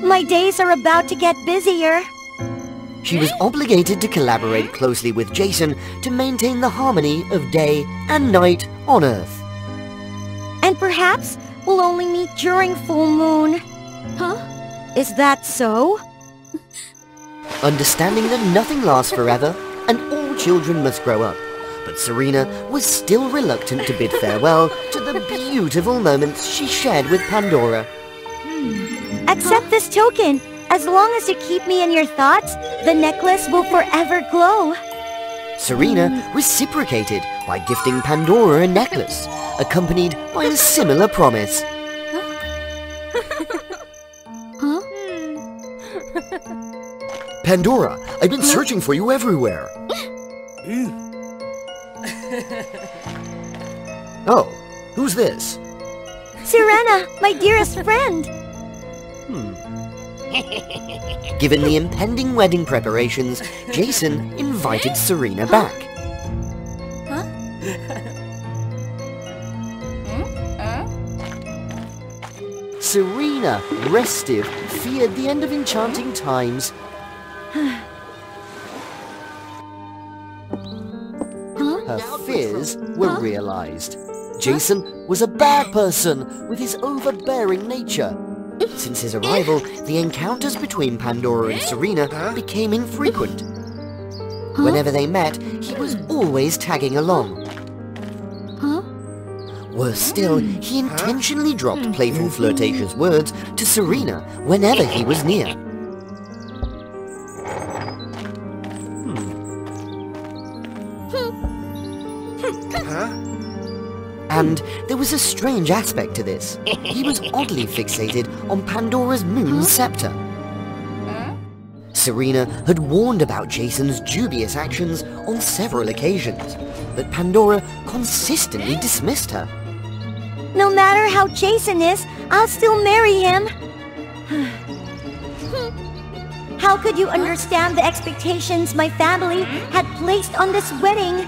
My days are about to get busier. She was obligated to collaborate closely with Jason to maintain the harmony of day and night on Earth. And perhaps we'll only meet during full moon. Is that so? Understanding that nothing lasts forever and all children must grow up, but Serena was still reluctant to bid farewell to the beautiful moments she shared with Pandora. Accept this token. As long as you keep me in your thoughts, the necklace will forever glow. Serena reciprocated by gifting Pandora a necklace, accompanied by a similar promise. Pandora, I've been searching for you everywhere. Oh, who's this? Serena, my dearest friend. Given the impending wedding preparations, Jason invited Serena back. Serena, restive, feared the end of enchanting times. Her fears were realized. Jason was a bad person with his overbearing nature. Since his arrival, the encounters between Pandora and Serena became infrequent. Whenever they met, he was always tagging along. Worse still, he intentionally dropped playful flirtatious words to Serena whenever he was near. And there was a strange aspect to this. He was oddly fixated on Pandora's moon scepter. Serena had warned about Jason's dubious actions on several occasions, but Pandora consistently dismissed her. No matter how Jason is, I'll still marry him. How could you understand the expectations my family had placed on this wedding?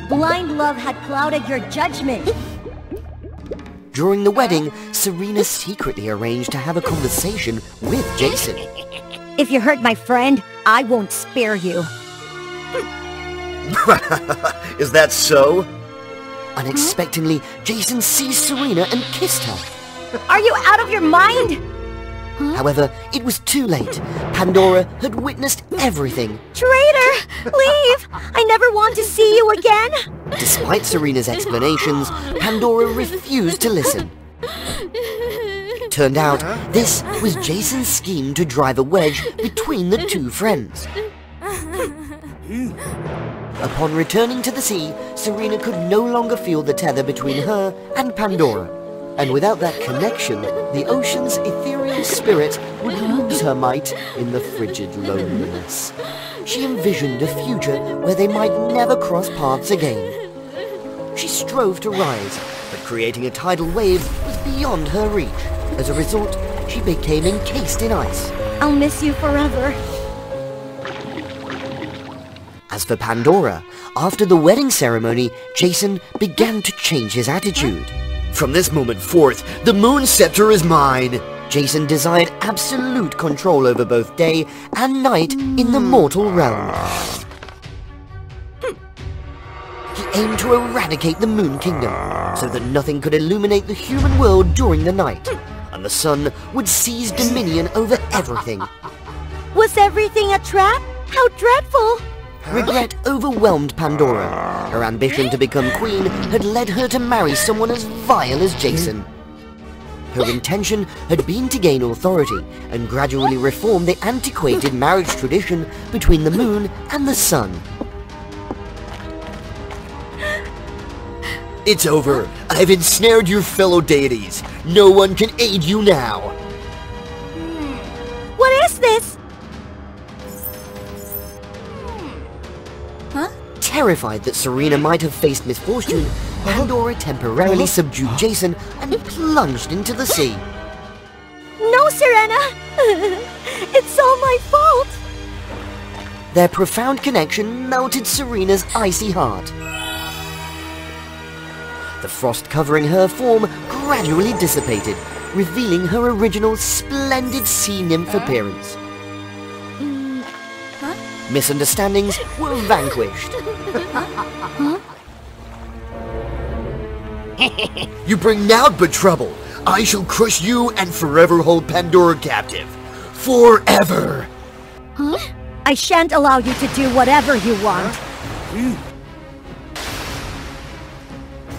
Blind love had clouded your judgment. During the wedding, Serena secretly arranged to have a conversation with Jason. If you hurt my friend, I won't spare you. Is that so? Unexpectedly, Jason seized Serena and kissed her. Are you out of your mind? However, it was too late. Pandora had witnessed everything. Traitor! Leave! I never want to see you again! Despite Serena's explanations, Pandora refused to listen. Turned out, this was Jason's scheme to drive a wedge between the two friends. Upon returning to the sea, Serena could no longer feel the tether between her and Pandora. And without that connection, the ocean's ethereal spirit would lose her might in the frigid loneliness. She envisioned a future where they might never cross paths again. She strove to rise, but creating a tidal wave was beyond her reach. As a result, she became encased in ice. I'll miss you forever. As for Pandora, after the wedding ceremony, Jason began to change his attitude. From this moment forth, the moon scepter is mine. Jason desired absolute control over both day and night in the mortal realm. He aimed to eradicate the Moon Kingdom, so that nothing could illuminate the human world during the night, and the sun would seize dominion over everything. Was everything a trap? How dreadful! Regret overwhelmed Pandora. Her ambition to become queen had led her to marry someone as vile as Jason. Her intention had been to gain authority and gradually reform the antiquated marriage tradition between the moon and the sun. It's over. I've ensnared your fellow deities. No one can aid you now. What is this? Terrified that Serena might have faced misfortune, Pandora temporarily subdued Jason and plunged into the sea. No, Serena! It's all my fault! Their profound connection melted Serena's icy heart. The frost covering her form gradually dissipated, revealing her original splendid sea nymph appearance. Misunderstandings were vanquished. You bring naught but trouble. I shall crush you and forever hold Pandora captive. Forever! I shan't allow you to do whatever you want.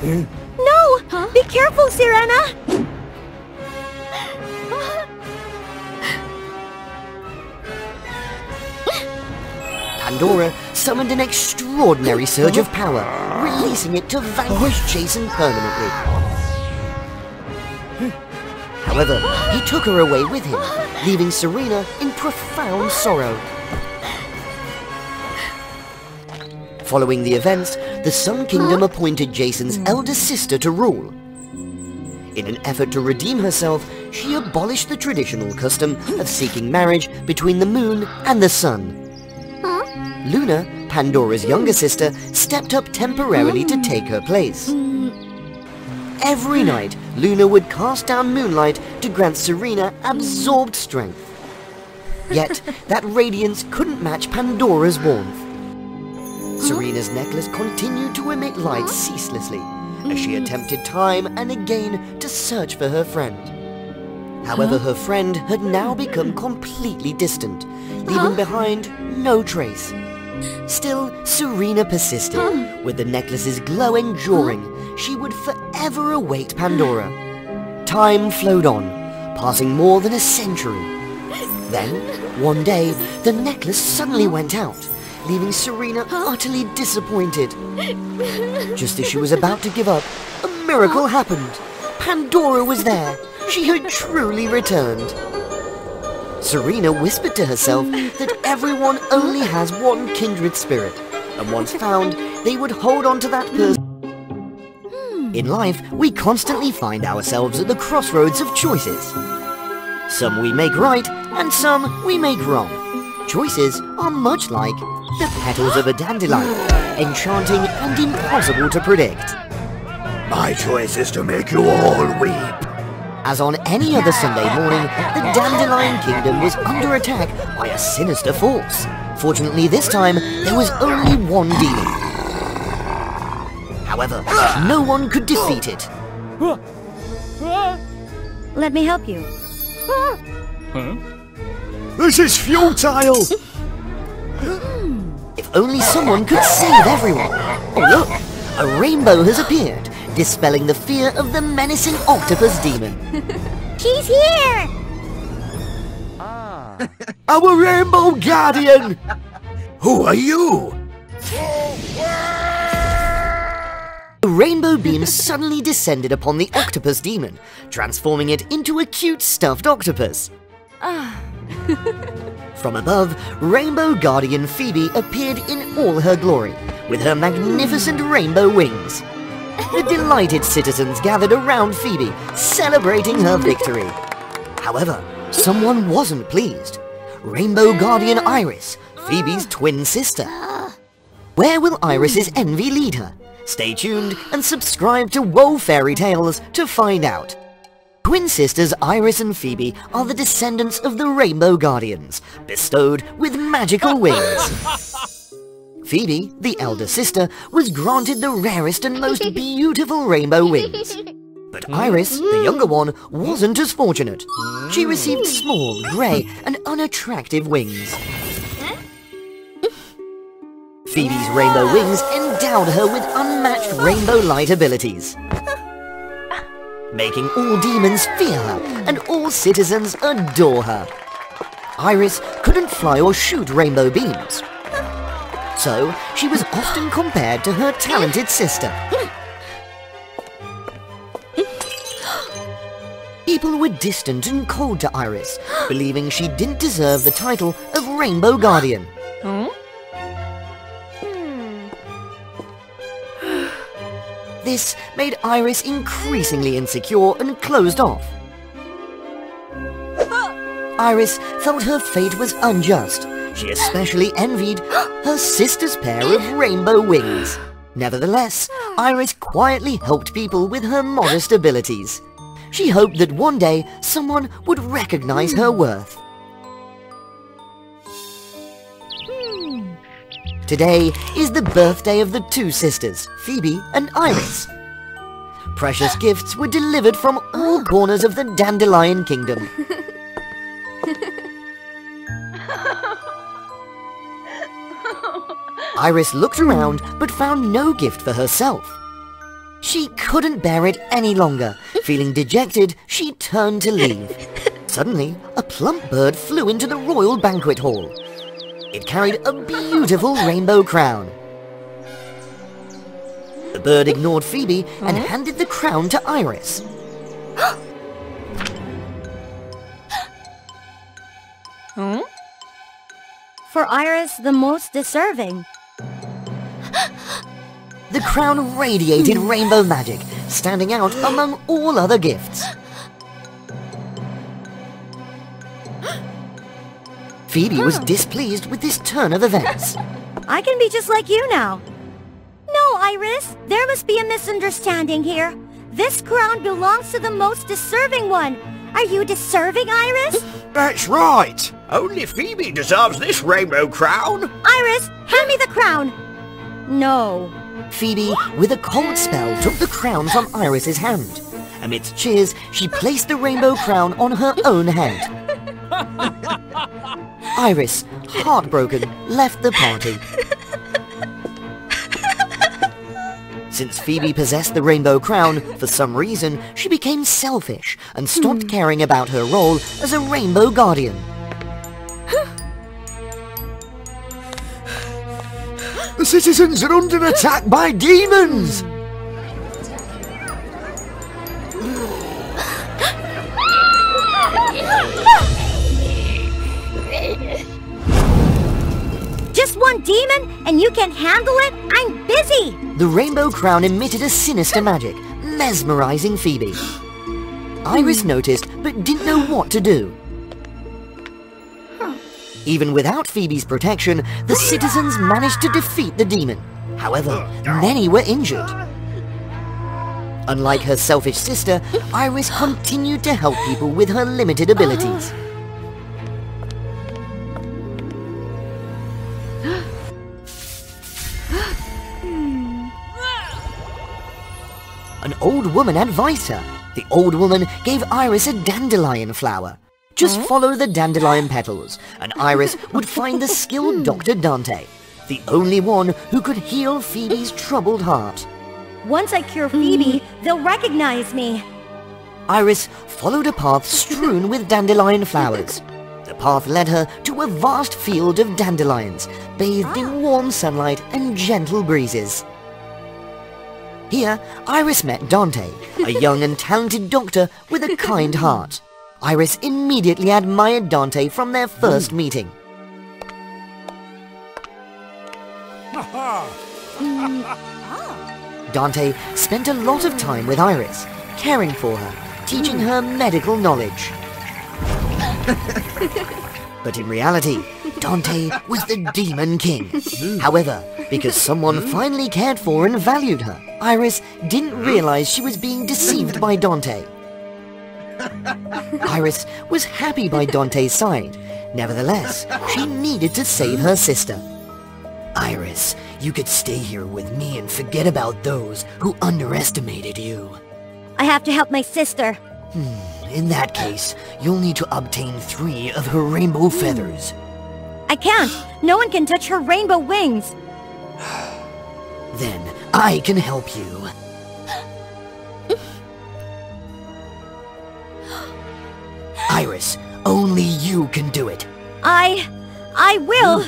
No! Be careful, Serena! Pandora summoned an extraordinary surge of power, releasing it to vanquish Jason permanently. However, he took her away with him, leaving Serena in profound sorrow. Following the events, the Sun Kingdom appointed Jason's elder sister to rule. In an effort to redeem herself, she abolished the traditional custom of seeking marriage between the moon and the sun. Luna, Pandora's younger sister, stepped up temporarily to take her place. Every night, Luna would cast down moonlight to grant Serena absorbed strength. Yet, that radiance couldn't match Pandora's warmth. Serena's necklace continued to emit light ceaselessly, as she attempted time and again to search for her friend. However, her friend had now become completely distant, leaving behind no trace. Still, Serena persisted. With the necklace's glow enduring, she would forever await Pandora. Time flowed on, passing more than a century. Then, one day, the necklace suddenly went out, leaving Serena utterly disappointed. Just as she was about to give up, a miracle happened. Pandora was there. She had truly returned. Serena whispered to herself that everyone only has one kindred spirit, and once found, they would hold on to that person. In life, we constantly find ourselves at the crossroads of choices. Some we make right, and some we make wrong. Choices are much like the petals of a dandelion, enchanting and impossible to predict. My choice is to make you all weep. As on any other Sunday morning, the Dandelion Kingdom was under attack by a sinister force. Fortunately, this time, there was only one demon. However, no one could defeat it. Let me help you. This is futile! If only someone could save everyone. Oh look, a rainbow has appeared, dispelling the fear of the menacing octopus demon. She's here! Our rainbow guardian! Who are you? The rainbow beam suddenly descended upon the octopus demon, transforming it into a cute stuffed octopus. From above, Rainbow Guardian Phoebe appeared in all her glory, with her magnificent rainbow wings. the delighted citizens gathered around Phoebe, celebrating her victory. However, someone wasn't pleased. Rainbow Guardian Iris, Phoebe's twin sister. Where will Iris's envy lead her? Stay tuned and subscribe to WOA Fairy Tales to find out. Twin sisters Iris and Phoebe are the descendants of the Rainbow Guardians, bestowed with magical wings. Phoebe, the elder sister, was granted the rarest and most beautiful rainbow wings. But Iris, the younger one, wasn't as fortunate. She received small, grey, and unattractive wings. Phoebe's rainbow wings endowed her with unmatched rainbow light abilities, making all demons fear her and all citizens adore her. Iris couldn't fly or shoot rainbow beams, so she was often compared to her talented sister. People were distant and cold to Iris, believing she didn't deserve the title of Rainbow Guardian. This made Iris increasingly insecure and closed off. Iris felt her fate was unjust. She especially envied her sister's pair of rainbow wings. Nevertheless, Iris quietly helped people with her modest abilities. She hoped that one day someone would recognize her worth. Today is the birthday of the two sisters, Phoebe and Iris. Precious gifts were delivered from all corners of the Dandelion Kingdom. Iris looked around but found no gift for herself. She couldn't bear it any longer. Feeling dejected, she turned to leave. Suddenly, a plump bird flew into the royal banquet hall. It carried a beautiful rainbow crown. The bird ignored Phoebe and handed the crown to Iris. For Iris, the most deserving. The crown radiated rainbow magic, standing out among all other gifts. Phoebe was displeased with this turn of events. I can be just like you now. No, Iris, there must be a misunderstanding here. This crown belongs to the most deserving one. Are you deserving, Iris? That's right. Only Phoebe deserves this rainbow crown. Iris, hand me the crown. No. Phoebe, with a cold spell, took the crown from Iris's hand. Amidst cheers, she placed the rainbow crown on her own head. Iris, heartbroken, left the party. Since Phoebe possessed the rainbow crown, for some reason, she became selfish and stopped caring about her role as a rainbow guardian. The citizens are under attack by demons! Just one demon and you can handle it? I'm busy! The rainbow crown emitted a sinister magic, mesmerizing Phoebe. Iris noticed but didn't know what to do. Even without Phoebe's protection, the citizens managed to defeat the demon. However, many were injured. Unlike her selfish sister, Iris continued to help people with her limited abilities. An old woman advised her. The old woman gave Iris a dandelion flower. Just follow the dandelion petals, and Iris would find the skilled Dr. Dante, the only one who could heal Phoebe's troubled heart. Once I cure Phoebe, they'll recognize me. Iris followed a path strewn with dandelion flowers. The path led her to a vast field of dandelions, bathed in warm sunlight and gentle breezes. Here, Iris met Dante, a young and talented doctor with a kind heart. Iris immediately admired Dante from their first meeting. Dante spent a lot of time with Iris, caring for her, teaching her medical knowledge. But in reality, Dante was the Demon King. However, because someone finally cared for and valued her, Iris didn't realize she was being deceived by Dante. Iris was happy by Dante's side. Nevertheless, she needed to save her sister. Iris, you could stay here with me and forget about those who underestimated you. I have to help my sister. In that case, you'll need to obtain 3 of her rainbow feathers. I can't. No one can touch her rainbow wings. Then I can help you. Iris, only you can do it. I will.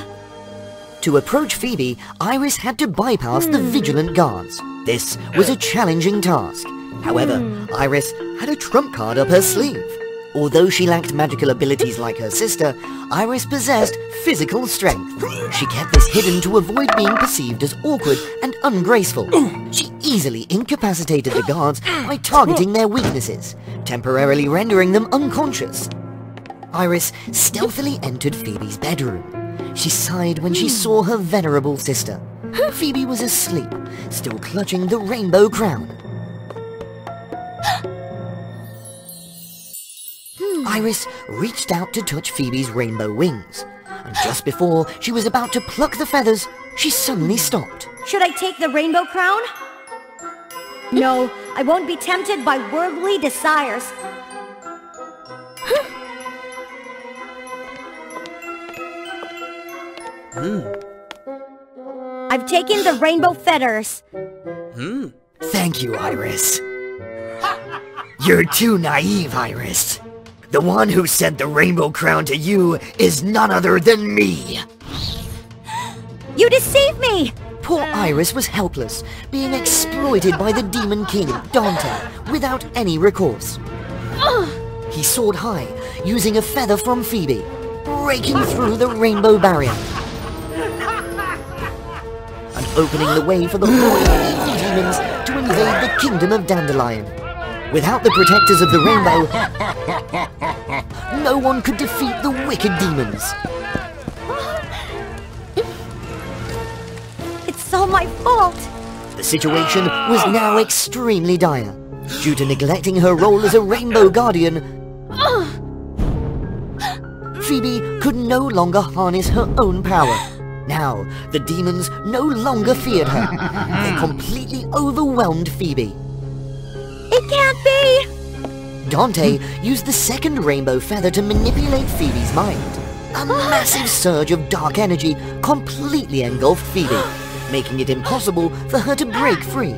To approach Phoebe, Iris had to bypass the vigilant guards. This was a challenging task. However, Iris had a trump card up her sleeve. Although she lacked magical abilities like her sister, Iris possessed physical strength. She kept this hidden to avoid being perceived as awkward and ungraceful. She easily incapacitated the guards by targeting their weaknesses, temporarily rendering them unconscious. Iris stealthily entered Phoebe's bedroom. She sighed when she saw her venerable sister. Phoebe was asleep, still clutching the rainbow crown. Iris reached out to touch Phoebe's rainbow wings, and just before she was about to pluck the feathers, she suddenly stopped. Should I take the rainbow crown? No, I won't be tempted by worldly desires. I've taken the rainbow feathers. Thank you, Iris. You're too naive, Iris. The one who sent the rainbow crown to you is none other than me. You deceived me! Poor Iris was helpless, being exploited by the Demon King, Dante, without any recourse. He soared high, using a feather from Phoebe, breaking through the rainbow barrier, and opening the way for the horde of evil demons to invade the kingdom of Dandelion. Without the protectors of the rainbow, no one could defeat the wicked demons. It's all my fault! The situation was now extremely dire. Due to neglecting her role as a rainbow guardian, Phoebe could no longer harness her own power. Now, the demons no longer feared her. They completely overwhelmed Phoebe. It can't be! Dante used the second rainbow feather to manipulate Phoebe's mind. A massive surge of dark energy completely engulfed Phoebe, making it impossible for her to break free.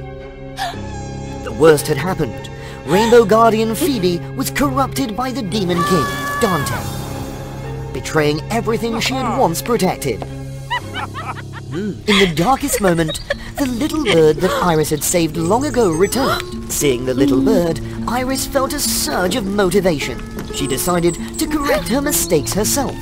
The worst had happened. Rainbow Guardian Phoebe was corrupted by the Demon King, Dante, betraying everything she had once protected. In the darkest moment, the little bird that Iris had saved long ago returned. Seeing the little bird, Iris felt a surge of motivation. She decided to correct her mistakes herself.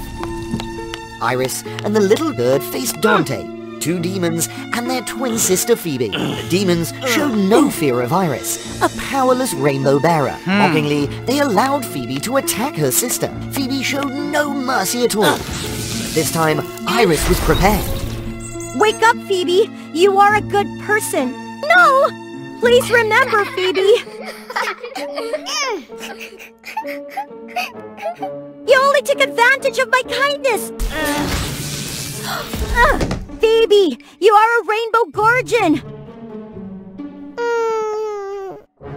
Iris and the little bird faced Dante, 2 demons, and their twin sister Phoebe. The demons showed no fear of Iris, a powerless rainbow bearer. Mockingly, they allowed Phoebe to attack her sister. Phoebe showed no mercy at all. But this time, Iris was prepared. Wake up, Phoebe! You are a good person! No! Please remember, Phoebe! You only took advantage of my kindness! Phoebe! You are a rainbow guardian!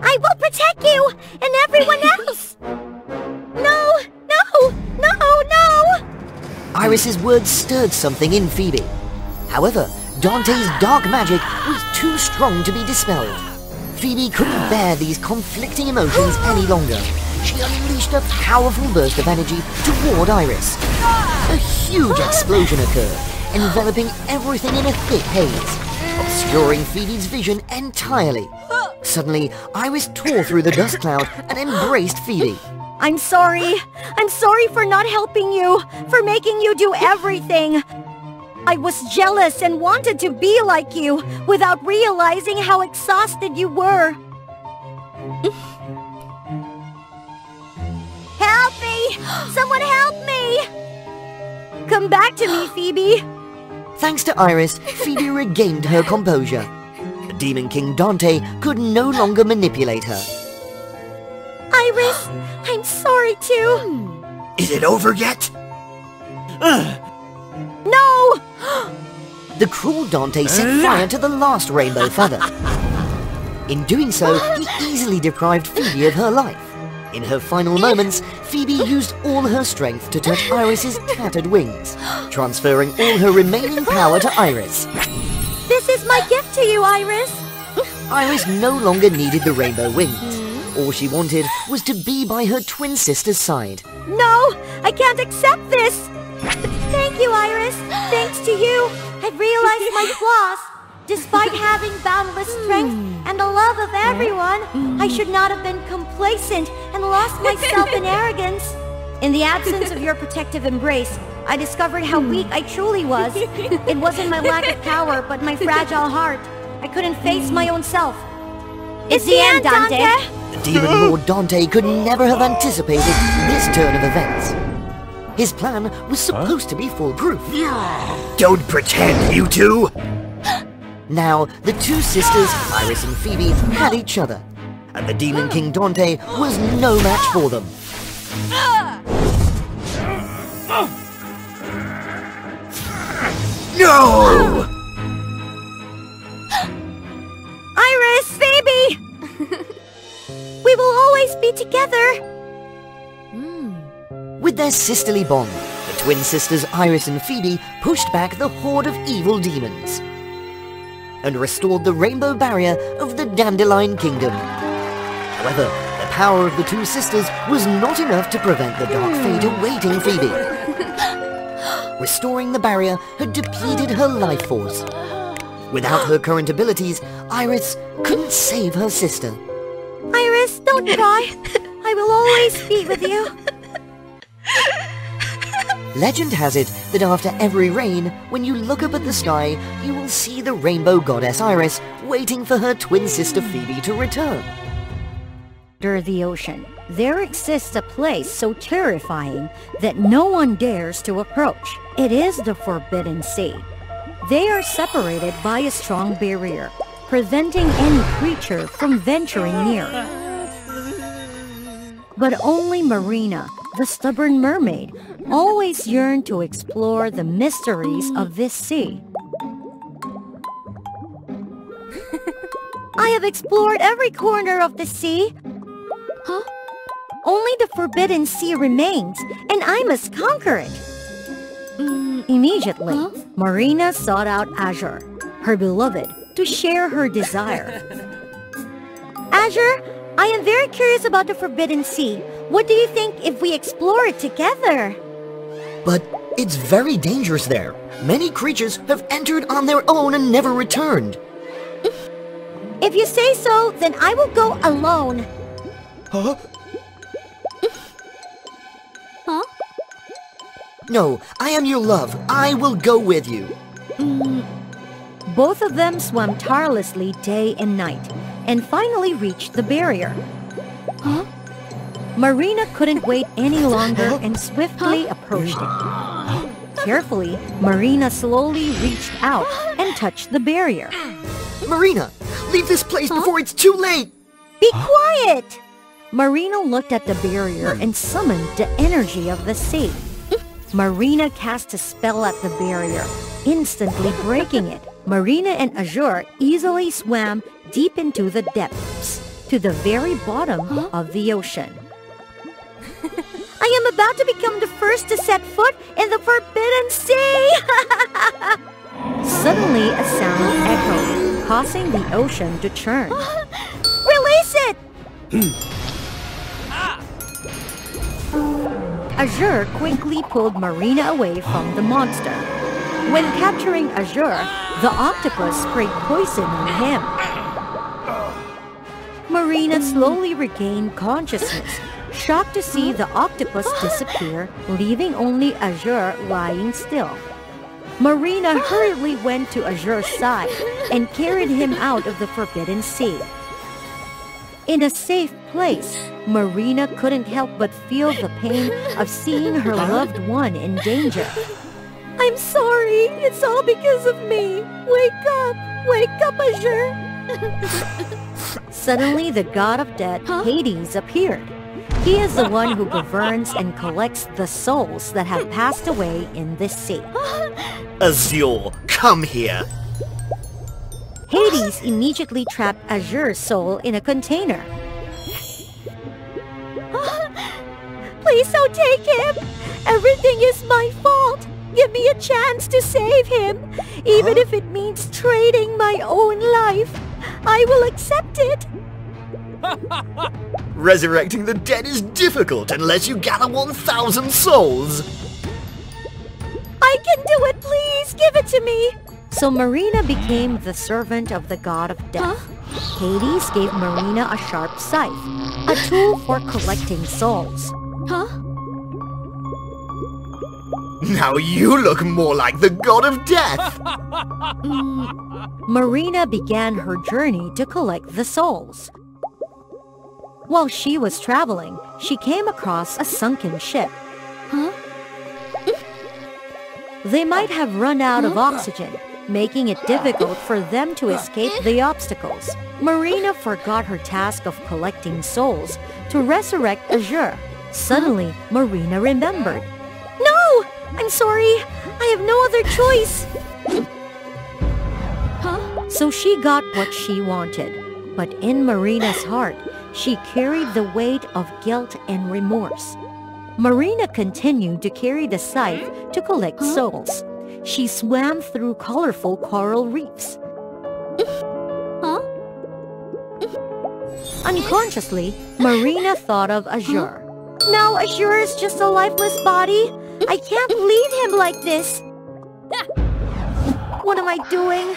I will protect you! And everyone else! No! No! No! No! Iris's words stirred something in Phoebe. However, Dante's dark magic was too strong to be dispelled. Phoebe couldn't bear these conflicting emotions any longer. She unleashed a powerful burst of energy toward Iris. A huge explosion occurred, enveloping everything in a thick haze, obscuring Phoebe's vision entirely. Suddenly, Iris tore through the dust cloud and embraced Phoebe. I'm sorry. I'm sorry for not helping you, for making you do everything. I was jealous and wanted to be like you without realizing how exhausted you were. Help me! Someone help me! Come back to me, Phoebe. Thanks to Iris, Phoebe regained her composure. The Demon King Dante could no longer manipulate her. Iris, I'm sorry too. Is it over yet? No! The cruel Dante set fire to the last rainbow feather. In doing so, he easily deprived Phoebe of her life. In her final moments, Phoebe used all her strength to touch Iris's tattered wings, transferring all her remaining power to Iris. This is my gift to you, Iris. Iris no longer needed the rainbow wings. All she wanted was to be by her twin sister's side. No, I can't accept this. Thank you, Iris. Thanks to you, I've realized my flaws. Despite having boundless strength and the love of everyone, I should not have been complacent and lost myself in arrogance. In the absence of your protective embrace, I discovered how weak I truly was. It wasn't my lack of power, but my fragile heart. I couldn't face my own self. It's the end, Dante. The Demon Lord Dante could never have anticipated this turn of events. His plan was supposed to be foolproof. Don't pretend, you two! Now, the two sisters, Iris and Phoebe, had each other, and the Demon King Dante was no match for them. No! Iris! Phoebe! We will always be together! With their sisterly bond, the twin sisters Iris and Phoebe pushed back the horde of evil demons and restored the rainbow barrier of the Dandelion Kingdom. However, the power of the two sisters was not enough to prevent the dark fate awaiting Phoebe. Restoring the barrier had depleted her life force. Without her current abilities, Iris couldn't save her sister. Iris, don't cry. I will always be with you. Legend has it that after every rain, when you look up at the sky, you will see the rainbow goddess Iris waiting for her twin sister Phoebe to return. Under the ocean, there exists a place so terrifying that no one dares to approach. It is the Forbidden Sea. They are separated by a strong barrier, preventing any creature from venturing near. But only Marina, the stubborn mermaid, always yearned to explore the mysteries of this sea. I have explored every corner of the sea. Huh? Only the Forbidden Sea remains, and I must conquer it. Immediately, Marina sought out Azure, her beloved, to share her desire. Azure, I am very curious about the Forbidden Sea. What do you think if we explore it together? But it's very dangerous there. Many creatures have entered on their own and never returned. If you say so, then I will go alone. Huh? Huh? No, I am your love. I will go with you. Both of them swam tirelessly day and night, and finally reached the barrier. Huh? Marina couldn't wait any longer and swiftly approached it. Carefully, Marina slowly reached out and touched the barrier. Marina, leave this place before it's too late! Be quiet! Marina looked at the barrier and summoned the energy of the sea. Marina cast a spell at the barrier, instantly breaking it. Marina and Azure easily swam deep into the depths, to the very bottom of the ocean. I am about to become the first to set foot in the Forbidden Sea! Suddenly, a sound echoed, causing the ocean to churn. Release it! Azure quickly pulled Marina away from the monster. When capturing Azure, the octopus sprayed poison on him. Marina slowly regained consciousness, shocked to see the octopus disappear, leaving only Azure lying still. Marina hurriedly went to Azure's side and carried him out of the Forbidden Sea. In a safe place, Marina couldn't help but feel the pain of seeing her loved one in danger. I'm sorry. It's all because of me. Wake up. Wake up, Azure. Suddenly, the god of death, Hades, appeared. He is the one who governs and collects the souls that have passed away in this sea. Azure, come here. Hades immediately trapped Azure's soul in a container. Please don't take him. Everything is my fault. Give me a chance to save him. Even if it means trading my own life, I will accept it. Resurrecting the dead is difficult unless you gather 1,000 souls. I can do it, please. Give it to me. So Marina became the servant of the god of death. Hades gave Marina a sharp scythe, a tool for collecting souls. Now you look more like the god of death. Marina began her journey to collect the souls. While she was traveling, she came across a sunken ship. They might have run out of oxygen, making it difficult for them to escape the obstacles. Marina forgot her task of collecting souls to resurrect Azure. Suddenly, Marina remembered. No! I'm sorry. I have no other choice. So she got what she wanted. But in Marina's heart, she carried the weight of guilt and remorse. Marina continued to carry the scythe to collect souls. She swam through colorful coral reefs. Unconsciously, Marina thought of Azure. Now Azure is just a lifeless body. I can't leave him like this. What am I doing?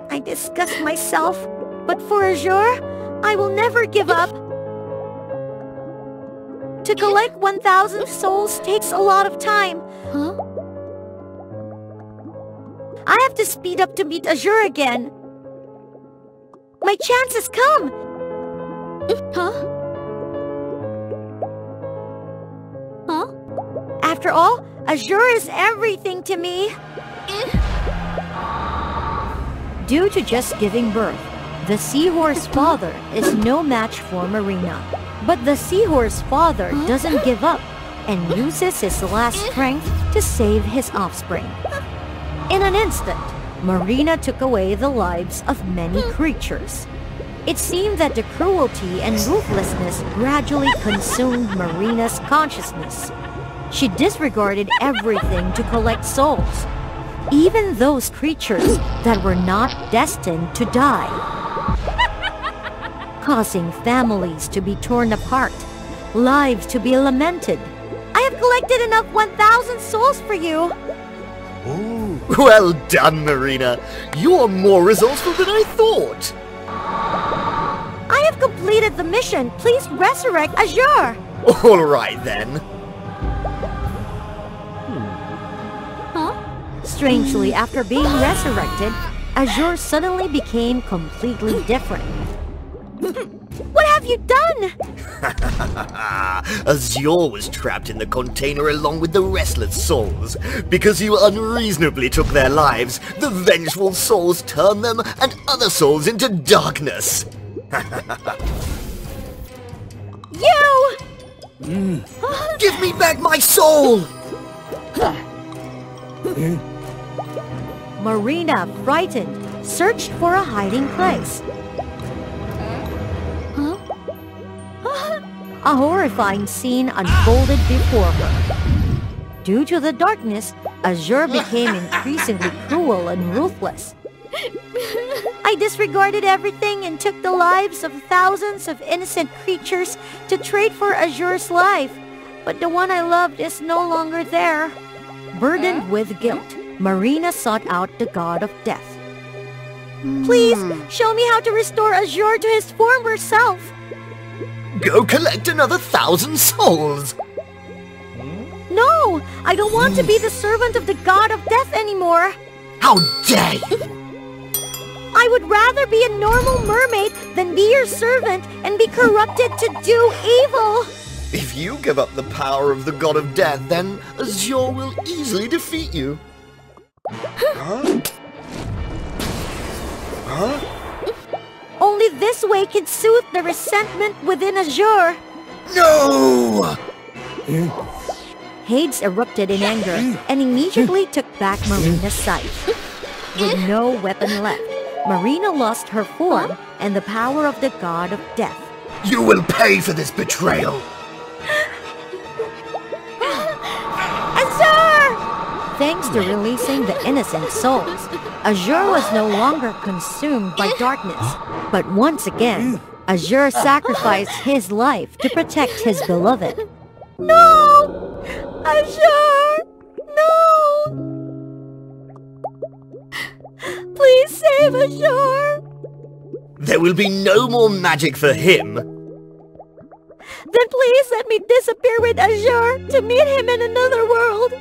I disgust myself. But for Azure, I will never give up. To collect 1,000 souls takes a lot of time. I have to speed up to meet Azure again. My chance has come. After all, Azure is everything to me. Due to just giving birth, the seahorse father is no match for Marina. But the seahorse father doesn't give up and uses his last strength to save his offspring. In an instant, Marina took away the lives of many creatures. It seemed that the cruelty and ruthlessness gradually consumed Marina's consciousness. She disregarded everything to collect souls, even those creatures that were not destined to die, causing families to be torn apart, lives to be lamented. I have collected enough 1,000 souls for you. Ooh, well done, Marina. You are more resourceful than I thought. I have completed the mission. Please resurrect Azure. All right, then. Strangely, after being resurrected, Azure suddenly became completely different. What have you done? Azure was trapped in the container along with the restless souls. Because you unreasonably took their lives, the vengeful souls turned them and other souls into darkness. You! Give me back my soul! Marina, frightened, searched for a hiding place. A horrifying scene unfolded before her. Due to the darkness, Azure became increasingly cruel and ruthless. I disregarded everything and took the lives of thousands of innocent creatures to trade for Azure's life. But the one I loved is no longer there. Burdened with guilt, Marina sought out the god of death. Please, show me how to restore Azure to his former self. Go collect another 1,000 souls! No! I don't want to be the servant of the god of death anymore! How dare you! I would rather be a normal mermaid than be your servant and be corrupted to do evil. If you give up the power of the god of death, then Azure will easily defeat you. Huh? Huh? Only this way can soothe the resentment within Azure. No! Hades erupted in anger and immediately took back Marina's sight. With no weapon left, Marina lost her form and the power of the god of death. You will pay for this betrayal! Azure! Thanks to releasing the innocent souls, Azure was no longer consumed by darkness. But once again, Azure sacrificed his life to protect his beloved. No! Azure! No! Please save Azure! There will be no more magic for him. Then please let me disappear with Azure to meet him in another world.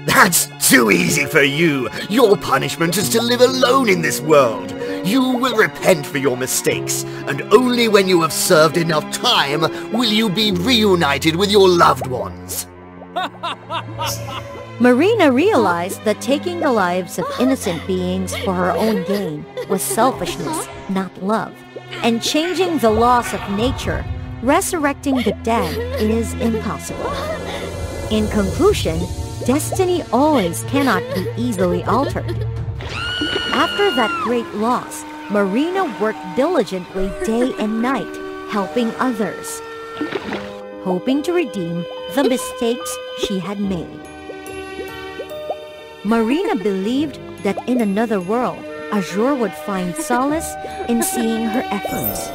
That's too easy for you. Your punishment is to live alone in this world. You will repent for your mistakes, and only when you have served enough time will you be reunited with your loved ones. Marina realized that taking the lives of innocent beings for her own gain was selfishness, not love. And changing the laws of nature, resurrecting the dead is impossible. In conclusion, destiny always cannot be easily altered. After that great loss, Marina worked diligently day and night, helping others, hoping to redeem the mistakes she had made. Marina believed that in another world, Azure would find solace in seeing her efforts.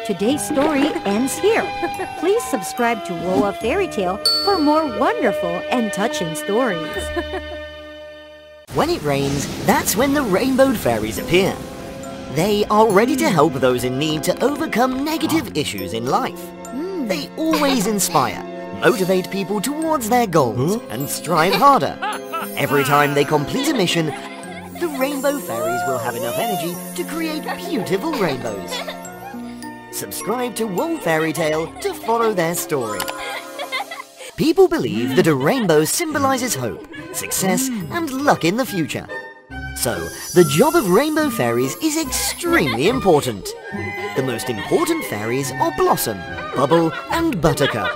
Today's story ends here. Please subscribe to WOA Fairy Tale for more wonderful and touching stories. When it rains, that's when the rainbowed fairies appear. They are ready to help those in need to overcome negative issues in life. They always inspire, motivate people towards their goals, and strive harder. Every time they complete a mission, the rainbow fairies will have enough energy to create beautiful rainbows. Subscribe to WOA Fairy Tale to follow their story. People believe that a rainbow symbolizes hope, success, and luck in the future. So, the job of rainbow fairies is extremely important. The most important fairies are Blossom, Bubble, and Buttercup.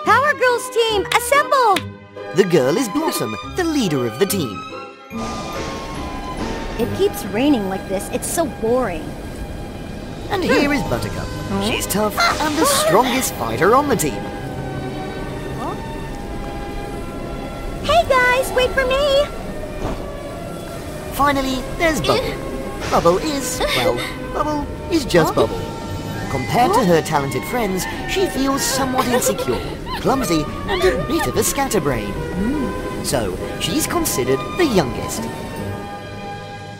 Power Girls team, assemble! The girl is Blossom, the leader of the team. It keeps raining like this, it's so boring. And here is Buttercup. She's tough and the strongest fighter on the team. Hey guys, wait for me! Finally, there's Bubble. Bubble is just Bubble. Compared to her talented friends, she feels somewhat insecure, clumsy, and a bit of a scatterbrain. So, she's considered the youngest.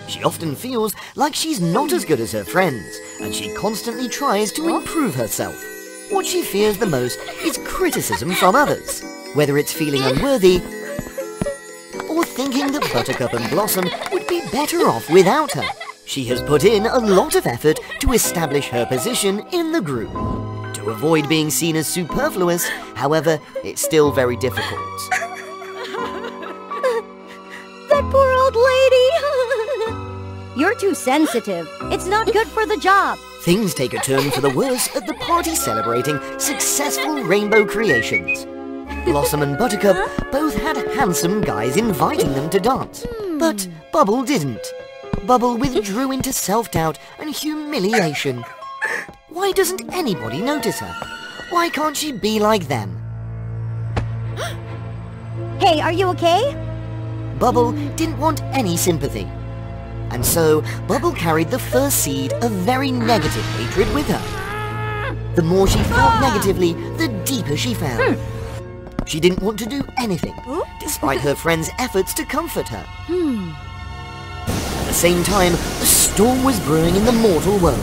She often feels like she's not as good as her friends, and she constantly tries to improve herself. What she fears the most is criticism from others, whether it's feeling unworthy or thinking that Buttercup and Blossom would be better off without her. She has put in a lot of effort to establish her position in the group. To avoid being seen as superfluous, however, it's still very difficult. That poor old lady! You're too sensitive. It's not good for the job. Things take a turn for the worse at the party celebrating successful rainbow creations. Blossom and Buttercup both had handsome guys inviting them to dance, but Bubble didn't. Bubble withdrew into self-doubt and humiliation. Why doesn't anybody notice her? Why can't she be like them? Hey, are you okay? Bubble didn't want any sympathy. And so, Bubble carried the first seed of very negative hatred with her. The more she felt negatively, the deeper she fell. She didn't want to do anything, despite her friends' efforts to comfort her. At the same time, a storm was brewing in the mortal world.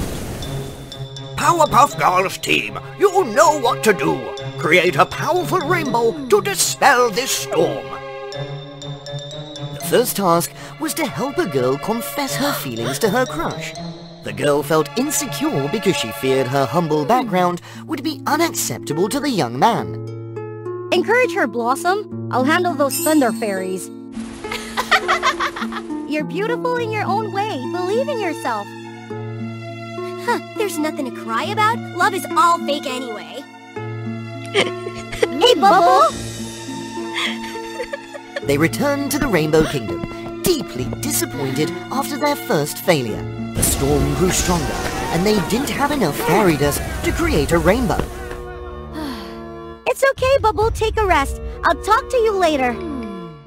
Powerpuff Girls team, you know what to do. Create a powerful rainbow to dispel this storm. first task was to help a girl confess her feelings to her crush. The girl felt insecure because she feared her humble background would be unacceptable to the young man. Encourage her, Blossom. I'll handle those thunder fairies. You're beautiful in your own way. Believe in yourself. Huh, there's nothing to cry about. Love is all fake anyway. Hey, Bubble! They returned to the Rainbow Kingdom, deeply disappointed after their first failure. The storm grew stronger, and they didn't have enough fairy dust to create a rainbow. It's okay, Bubble. Take a rest. I'll talk to you later.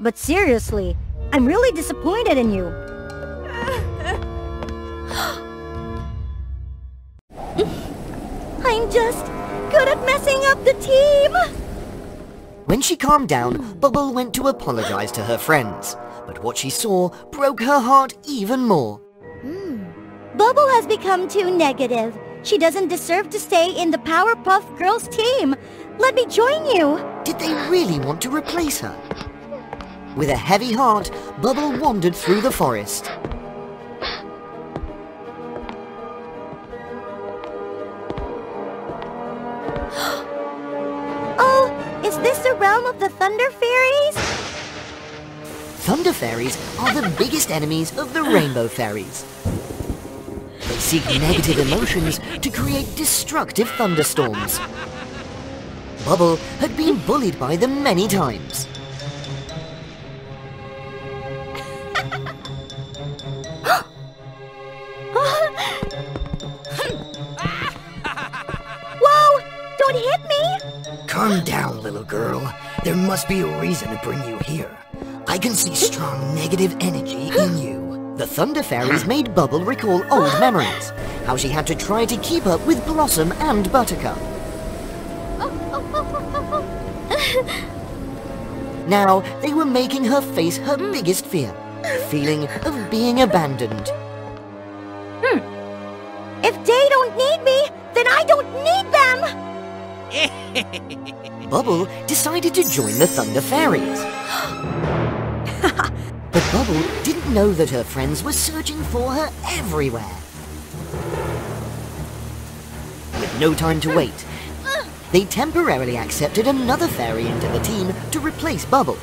But seriously, I'm really disappointed in you. I'm just good at messing up the team. When she calmed down, Bubble went to apologize to her friends. But what she saw broke her heart even more. Bubble has become too negative. She doesn't deserve to stay in the Powerpuff Girls team. Let me join you. Did they really want to replace her? With a heavy heart, Bubble wandered through the forest. Oh, is this the realm of the Thunder Fairies? Thunder Fairies are the biggest enemies of the Rainbow Fairies. They seek negative emotions to create destructive thunderstorms. Bubble had been bullied by them many times. Whoa! Don't hit me! Calm down, little girl. There must be a reason to bring you here. I can see strong negative energy in you. The Thunder Fairies made Bubble recall old memories, how she had to try to keep up with Blossom and Buttercup. Now, they were making her face her biggest fear, the feeling of being abandoned. If they don't need me, then I don't need them! Bubble decided to join the Thunder Fairies. But Bubble didn't know that her friends were searching for her everywhere. With no time to wait, they temporarily accepted another fairy into the team to replace Bubble.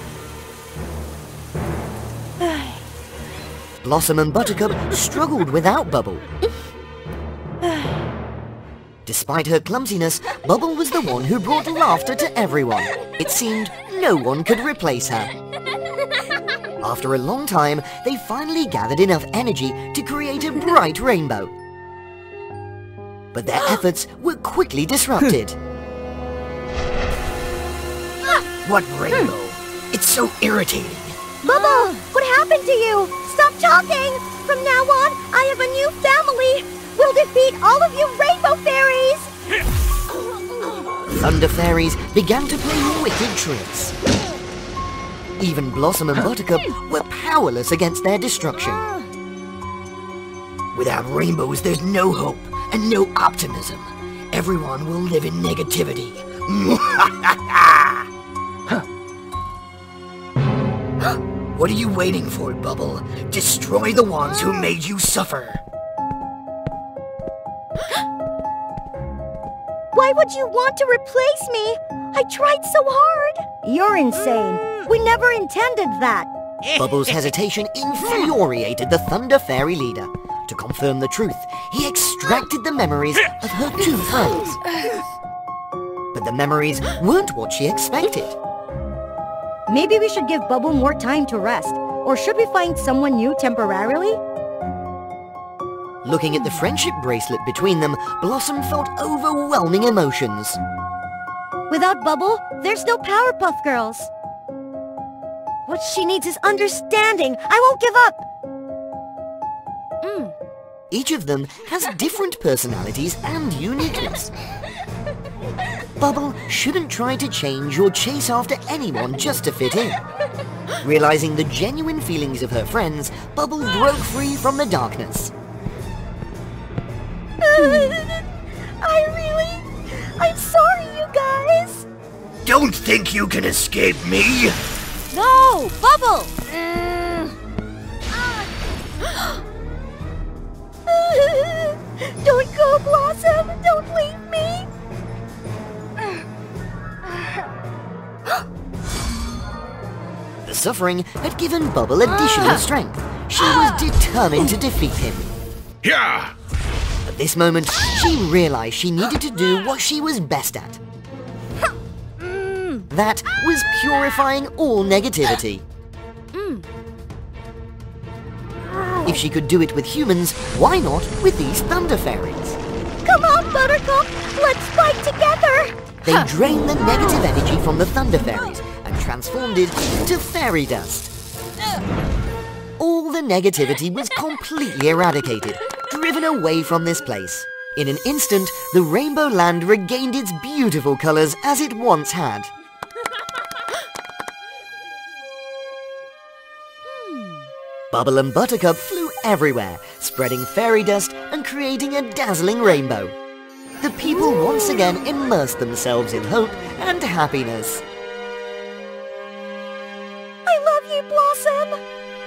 Blossom and Buttercup struggled without Bubble. Despite her clumsiness, Bubble was the one who brought laughter to everyone. It seemed no one could replace her. After a long time, they finally gathered enough energy to create a bright rainbow. But their efforts were quickly disrupted. What rainbow? It's so irritating. Bubble, what happened to you? Stop talking! From now on, I have a new family! We'll defeat all of you Rainbow Fairies! Thunder Fairies began to play wicked tricks. Even Blossom and Buttercup were powerless against their destruction. Without rainbows, there's no hope and no optimism. Everyone will live in negativity. What are you waiting for, Bubble? Destroy the ones who made you suffer. Why would you want to replace me? I tried so hard! You're insane. We never intended that. Bubble's hesitation infuriated the Thunder Fairy leader. To confirm the truth, he extracted the memories of her two friends. But the memories weren't what she expected. Maybe we should give Bubble more time to rest. Or should we find someone new temporarily? Looking at the friendship bracelet between them, Blossom felt overwhelming emotions. Without Bubble, there's no Powerpuff Girls. What she needs is understanding. I won't give up! Each of them has different personalities and uniqueness. Bubble shouldn't try to change or chase after anyone just to fit in. Realizing the genuine feelings of her friends, Bubble broke free from the darkness. I'm sorry, you guys! Don't think you can escape me! No! Bubble! suffering had given Bubble additional strength. She was determined to defeat him. Yeah! At this moment, she realized she needed to do what she was best at. That was purifying all negativity. If she could do it with humans, why not with these thunder fairies? Come on, Buttercup! Let's fight together! They drained the negative energy from the thunder fairies and transformed it into fairy dust. All the negativity was completely eradicated, driven away from this place. In an instant, the Rainbow Land regained its beautiful colors as it once had. Bubble and Buttercup flew everywhere, spreading fairy dust and creating a dazzling rainbow. The people once again immersed themselves in hope and happiness. I love you, Blossom!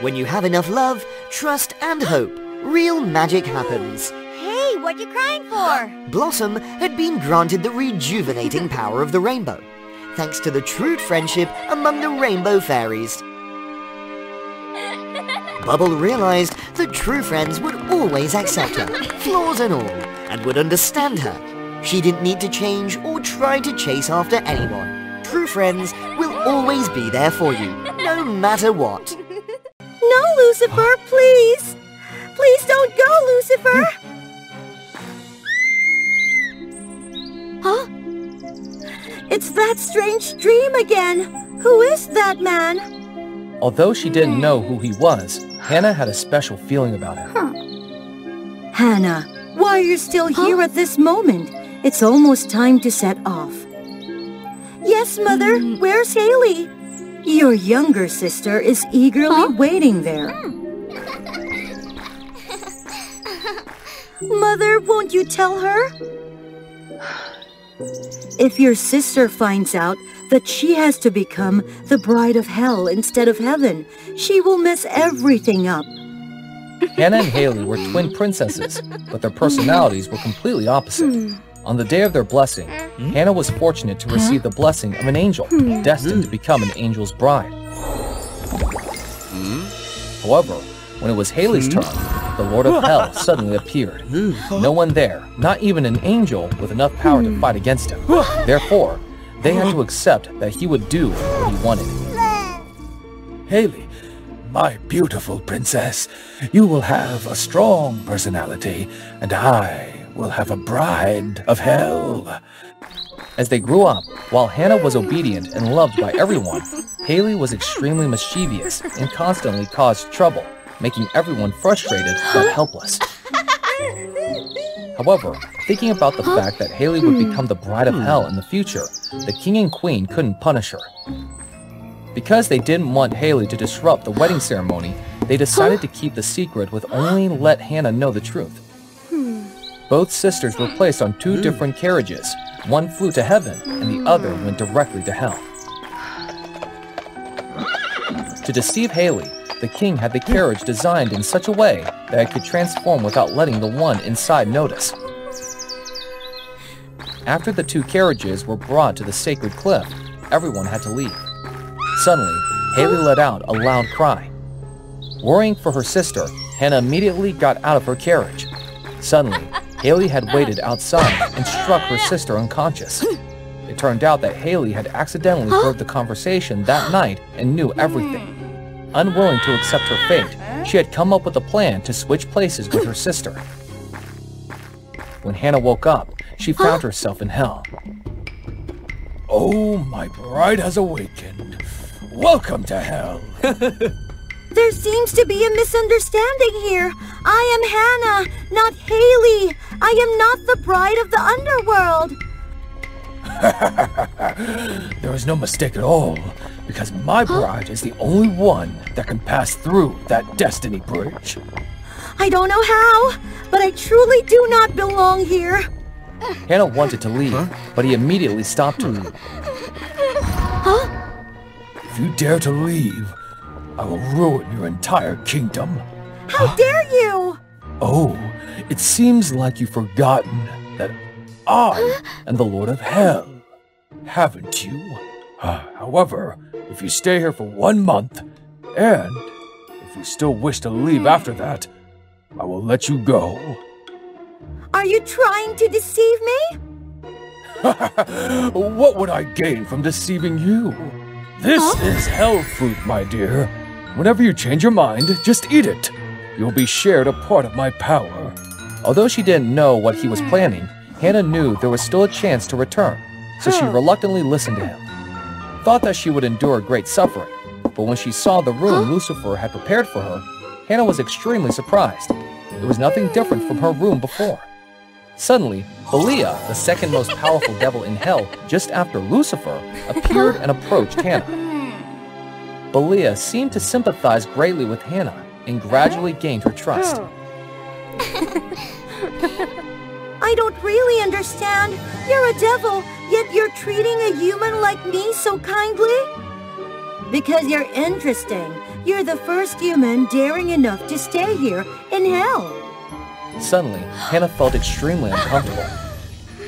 When you have enough love, trust and hope, real magic happens. Hey, what you crying for? Blossom had been granted the rejuvenating power of the rainbow, thanks to the true friendship among the rainbow fairies. Bubble realized that true friends would always accept her, flaws and all, and would understand her. She didn't need to change or try to chase after anyone. True friends will always be there for you, no matter what. No, Lucifer, please! Please don't go, Lucifer! Huh? It's that strange dream again! Who is that man? Although she didn't know who he was, Hannah had a special feeling about him. Hannah, why are you still here at this moment? It's almost time to set off. Yes, Mother, where's Haley? Your younger sister is eagerly waiting there. Mother, won't you tell her? If your sister finds out that she has to become the bride of hell instead of heaven, she will mess everything up. Hannah and Haley were twin princesses, but their personalities were completely opposite. On the day of their blessing, Hannah was fortunate to receive the blessing of an angel, destined to become an angel's bride. However, when it was Haley's turn, the Lord of Hell suddenly appeared. No one there, not even an angel with enough power to fight against him. Therefore, they had to accept that he would do what he wanted. Haley, my beautiful princess, you will have a strong personality, and I will have a bride of hell. As they grew up, while Hannah was obedient and loved by everyone, Haley was extremely mischievous and constantly caused trouble, making everyone frustrated but helpless. However, thinking about the fact that Haley would become the bride of hell in the future, the king and queen couldn't punish her. Because they didn't want Haley to disrupt the wedding ceremony, they decided to keep the secret with only let Hannah know the truth. Both sisters were placed on two different carriages. One flew to heaven, and the other went directly to hell. To deceive Haley, the king had the carriage designed in such a way that it could transform without letting the one inside notice. After the two carriages were brought to the sacred cliff, everyone had to leave. Suddenly, Haley let out a loud cry. Worrying for her sister, Hannah immediately got out of her carriage. Suddenly, Haley had waited outside and struck her sister unconscious. It turned out that Haley had accidentally heard the conversation that night and knew everything. Unwilling to accept her fate, she had come up with a plan to switch places with her sister. When Hannah woke up, she found herself in hell. Oh, my bride has awakened. Welcome to hell. There seems to be a misunderstanding here. I am Hannah, not Haley. I am not the bride of the underworld. There is no mistake at all, because my bride is the only one that can pass through that destiny bridge. I don't know how, but I truly do not belong here. Hannah wanted to leave, but he immediately stopped her. If you dare to leave, I will ruin your entire kingdom. How dare you! Oh, it seems like you've forgotten that I am the Lord of Hell, haven't you? However, if you stay here for 1 month, and if you still wish to leave after that, I will let you go. Are you trying to deceive me? What would I gain from deceiving you? This is hell fruit, my dear. Whenever you change your mind, just eat it. You'll be shared a part of my power. Although she didn't know what he was planning, Hannah knew there was still a chance to return, so she reluctantly listened to him. Thought that she would endure great suffering, but when she saw the room Lucifer had prepared for her, Hannah was extremely surprised. It was nothing different from her room before. Suddenly, Belial, the second most powerful devil in hell, just after Lucifer, appeared and approached Hannah. Belial seemed to sympathize greatly with Hannah and gradually gained her trust. I don't really understand. You're a devil, yet you're treating a human like me so kindly? Because you're interesting. You're the first human daring enough to stay here in hell. Suddenly, Hannah felt extremely uncomfortable.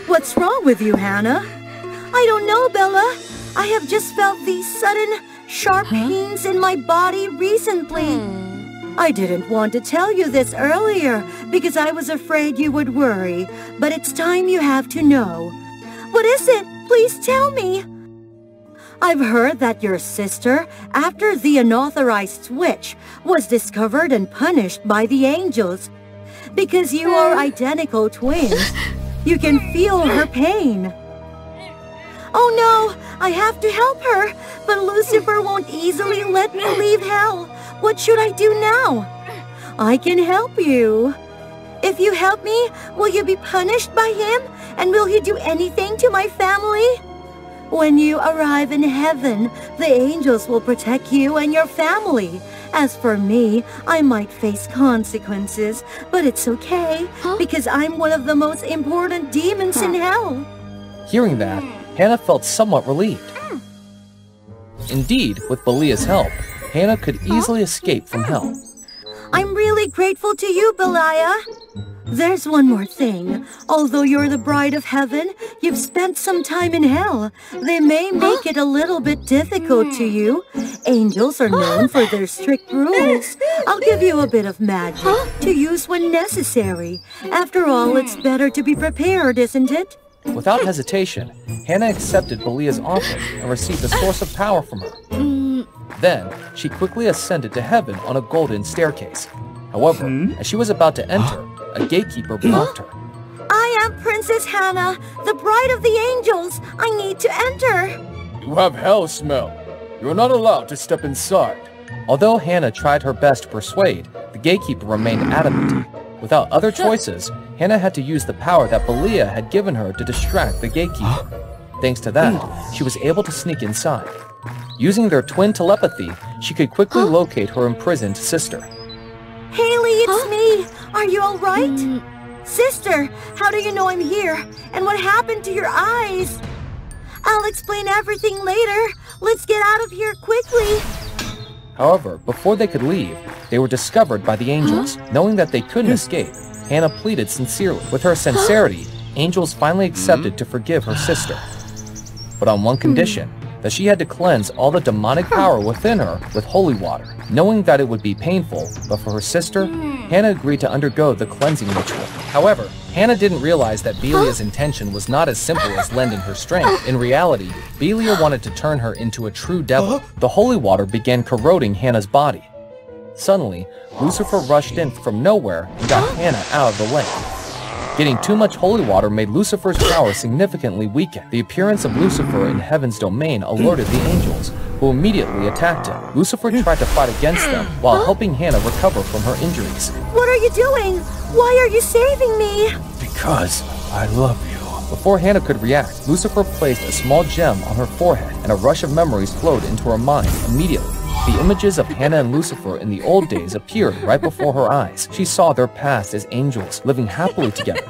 What's wrong with you, Hannah? I don't know, Bella. I have just felt these sudden, sharp pains in my body recently. I didn't want to tell you this earlier because I was afraid you would worry, but it's time you have to know. What is it? Please tell me. I've heard that your sister, after the unauthorized witch, was discovered and punished by the angels. Because you are identical twins, you can feel her pain. Oh no, I have to help her, but Lucifer won't easily let me leave hell. What should I do now? I can help you. If you help me, will you be punished by him? And will he do anything to my family? When you arrive in heaven, the angels will protect you and your family. As for me, I might face consequences, but it's okay, because I'm one of the most important demons in hell. Hearing that, Hannah felt somewhat relieved. Indeed, with Belial's help, Hannah could easily escape from hell. I'm really grateful to you, Belial. There's one more thing. Although you're the bride of heaven, you've spent some time in hell. They may make it a little bit difficult to you. Angels are known for their strict rules. I'll give you a bit of magic to use when necessary. After all, it's better to be prepared, isn't it? Without hesitation, Hannah accepted Belial's offer and received a source of power from her. Then, she quickly ascended to heaven on a golden staircase. However, as she was about to enter, a gatekeeper blocked her. I am Princess Hannah, the bride of the angels. I need to enter. You have hell smell. You're not allowed to step inside. Although Hannah tried her best to persuade, the gatekeeper remained adamant. Without other choices, Hannah had to use the power that Belial had given her to distract the gatekeeper. Thanks to that, she was able to sneak inside. Using their twin telepathy, she could quickly locate her imprisoned sister. Haley, it's me. Are you all right? Sister, how do you know I'm here? And what happened to your eyes? I'll explain everything later. Let's get out of here quickly. However, before they could leave, they were discovered by the angels. Knowing that they couldn't escape, Hannah pleaded sincerely. With her sincerity, angels finally accepted to forgive her sister. But on one condition, that she had to cleanse all the demonic power within her with holy water. Knowing that it would be painful, but for her sister, Hannah agreed to undergo the cleansing ritual. However, Hannah didn't realize that Belial's intention was not as simple as lending her strength. In reality, Belial wanted to turn her into a true devil. The holy water began corroding Hannah's body. Suddenly, Lucifer rushed in from nowhere and got Hannah out of the way. Getting too much holy water made Lucifer's power significantly weaken. The appearance of Lucifer in heaven's domain alerted the angels, who immediately attacked him. Lucifer tried to fight against them while helping Hannah recover from her injuries. What are you doing? Why are you saving me? Because I love you. Before Hannah could react, Lucifer placed a small gem on her forehead, and a rush of memories flowed into her mind immediately. The images of Hannah and Lucifer in the old days appeared right before her eyes. She saw their past as angels, living happily together.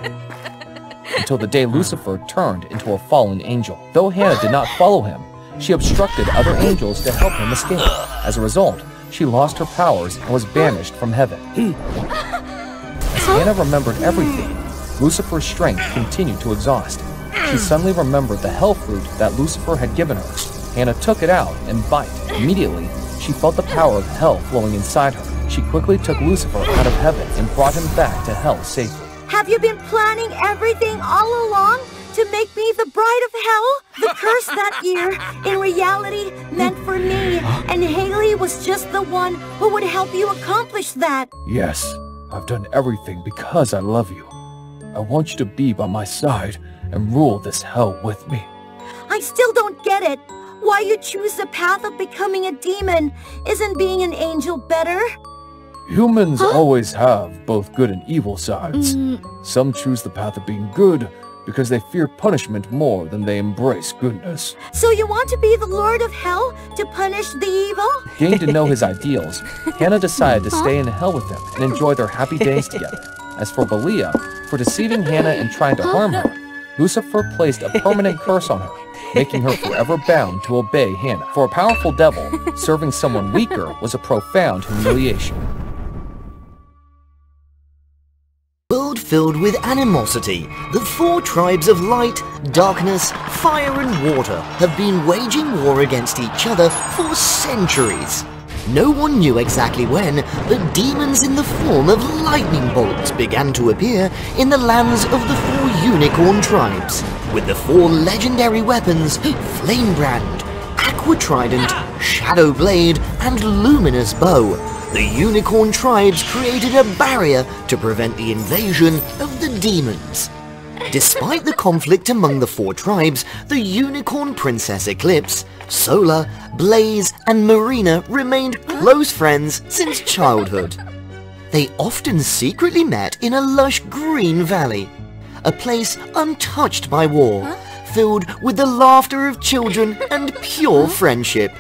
Until the day Lucifer turned into a fallen angel. Though Hannah did not follow him, she obstructed other angels to help him escape. As a result, she lost her powers and was banished from heaven. As Hannah remembered everything, Lucifer's strength continued to exhaust. She suddenly remembered the hell fruit that Lucifer had given her. Hannah took it out and bite. Immediately, she felt the power of hell flowing inside her. She quickly took Lucifer out of heaven and brought him back to hell safely. Have you been planning everything all along to make me the bride of hell? The curse that year, in reality, meant for me, and Haley was just the one who would help you accomplish that. Yes, I've done everything because I love you. I want you to be by my side and rule this hell with me. I still don't get it. Why you choose the path of becoming a demon? Isn't being an angel better? Humans always have both good and evil sides. Some choose the path of being good because they fear punishment more than they embrace goodness. So you want to be the Lord of Hell to punish the evil? Gained to know his ideals, Hannah decided to stay in hell with him and enjoy their happy days together. As for Belia, for deceiving Hannah and trying to harm her, Lucifer placed a permanent curse on her, making her forever bound to obey Hannah. For a powerful devil, serving someone weaker was a profound humiliation. World filled with animosity, the four tribes of light, darkness, fire and water have been waging war against each other for centuries. No one knew exactly when, but demons in the form of lightning bolts began to appear in the lands of the four unicorn tribes, with the four legendary weapons Flamebrand, Aqua Trident, Shadow Blade and Luminous Bow. The unicorn tribes created a barrier to prevent the invasion of the demons. Despite the conflict among the four tribes, the unicorn princess Eclipse, Solar, Blaze and Marina remained close friends since childhood. They often secretly met in a lush green valley, a place untouched by war, filled with the laughter of children and pure friendship.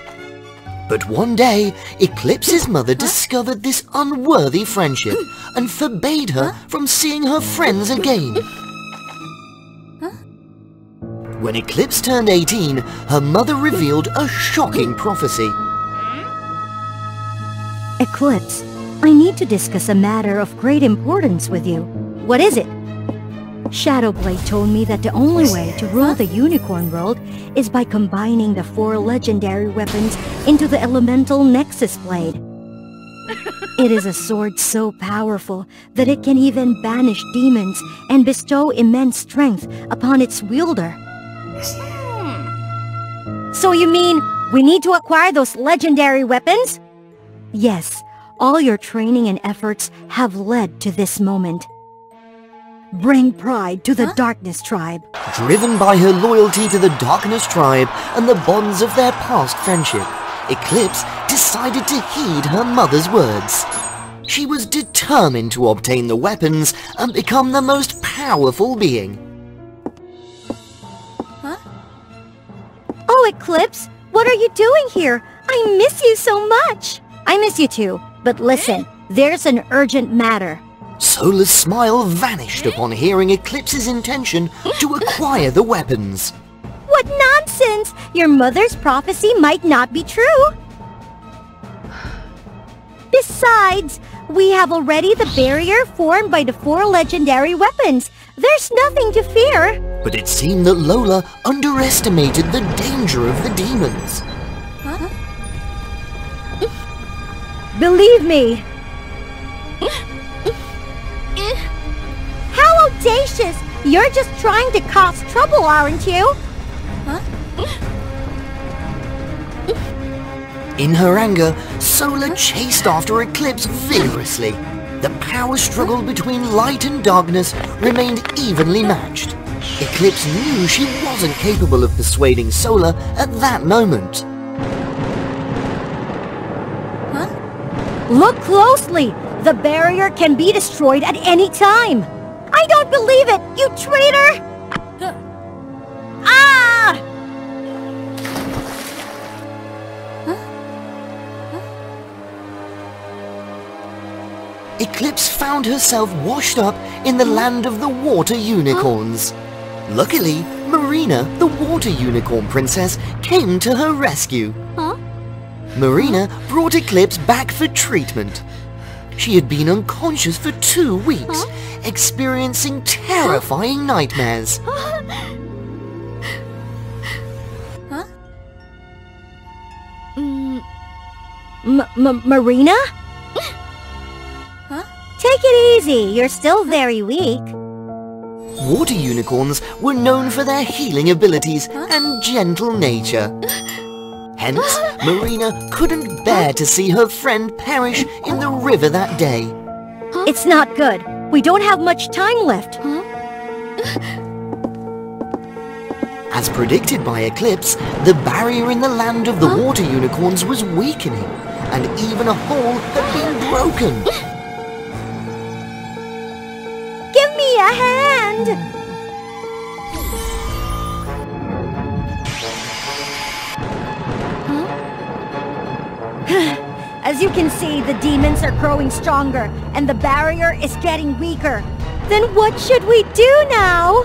But one day, Eclipse's mother discovered this unworthy friendship and forbade her from seeing her friends again. When Eclipse turned 18, her mother revealed a shocking prophecy. Eclipse, I need to discuss a matter of great importance with you. What is it? Shadowblade told me that the only way to rule the unicorn world is by combining the four legendary weapons into the elemental Nexus Blade. It is a sword so powerful that it can even banish demons and bestow immense strength upon its wielder. So you mean we need to acquire those legendary weapons? Yes, all your training and efforts have led to this moment. Bring pride to the Darkness Tribe. Driven by her loyalty to the Darkness Tribe and the bonds of their past friendship, Eclipse decided to heed her mother's words. She was determined to obtain the weapons and become the most powerful being. Oh, Eclipse, what are you doing here? I miss you so much. I miss you too, but listen, there's an urgent matter. Solar's smile vanished upon hearing Eclipse's intention to acquire the weapons. What nonsense! Your mother's prophecy might not be true. Besides, we have already the barrier formed by the four legendary weapons. There's nothing to fear. But it seemed that Lola underestimated the danger of the demons. Believe me. How audacious! You're just trying to cause trouble, aren't you? In her anger, Solar chased after Eclipse vigorously. The power struggle between light and darkness remained evenly matched. Eclipse knew she wasn't capable of persuading Solar at that moment. Look closely! The barrier can be destroyed at any time! I don't believe it, you traitor! Ah! Eclipse found herself washed up in the land of the water unicorns. Luckily, Marina, the water unicorn princess, came to her rescue. Marina brought Eclipse back for treatment. She had been unconscious for 2 weeks, experiencing terrifying nightmares. Marina? Huh? Take it easy, you're still very weak. Water unicorns were known for their healing abilities and gentle nature. Hence, Marina couldn't bear to see her friend perish in the river that day. It's not good. We don't have much time left. As predicted by Eclipse, the barrier in the land of the water unicorns was weakening, and even a hole had been broken. Give me a hand! As you can see, the demons are growing stronger, and the barrier is getting weaker. Then what should we do now?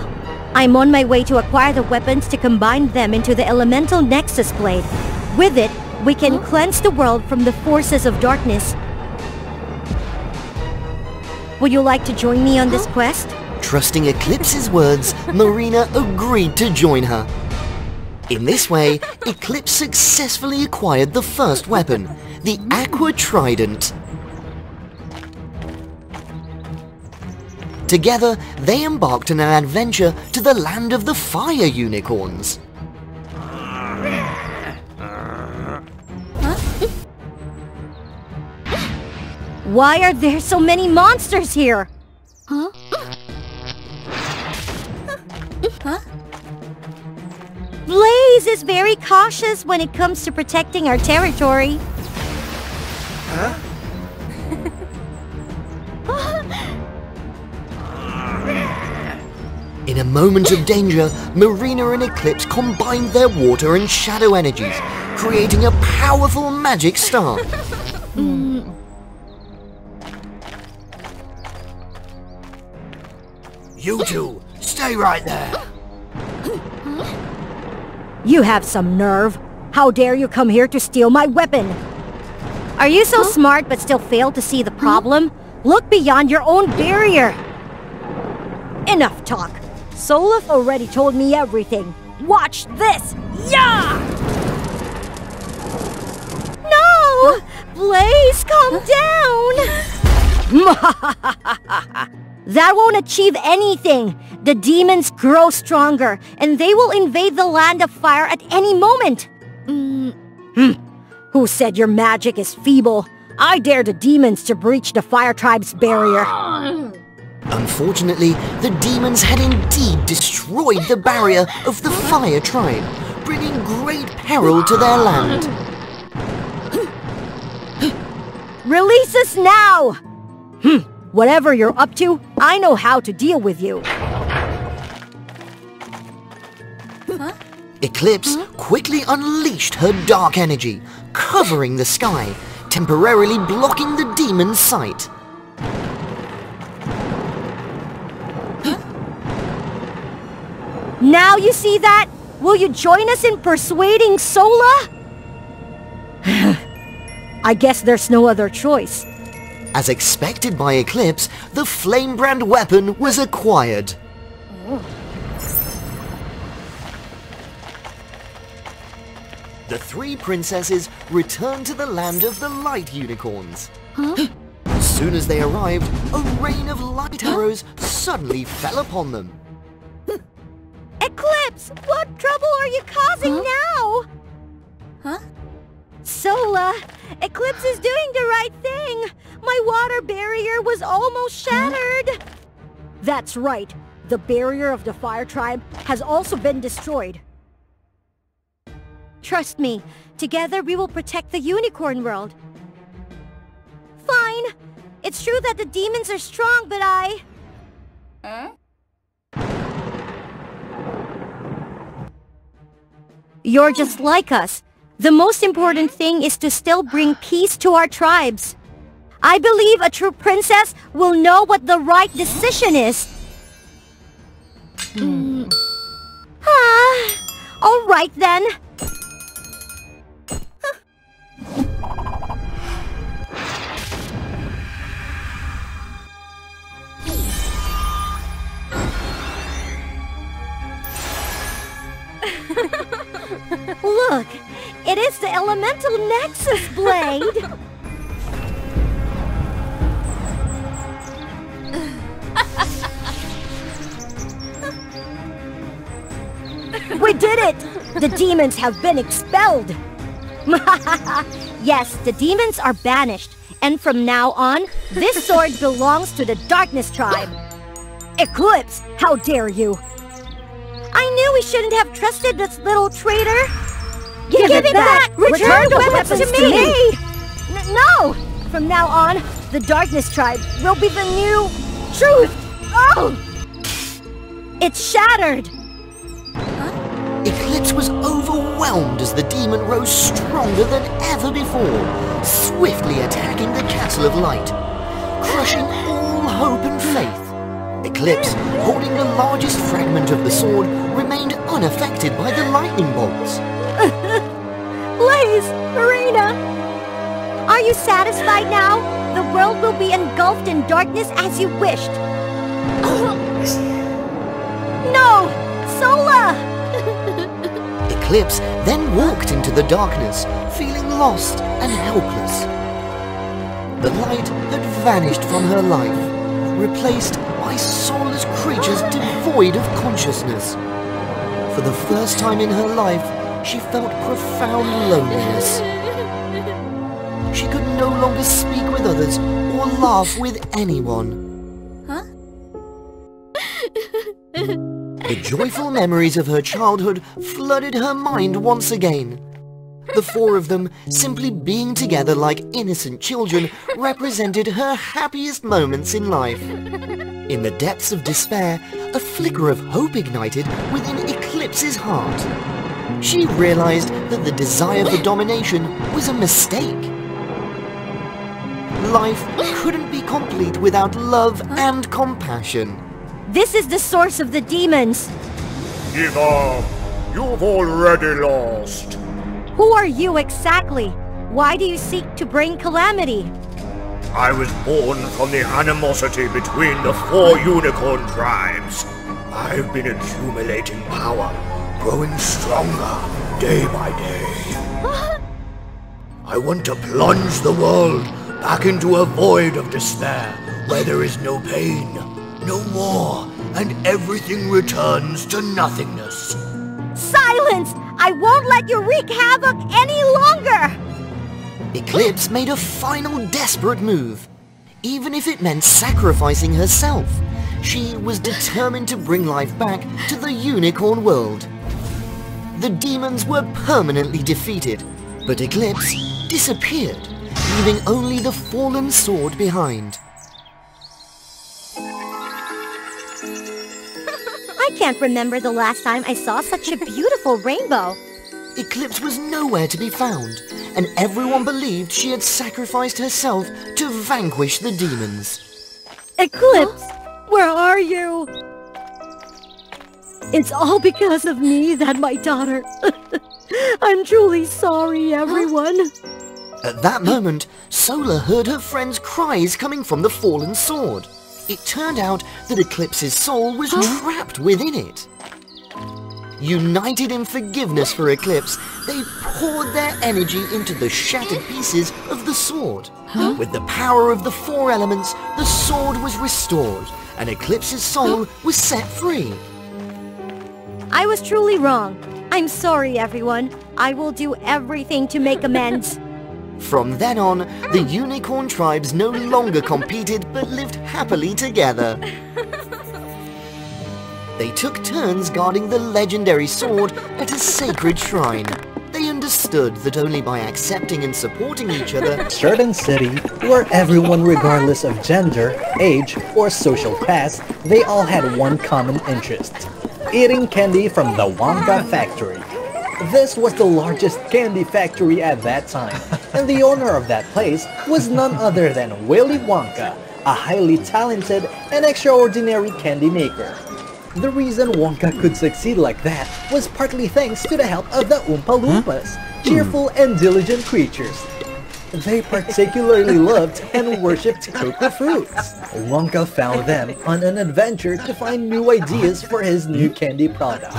I'm on my way to acquire the weapons to combine them into the elemental Nexus Blade. With it, we can cleanse the world from the forces of darkness. Would you like to join me on this quest? Trusting Eclipse's words, Marina agreed to join her. In this way, Eclipse successfully acquired the first weapon, the Aqua Trident. Together, they embarked on an adventure to the land of the fire unicorns. Why are there so many monsters here? Huh? Blaze is very cautious when it comes to protecting our territory. Huh? In a moment of danger, Marina and Eclipse combined their water and shadow energies, creating a powerful magic star. You two, stay right there. You have some nerve. How dare you come here to steal my weapon? Are you so smart but still fail to see the problem? Look beyond your own barrier. Enough talk. Solif already told me everything. Watch this! Yeah! No! Blaze, calm down! That won't achieve anything. The demons grow stronger, and they will invade the land of fire at any moment. Who said your magic is feeble? I dare the demons to breach the fire tribe's barrier. Unfortunately, the demons had indeed destroyed the barrier of the fire tribe, bringing great peril to their land. Release us now! Whatever you're up to, I know how to deal with you. Eclipse quickly unleashed her dark energy, covering the sky, temporarily blocking the demon's sight. Now you see that? Will you join us in persuading Sola? I guess there's no other choice. As expected by Eclipse, the flame-brand weapon was acquired. The three princesses returned to the land of the light unicorns. As soon as they arrived, a rain of light arrows suddenly fell upon them. Eclipse, what trouble are you causing now? Sola, Eclipse is doing the right thing. My water barrier was almost shattered. That's right. The barrier of the fire tribe has also been destroyed. Trust me, together we will protect the unicorn world. Fine. It's true that the demons are strong, but You're just like us. The most important thing is to still bring peace to our tribes. I believe a true princess will know what the right decision is. All right then. Look, it is the elemental nexus blade! We did it! The demons have been expelled! Yes, the demons are banished, and from now on, this sword belongs to the Darkness Tribe. Eclipse, how dare you! I knew we shouldn't have trusted this little traitor. Give it back! Return the weapons to me! No! From now on, the Darkness Tribe will be the new truth! Oh! It's shattered! Eclipse was overwhelmed as the demon rose stronger than ever before, swiftly attacking the Castle of Light, crushing all hope and faith. Eclipse, holding the largest fragment of the sword, remained unaffected by the lightning bolts. Blaze! Marina! Are you satisfied now? The world will be engulfed in darkness as you wished. No! Sola! Eclipse then walked into the darkness, feeling lost and helpless. The light had vanished from her life, replaced by soulless creatures devoid of consciousness. For the first time in her life, she felt profound loneliness. She could no longer speak with others or laugh with anyone. Huh? The joyful memories of her childhood flooded her mind once again. The four of them, simply being together like innocent children, represented her happiest moments in life. In the depths of despair, a flicker of hope ignited within Eclipse's heart. She realized that the desire for domination was a mistake. Life couldn't be complete without love and compassion. This is the source of the demons. Give up! You've already lost! Who are you exactly? Why do you seek to bring calamity? I was born from the animosity between the 4 unicorn tribes. I've been accumulating power, growing stronger day by day. I want to plunge the world back into a void of despair, where there is no pain, no war, and everything returns to nothingness. Silence! I won't let you wreak havoc any longer! Eclipse made a final desperate move. Even if it meant sacrificing herself, she was determined to bring life back to the unicorn world. The demons were permanently defeated, but Eclipse disappeared, leaving only the fallen sword behind. I can't remember the last time I saw such a beautiful rainbow. Eclipse was nowhere to be found, and everyone believed she had sacrificed herself to vanquish the demons. Eclipse, where are you? It's all because of me that my daughter... I'm truly sorry, everyone. At that moment, Sola heard her friend's cries coming from the fallen sword. It turned out that Eclipse's soul was trapped within it. United in forgiveness for Eclipse, they poured their energy into the shattered pieces of the sword. With the power of the 4 elements, the sword was restored, and Eclipse's soul was set free. I was truly wrong. I'm sorry, everyone. I will do everything to make amends. From then on, the unicorn tribes no longer competed but lived happily together. They took turns guarding the legendary sword at a sacred shrine. They understood that only by accepting and supporting each other... A certain city where everyone, regardless of gender, age, or social class, they all had one common interest: eating candy from the Wonka factory. This was the largest candy factory at that time, and the owner of that place was none other than Willy Wonka, a highly talented and extraordinary candy maker. The reason Wonka could succeed like that was partly thanks to the help of the Oompa Loompas, cheerful and diligent creatures. They particularly loved and worshipped cocoa fruits. Wonka found them on an adventure to find new ideas for his new candy product.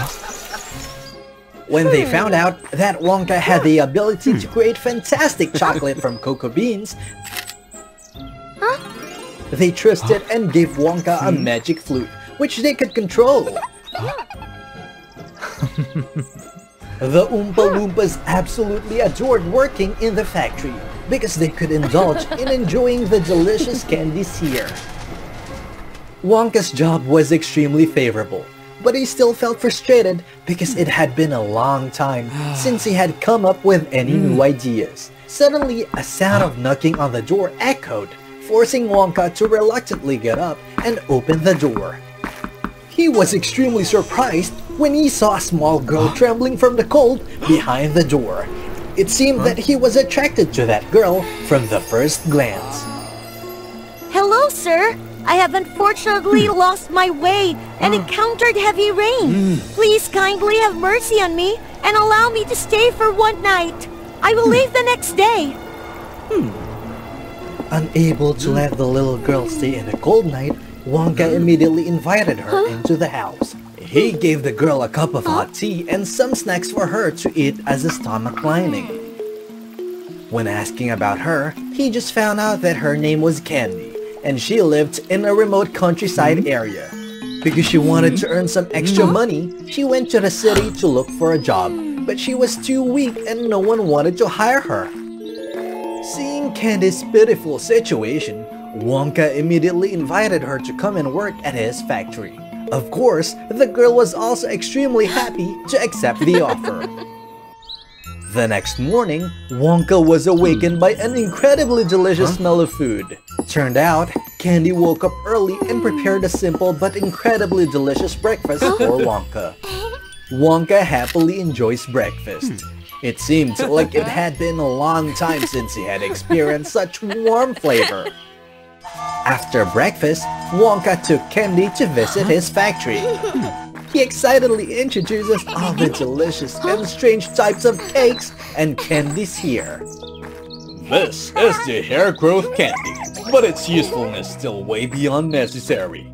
When they found out that Wonka had the ability to create fantastic chocolate from cocoa beans, they trusted and gave Wonka a magic flute, which they could control. The Oompa Loompas absolutely adored working in the factory because they could indulge in enjoying the delicious candies here. Wonka's job was extremely favorable, but he still felt frustrated because it had been a long time since he had come up with any new ideas. Suddenly, a sound of knocking on the door echoed, forcing Wonka to reluctantly get up and open the door. He was extremely surprised when he saw a small girl trembling from the cold behind the door. It seemed that he was attracted to that girl from the first glance. Hello, sir. I have unfortunately lost my way and encountered heavy rain. Please kindly have mercy on me and allow me to stay for one night. I will leave the next day. Unable to let the little girl stay in a cold night, Wonka immediately invited her into the house. He gave the girl a cup of hot tea and some snacks for her to eat as a stomach lining. When asking about her, he just found out that her name was Candy, and she lived in a remote countryside area. Because she wanted to earn some extra money, she went to the city to look for a job, but she was too weak and no one wanted to hire her. Seeing Candy's pitiful situation, Wonka immediately invited her to come and work at his factory. Of course, the girl was also extremely happy to accept the offer. The next morning, Wonka was awakened by an incredibly delicious smell of food. Turned out, Candy woke up early and prepared a simple but incredibly delicious breakfast for Wonka. Wonka happily enjoys breakfast. It seemed like it had been a long time since he had experienced such warm flavor. After breakfast, Wonka took Candy to visit his factory. He excitedly introduces all the delicious and strange types of cakes and candies here. This is the hair growth candy, but its usefulness still way beyond necessary.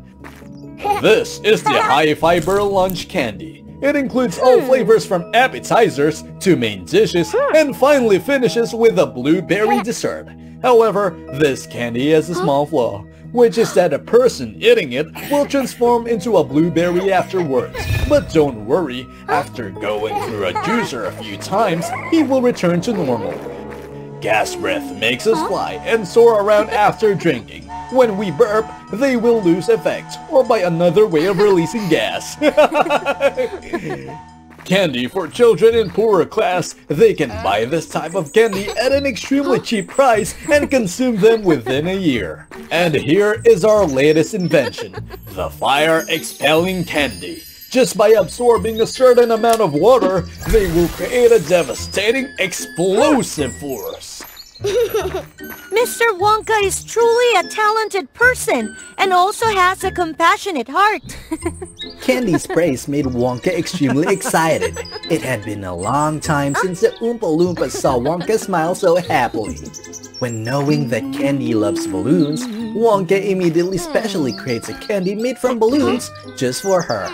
This is the high fiber lunch candy. It includes all flavors from appetizers to main dishes and finally finishes with a blueberry dessert. However, this candy has a small flaw, which is that a person eating it will transform into a blueberry afterwards. But don't worry, after going through a juicer a few times, he will return to normal. Gas breath makes us fly and soar around after drinking. When we burp, they will lose effect, or by another way of releasing gas. Candy for children in poorer class, they can buy this type of candy at an extremely cheap price and consume them within a year. And here is our latest invention, the fire-expelling candy. Just by absorbing a certain amount of water, they will create a devastating explosive force. Mr. Wonka is truly a talented person and also has a compassionate heart. Candy's praise made Wonka extremely excited. It had been a long time since the Oompa Loompas saw Wonka smile so happily. When knowing that Candy loves balloons, Wonka immediately specially creates a candy made from balloons just for her.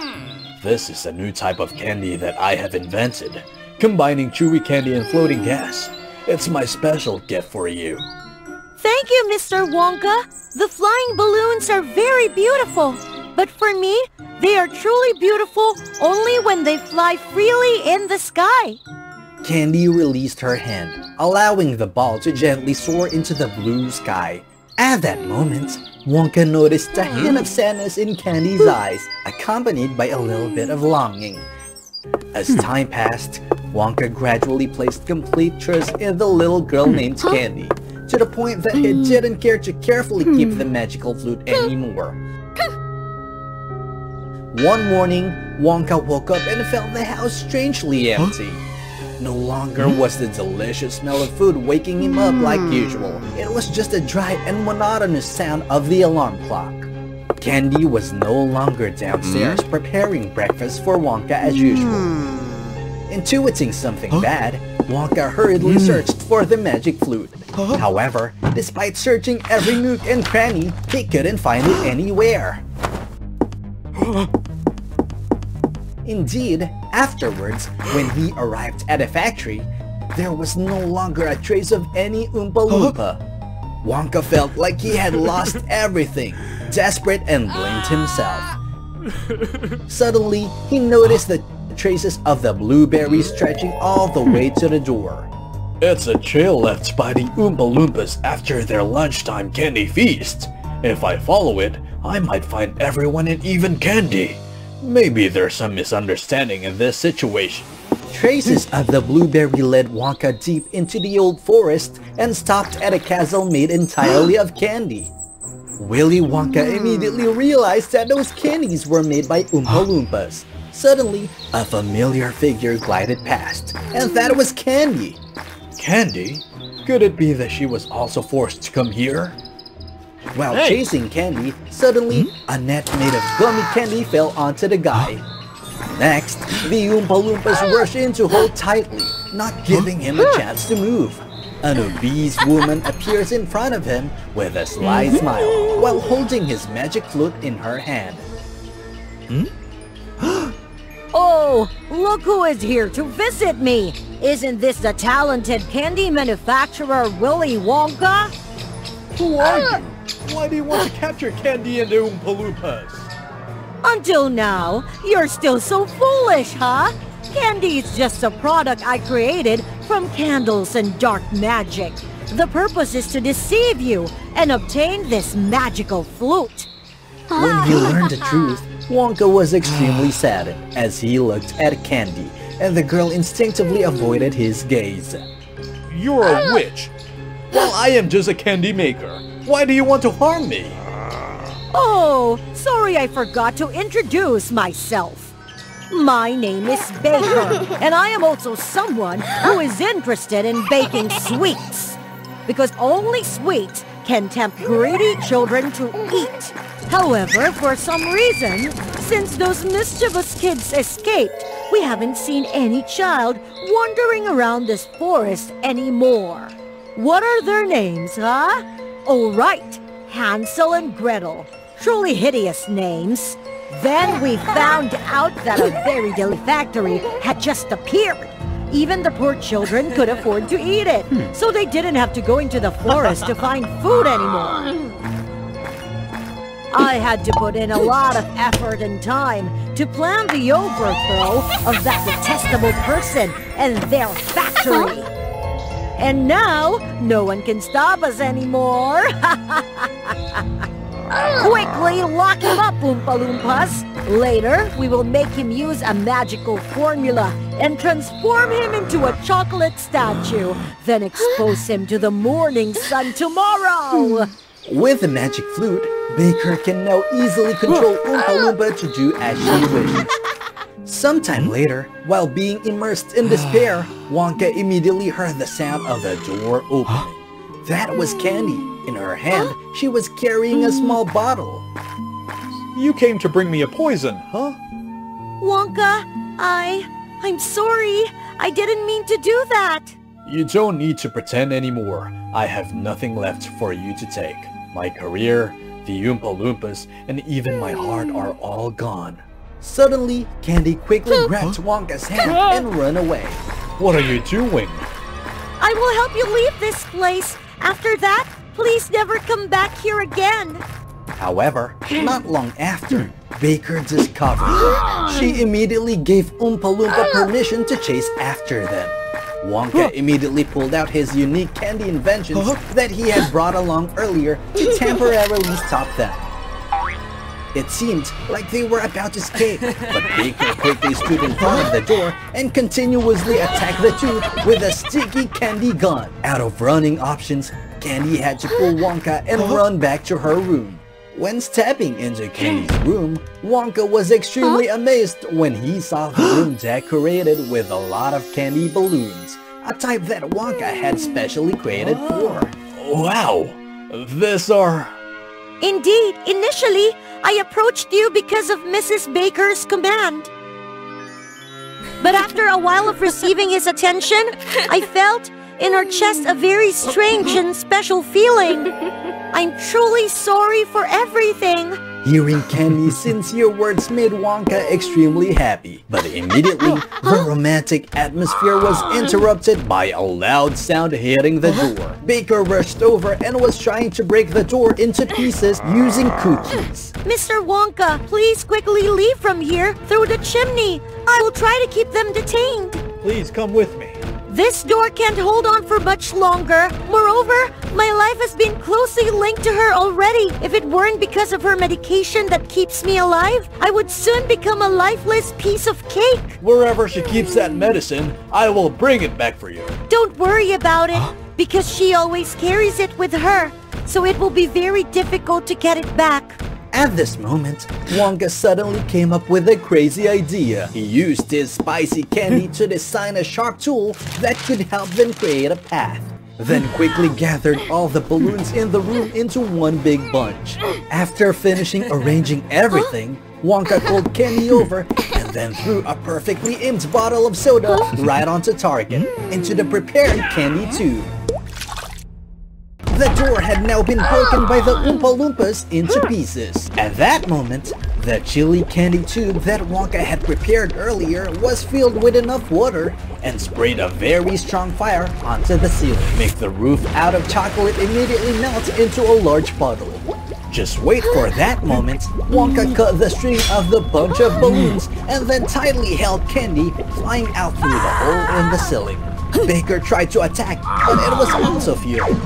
This is a new type of candy that I have invented, combining chewy candy and floating gas. It's my special gift for you. Thank you, Mr. Wonka. The flying balloons are very beautiful. But for me, they are truly beautiful only when they fly freely in the sky. Candy released her hand, allowing the ball to gently soar into the blue sky. At that moment, Wonka noticed a hint of sadness in Candy's eyes, accompanied by a little bit of longing. As time passed, Wonka gradually placed complete trust in the little girl named Candy, to the point that he didn't care to carefully keep the magical flute anymore. One morning, Wonka woke up and found the house strangely empty. No longer was the delicious smell of food waking him up like usual. It was just a dry and monotonous sound of the alarm clock. Candy was no longer downstairs preparing breakfast for Wonka as usual. Intuiting something bad, Wonka hurriedly searched for the magic flute. However, despite searching every nook and cranny, he couldn't find it anywhere. Indeed, afterwards, when he arrived at the factory, there was no longer a trace of any Oompa Loompa. Wonka felt like he had lost everything, desperate, and blamed himself. Suddenly, he noticed the traces of the blueberry stretching all the way to the door. It's a trail left by the Oompa Loompas after their lunchtime candy feast. If I follow it, I might find everyone in even candy. Maybe there's some misunderstanding in this situation. Traces of the blueberry led Wonka deep into the old forest and stopped at a castle made entirely of candy. Willy Wonka immediately realized that those candies were made by Oompa Loompas. Suddenly, a familiar figure glided past, and that was Candy. Candy? Could it be that she was also forced to come here? While chasing Candy, suddenly, a net made of gummy candy fell onto the guy. Next, the Oompa Loompas rushed in to hold tightly, not giving him a chance to move. An obese woman appears in front of him with a sly smile, while holding his magic flute in her hand. Oh, look who is here to visit me! Isn't this the talented candy manufacturer Willy Wonka? Who are you? Why do you want to capture Candy and the Oompa Loompas? Until now, you're still so foolish, huh? Candy is just a product I created from candles and dark magic. The purpose is to deceive you and obtain this magical flute. When he learned the truth, Wonka was extremely sad as he looked at Candy, and the girl instinctively avoided his gaze. You're a witch! Well, I am just a candy maker. Why do you want to harm me? Oh, sorry I forgot to introduce myself. My name is Baker, and I am also someone who is interested in baking sweets. Because only sweets can tempt greedy children to eat. However, for some reason, since those mischievous kids escaped, we haven't seen any child wandering around this forest anymore. What are their names, huh? Oh, right, Hansel and Gretel. Truly hideous names. Then we found out that a very deli factory had just appeared. Even the poor children could afford to eat it, so they didn't have to go into the forest to find food anymore. I had to put in a lot of effort and time to plan the overthrow of that detestable person and their factory. And now, no one can stop us anymore. Quickly lock him up, Oompa Loompas. Later, we will make him use a magical formula and transform him into a chocolate statue, then expose him to the morning sun tomorrow. With the magic flute, Baker can now easily control Oompa Loompa to do as she wishes. Sometime later, while being immersed in despair, Wonka immediately heard the sound of the door opening. That was Candy. In her hand, she was carrying a small bottle. You came to bring me a poison, huh? Wonka, I'm sorry. I didn't mean to do that. You don't need to pretend anymore. I have nothing left for you to take. My career, the Oompa Loompas, and even my heart are all gone. Suddenly, Candy quickly grabbed Wonka's hand and ran away. What are you doing? I will help you leave this place. After that, please never come back here again. However, not long after, Baker discovered them. She immediately gave Oompa Loompa permission to chase after them. Wonka immediately pulled out his unique candy inventions that he had brought along earlier to temporarily stop them. It seemed like they were about to escape, but Baker quickly stood in front of the door and continuously attacked the two with a sticky candy gun. Out of running options, Candy had to pull Wonka and run back to her room. When stepping into Candy's room, Wonka was extremely amazed when he saw the room decorated with a lot of candy balloons, a type that Wonka had specially created for. Wow! These are... Indeed, initially, I approached you because of Mrs. Baker's command. But after a while of receiving his attention, I felt in our chest a very strange and special feeling. I'm truly sorry for everything. Hearing Candy's sincere words made Wonka extremely happy, but immediately the romantic atmosphere was interrupted by a loud sound hitting the door. Baker rushed over and was trying to break the door into pieces using cookies. Mr. Wonka, please quickly leave from here through the chimney. I will try to keep them detained. Please come with me. This door can't hold on for much longer. Moreover, my life has been closely linked to her already. If it weren't because of her medication that keeps me alive, I would soon become a lifeless piece of cake. Wherever she keeps that medicine, I will bring it back for you. Don't worry about it, because she always carries it with her, so it will be very difficult to get it back. At this moment, Wonka suddenly came up with a crazy idea. He used his spicy candy to design a sharp tool that could help them create a path. Then quickly gathered all the balloons in the room into one big bunch. After finishing arranging everything, Wonka called Candy over and then threw a perfectly aimed bottle of soda right onto target, into the prepared candy tube. The door had now been broken by the Oompa Loompas into pieces. At that moment, the chili candy tube that Wonka had prepared earlier was filled with enough water and sprayed a very strong fire onto the ceiling. Make the roof out of chocolate immediately melt into a large puddle. Just wait for that moment, Wonka cut the string of the bunch of balloons and then tightly held Candy flying out through the hole in the ceiling. Baker tried to attack, but it was also futile.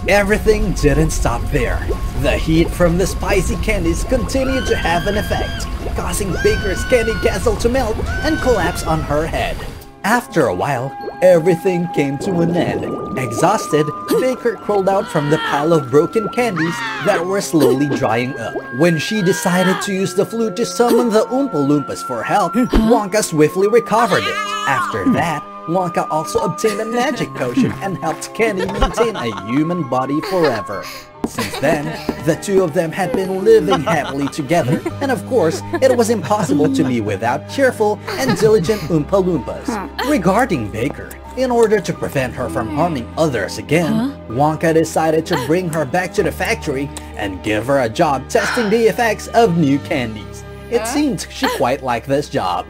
Everything didn't stop there. The heat from the spicy candies continued to have an effect, causing Baker's candy castle to melt and collapse on her head. After a while, everything came to an end. Exhausted, Baker crawled out from the pile of broken candies that were slowly drying up. When she decided to use the flute to summon the Oompa Loompas for help, Wonka swiftly recovered it. After that, Wonka also obtained a magic potion and helped Candy maintain a human body forever. Since then, the two of them had been living happily together, and of course, it was impossible to be without cheerful and diligent Oompa Loompas. Regarding Baker, in order to prevent her from harming others again, Wonka decided to bring her back to the factory and give her a job testing the effects of new candies. It seemed she quite liked this job.